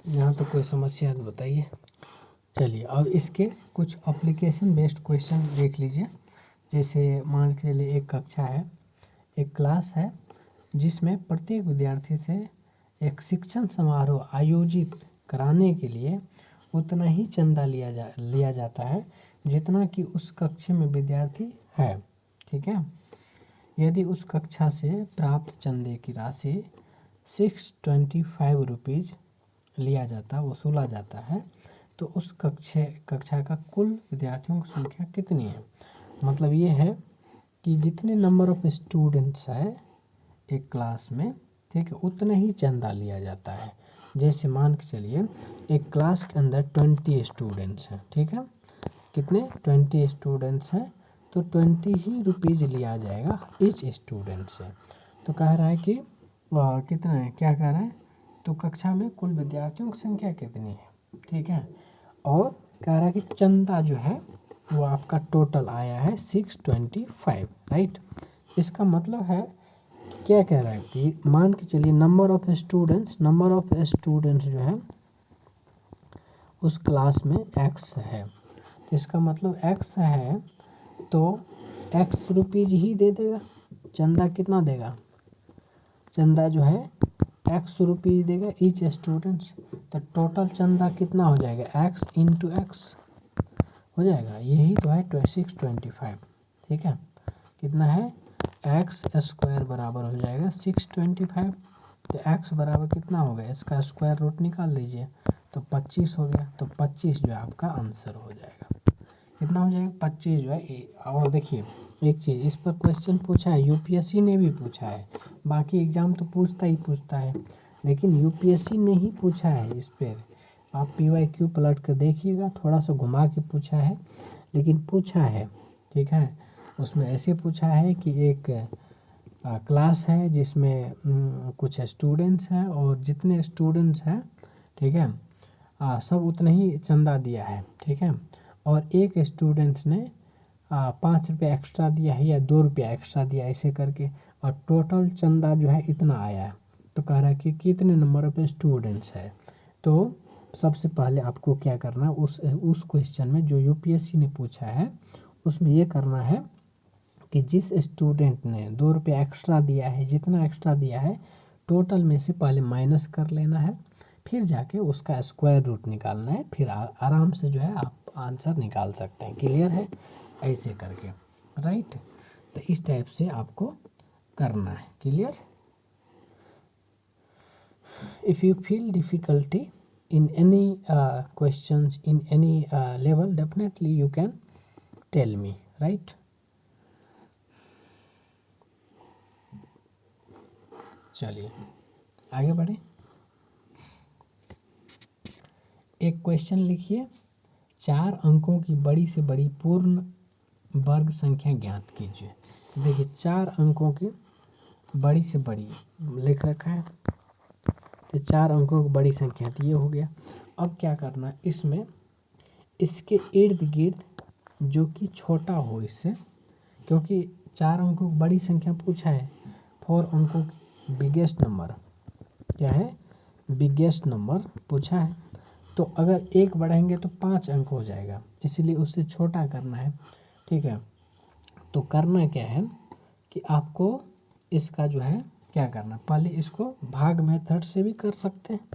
यहाँ तो कोई समस्या है तो बताइए। चलिए अब इसके कुछ एप्लीकेशन बेस्ड क्वेश्चन देख लीजिए। जैसे मान के चलिए एक कक्षा है, एक क्लास है, जिसमें प्रत्येक विद्यार्थी से एक शिक्षण समारोह आयोजित कराने के लिए उतना ही चंदा लिया जाता है जितना कि उस कक्षा में विद्यार्थी है, ठीक है। यदि उस कक्षा से प्राप्त चंदे की राशि 625 रुपीज़ वसूला जाता है, तो उस कक्षा का कुल विद्यार्थियों की संख्या कितनी है। मतलब ये है कि जितने नंबर ऑफ स्टूडेंट्स है एक क्लास में, ठीक है, उतना ही चंदा लिया जाता है। जैसे मान के चलिए एक क्लास के अंदर 20 स्टूडेंट्स हैं, ठीक है, कितने 20 स्टूडेंट्स हैं, तो 20 ही रुपीज़ लिया जाएगा ईच स्टूडेंट से। तो कह रहा है कि कितना है, क्या कह रहा है, तो कक्षा में कुल विद्यार्थियों की संख्या कितनी है, ठीक है, और कह रहा है कि चंदा जो है वो आपका टोटल आया है 625, राइट। इसका मतलब है कि क्या कह रहा है कि मान के चलिए नंबर ऑफ स्टूडेंट्स जो है उस क्लास में x है, तो इसका मतलब x है तो x रुपीज़ ही दे देगा। चंदा कितना देगा, चंदा जो है x रुपीज़ देगा ईच स्टूडेंट्स। तो टोटल चंदा कितना हो जाएगा, x इंटू एक्स हो जाएगा, यही तो है 625, ठीक है। कितना है, एक्स स्क्वायर बराबर हो जाएगा 625। तो x बराबर कितना हो गया, इसका स्क्वायर रूट निकाल लीजिए, तो 25 हो गया। तो 25 जो है आपका आंसर हो जाएगा। कितना हो जाएगा, 25 जो है। और देखिए एक चीज़, इस पर क्वेश्चन पूछा है, यूपीएससी ने भी पूछा है, बाकी एग्ज़ाम तो पूछता है, लेकिन यूपीएससी ने ही पूछा है इस पर। आप PYQ पलट कर देखिएगा, थोड़ा सा घुमा के पूछा है, लेकिन पूछा है, ठीक है। उसमें ऐसे पूछा है कि एक क्लास है जिसमें कुछ स्टूडेंट्स हैं, और जितने स्टूडेंट्स हैं, ठीक है, सब उतना ही चंदा दिया है, ठीक है, और एक स्टूडेंट्स ने 5 रुपये एक्स्ट्रा दिया है या 2 रुपया एक्स्ट्रा दिया, ऐसे करके, और टोटल चंदा जो है इतना आया है। तो कह रहा है कि कितने नंबर ऑफ स्टूडेंट्स है। तो सबसे पहले आपको क्या करना है, उस क्वेश्चन में जो यूपीएससी ने पूछा है उसमें ये करना है कि जिस स्टूडेंट ने 2 रुपये एक्स्ट्रा दिया है, जितना एक्स्ट्रा दिया है टोटल में से पहले माइनस कर लेना है, फिर जाके उसका स्क्वायर रूट निकालना है, फिर आराम से जो है आप आंसर निकाल सकते हैं। क्लियर है, ऐसे करके, राइट। तो इस टाइप से आपको करना है। Clear. If you feel difficulty in any questions in any level, definitely you can tell me, right? चलिए आगे बढ़े। एक क्वेश्चन लिखिए, 4 अंकों की बड़ी से बड़ी पूर्ण वर्ग संख्या ज्ञात कीजिए। देखिए 4 अंकों की बड़ी से बड़ी लिख रखा है, तो 4 अंकों की बड़ी संख्या तो ये हो गया। अब क्या करना है, इसमें इसके इर्द गिर्द जो कि छोटा हो इससे, क्योंकि 4 अंकों की बड़ी संख्या पूछा है, 4 अंकों की बिगेस्ट नंबर क्या है, बिगेस्ट नंबर पूछा है। तो अगर 1 बढ़ाएंगे तो 5 अंक हो जाएगा, इसलिए उससे छोटा करना है, ठीक है। तो करना क्या है कि आपको इसका जो है क्या करना, पहले इसको भाग मेथड से भी कर सकते हैं,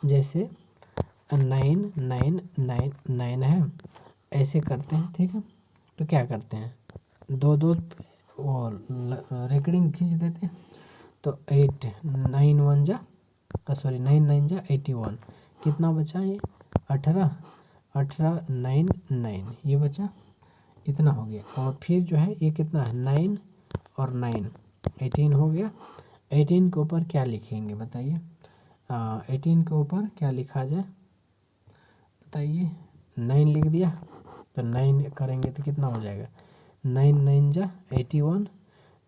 जैसे 9 9 9 9 है, ऐसे करते हैं, ठीक है। तो क्या करते हैं, 2 और रेकडिंग खींच देते हैं, तो 8 9 1 जा 9 9 जा 81, कितना बचा ये 18 18 9 9, ये बचा, इतना हो गया। और फिर जो है ये कितना है 9 और 9 18 हो गया। 18 के ऊपर क्या लिखेंगे बताइए, 18 के ऊपर क्या लिखा जाए बताइए, 9 लिख दिया, तो 9 करेंगे तो कितना हो जाएगा, 9 9 जा 81,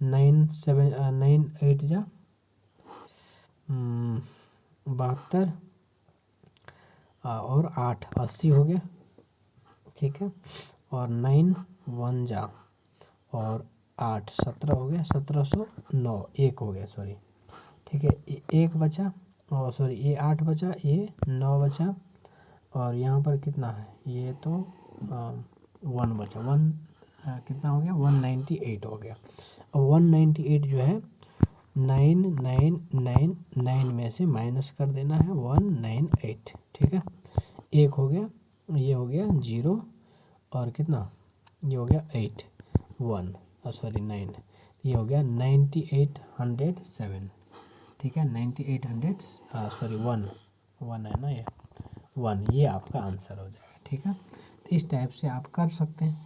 9 7 9 8 जा 72, और 8 80 हो गया, ठीक है। और 9 1 जा और 8 17 हो गया, 1709 1 हो गया, सॉरी, ठीक है। एक बचा, और सॉरी ये 8 बचा, ये 9 बचा, और यहाँ पर कितना है, ये तो 1 बचा, 1 कितना हो गया 198 हो गया। और 198 जो है 9999 में से माइनस कर देना है 198, ठीक है। 1 हो गया, ये हो गया 0, और कितना ये हो गया 8 1 सॉरी 9, ये हो गया 9807, ठीक है। 9800 सॉरी 1 है ना, ये 1, ये आपका आंसर हो जाएगा, ठीक है। तो इस टाइप से आप कर सकते हैं।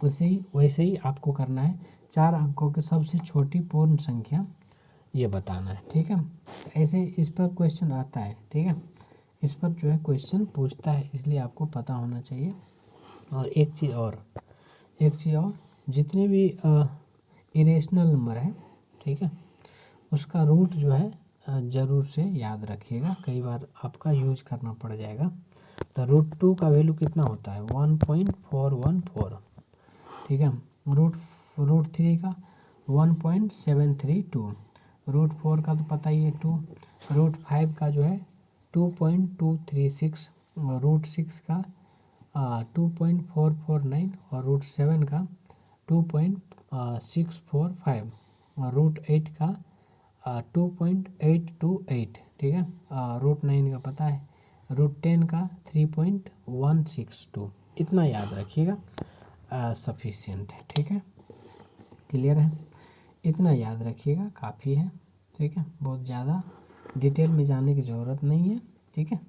वैसे ही आपको करना है 4 अंकों की सबसे छोटी पूर्ण संख्या ये बताना है, ठीक है। ऐसे इस पर क्वेश्चन आता है, ठीक है, इस पर जो है क्वेश्चन पूछता है, इसलिए आपको पता होना चाहिए। और एक चीज़ और जितने भी इरेशनल नंबर है, ठीक है, उसका रूट जो है ज़रूर से याद रखिएगा, कई बार आपका यूज करना पड़ जाएगा। तो √2 का वैल्यू कितना होता है 1.414, ठीक है। √3 का 1.732, √4 का तो पता ही है 2, √5 का जो है 2.236, √6 का 2.449 और √7 का 2.645 और √8 का 2.828, ठीक है। √9 का पता है, √10 का 3.162, इतना याद रखिएगा, सफिशिएंट है, ठीक है, क्लियर है। इतना याद रखिएगा, काफ़ी है, ठीक है, बहुत ज़्यादा डिटेल में जाने की ज़रूरत नहीं है, ठीक है,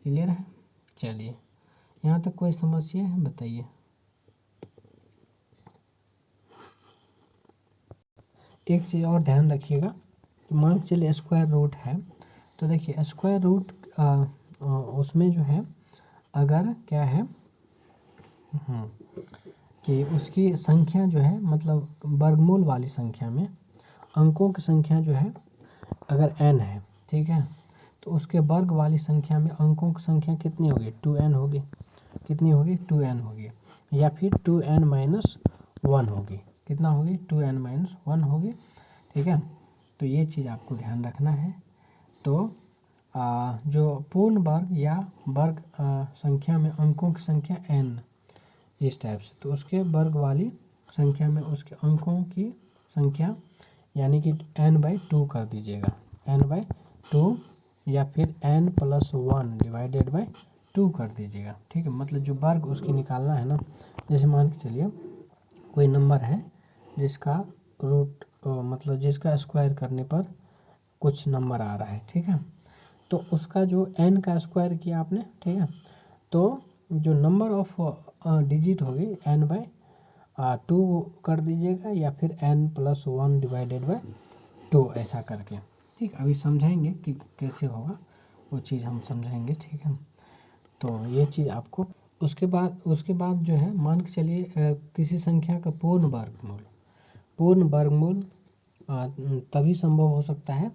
क्लियर है। चलिए, यहाँ तक कोई समस्या है बताइए। एक चीज़ और ध्यान रखिएगा कि मान के चलिए स्क्वायर रूट है, तो देखिए स्क्वायर रूट उसमें जो है अगर क्या है कि उसकी संख्या जो है, मतलब वर्गमूल वाली संख्या में अंकों की संख्या जो है अगर n है, ठीक है, तो उसके वर्ग वाली संख्या में अंकों की संख्या कितनी होगी 2n होगी, कितनी होगी 2n होगी, या फिर 2n-1 होगी, कितना होगी 2n-1 होगी, ठीक है। तो ये चीज़ आपको ध्यान रखना है। तो जो पूर्ण वर्ग या वर्ग संख्या में अंकों की संख्या n इस टाइप से, तो उसके वर्ग वाली संख्या में उसके अंकों की संख्या यानी कि n/2 कर दीजिएगा, n/2 या फिर n+1 डिवाइडेड बाई 2 कर दीजिएगा, ठीक है। मतलब जो वर्ग उसकी निकालना है ना, जैसे मान के चलिए कोई नंबर है जिसका रूट मतलब जिसका स्क्वायर करने पर कुछ नंबर आ रहा है, ठीक है, तो उसका जो n का स्क्वायर किया आपने, ठीक है, तो जो नंबर ऑफ डिजिट होगी n/2 कर दीजिएगा या फिर n+1 डिवाइडेड बाई 2 ऐसा करके, ठीक। अभी समझाएंगे कि कैसे होगा, वो चीज़ हम समझाएंगे, ठीक है। तो ये चीज़ आपको उसके बाद जो है मान के चलिए किसी संख्या का पूर्ण वर्गमूल तभी संभव हो सकता है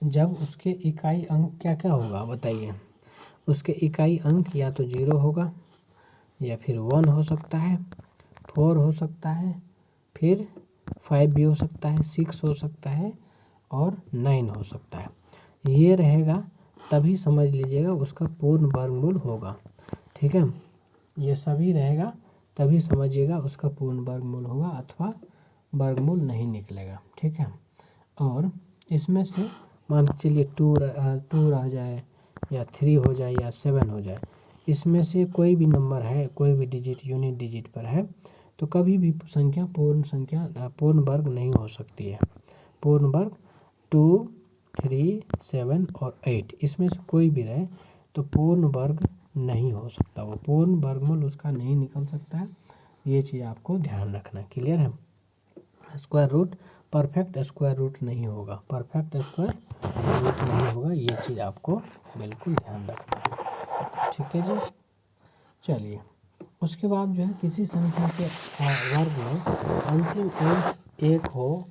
जब उसके इकाई अंक क्या क्या होगा बताइए। उसके इकाई अंक या तो 0 होगा या फिर 1 हो सकता है, 4 हो सकता है, फिर 5 भी हो सकता है, 6 हो सकता है और 9 हो सकता है। ये रहेगा तभी समझ लीजिएगा उसका पूर्ण वर्गमूल होगा, ठीक है। ये सभी रहेगा तभी समझिएगा उसका पूर्ण वर्गमूल होगा, अथवा वर्गमूल नहीं निकलेगा, ठीक है। और इसमें से मान के चलिए 2 रह जाए या 3 हो जाए या 7 हो जाए, इसमें से कोई भी नंबर है, कोई भी डिजिट यूनिट डिजिट पर है, तो कभी भी पूर्ण वर्ग नहीं हो सकती है। पूर्ण वर्ग 2, 3, 7 और 8 इसमें से कोई भी रहे तो पूर्ण वर्ग नहीं हो सकता, वो पूर्ण वर्गमूल उसका नहीं निकल सकता है। ये चीज़ आपको ध्यान रखना, क्लियर है। Square root perfect square root नहीं होगा, परफेक्ट स्क्वायर रूट नहीं होगा, ये चीज़ आपको बिल्कुल ध्यान रखना है, ठीक है जी। चलिए, उसके बाद जो है किसी संख्या के वर्ग में अंतिम अंक 1 हो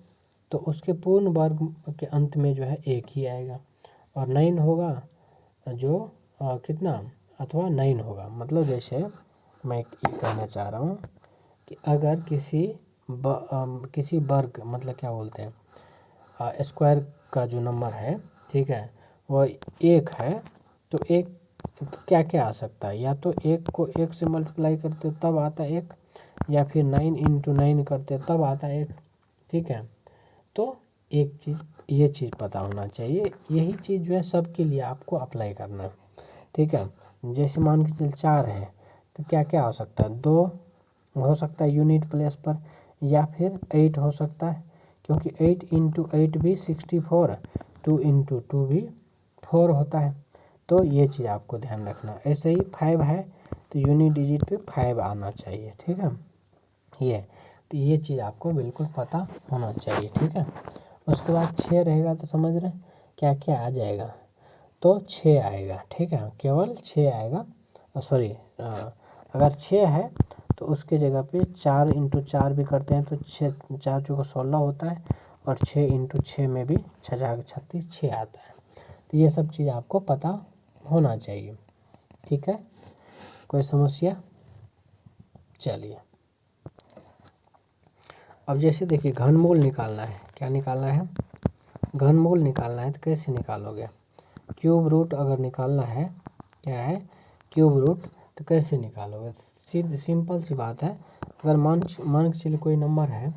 तो उसके पूर्ण वर्ग के अंत में जो है 1 ही आएगा, और 9 होगा जो कितना अथवा 9 होगा। मतलब जैसे मैं ये कहना चाह रहा हूँ कि अगर किसी वर्ग मतलब क्या बोलते हैं स्क्वायर का जो नंबर है, ठीक है, वह 1 है, तो 1 क्या क्या आ सकता है, या तो 1 को 1 से मल्टीप्लाई करते तब आता है 1, या फिर 9 × 9 करते तब आता है 1, ठीक है। तो ये चीज़ पता होना चाहिए, यही चीज़ जो है सबके लिए आपको अप्लाई करना है, ठीक है। जैसे मान के चल 4 है तो क्या क्या हो सकता है, 2 हो सकता है यूनिट प्लेस पर, या फिर 8 हो सकता है, क्योंकि 8 × 8 भी 64, 2 × 2 भी 4 होता है। तो ये चीज़ आपको ध्यान रखना। ऐसे ही 5 है तो यूनिट डिजिट पे 5 आना चाहिए, ठीक है। तो ये चीज़ आपको बिल्कुल पता होना चाहिए, ठीक है। उसके बाद 6 रहेगा तो समझ रहे हैं क्या क्या आ जाएगा, तो 6 आएगा, ठीक है, केवल 6 आएगा। सॉरी, अगर 6 है तो उसके जगह पे 4 × 4 भी करते हैं तो 6 4 चौको 16 होता है, और 6 × 6 में भी 6 36 6 आता है। तो ये सब चीज़ आपको पता होना चाहिए, ठीक है। कोई समस्या? चलिए, अब जैसे देखिए घनमूल निकालना है, क्या निकालना है, घनमूल निकालना है तो कैसे निकालोगे, क्यूब रूट अगर निकालना है, क्या है क्यूब रूट, तो कैसे निकालोगे, सीधी सिंपल सी बात है। अगर मान के चलिए कोई नंबर है,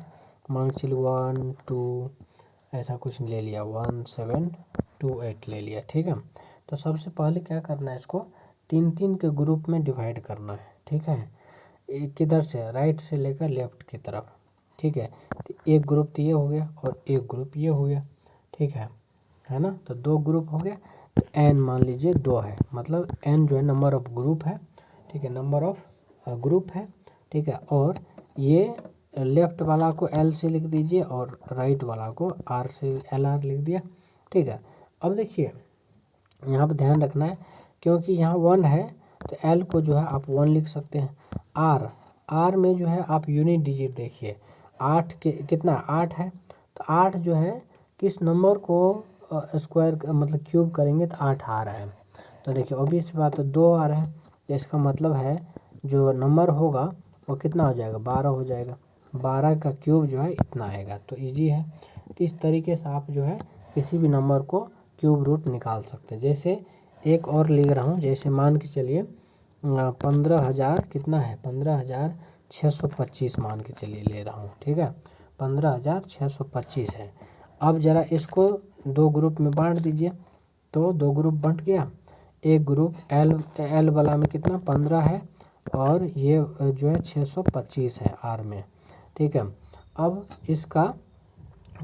मान के चलिए 1 2 ऐसा कुछ ले लिया, 1 7 2 8 ले लिया, ठीक है। तो सबसे पहले क्या करना है, इसको 3 के ग्रुप में डिवाइड करना है, ठीक है, किधर से, राइट से लेकर लेफ्ट की तरफ, ठीक है। तो एक ग्रुप तो ये हो गया और एक ग्रुप ये हो गया, ठीक है ना। तो 2 ग्रुप हो गया, तो n मान लीजिए 2 है, मतलब n जो है नंबर ऑफ ग्रुप है, ठीक है, नंबर ऑफ ग्रुप है, ठीक है। और ये लेफ्ट वाला को L से लिख दीजिए और राइट वाला को R से LR लिख दिया, ठीक है। अब देखिए यहाँ पर ध्यान रखना है, क्योंकि यहाँ 1 है तो L को जो है आप 1 लिख सकते हैं। R में जो है आप यूनिट डिजिट देखिए, 8 के कितना 8 है, तो 8 जो है किस नंबर को स्क्वायर मतलब क्यूब करेंगे तो 8 आ रहा है। तो देखिए ऑब्वियस बात है 2 आ रहा है, तो इसका मतलब है जो नंबर होगा वो कितना हो जाएगा, 12 हो जाएगा। 12 का क्यूब जो है इतना आएगा, तो इजी है। तो इस तरीके से आप जो है किसी भी नंबर को क्यूब रूट निकाल सकते हैं। जैसे एक और लिख रहा हूँ, जैसे मान के चलिए 15,000 कितना है, 15,625 मान के चलिए ले रहा हूँ, ठीक है, 15,625 है। अब जरा इसको 2 ग्रुप में बांट दीजिए, तो 2 ग्रुप बंट गया, एक ग्रुप L वाला में कितना 15 है, और ये जो है 625 है R में, ठीक है। अब इसका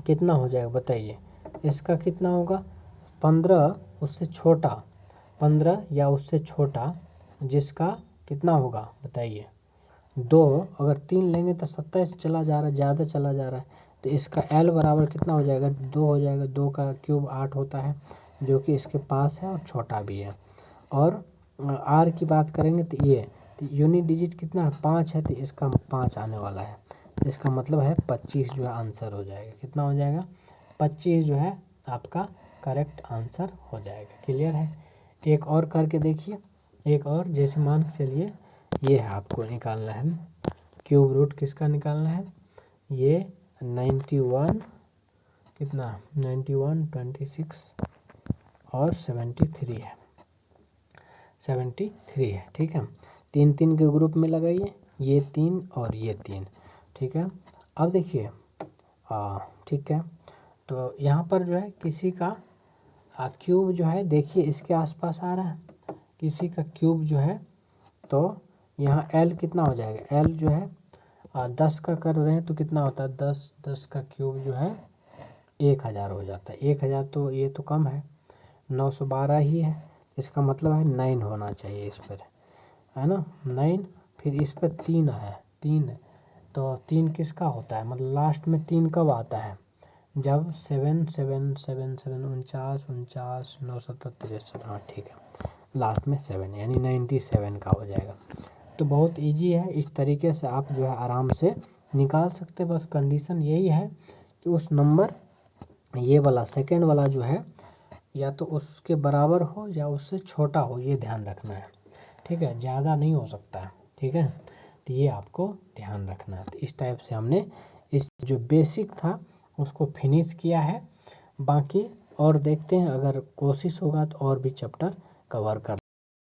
कितना हो जाएगा बताइए, इसका कितना होगा, 15 उससे छोटा, 15 या उससे छोटा जिसका कितना होगा बताइए, 2, अगर 3 लेंगे तो 27 चला जा रहा है, ज़्यादा चला जा रहा है, तो इसका L बराबर कितना हो जाएगा, 2 हो जाएगा। 2 का क्यूब 8 होता है, जो कि इसके पास है और छोटा भी है। और R की बात करेंगे तो ये तो यूनिट डिजिट कितना है, 5 है, तो इसका 5 आने वाला है, इसका मतलब है 25 जो है आंसर हो जाएगा, कितना हो जाएगा 25 जो है आपका करेक्ट आंसर हो जाएगा। क्लियर है? एक और करके देखिए, एक और, जैसे मान के चलिए ये है, आपको निकालना है क्यूब रूट, किसका निकालना है, ये 91 कितना 91 26 और 73 है, 73 है, ठीक है। 3 के ग्रुप में लगाइए, ये 3 और ये 3, ठीक है। अब देखिए ठीक है, तो यहाँ पर जो है किसी का क्यूब जो है देखिए इसके आसपास आ रहा है, किसी का क्यूब जो है, तो यहाँ L कितना हो जाएगा, L जो है 10 का कर रहे हैं तो कितना होता है, 10 का क्यूब जो है 1000 हो जाता है। 1000 तो ये तो कम है, 912 ही है, इसका मतलब है 9 होना चाहिए इस पर, है ना, 9। फिर इस पर 3 है, 3 तो 3 किसका होता है, मतलब लास्ट में 3 कब आता है, जब 7 7 7 7 49 49 9 7 63, हाँ ठीक है, लास्ट में 7 यानी 97 का हो जाएगा। तो बहुत इजी है, इस तरीके से आप जो है आराम से निकाल सकते हैं। बस कंडीशन यही है कि उस नंबर ये वाला सेकंड वाला जो है या तो उसके बराबर हो या उससे छोटा हो, ये ध्यान रखना है, ठीक है, ज़्यादा नहीं हो सकता है, ठीक है। तो ये आपको ध्यान रखना है। तो इस टाइप से हमने इस जो बेसिक था उसको फिनिश किया है, बाकी और देखते हैं, अगर कोशिश होगा तो और भी चैप्टर कवर कर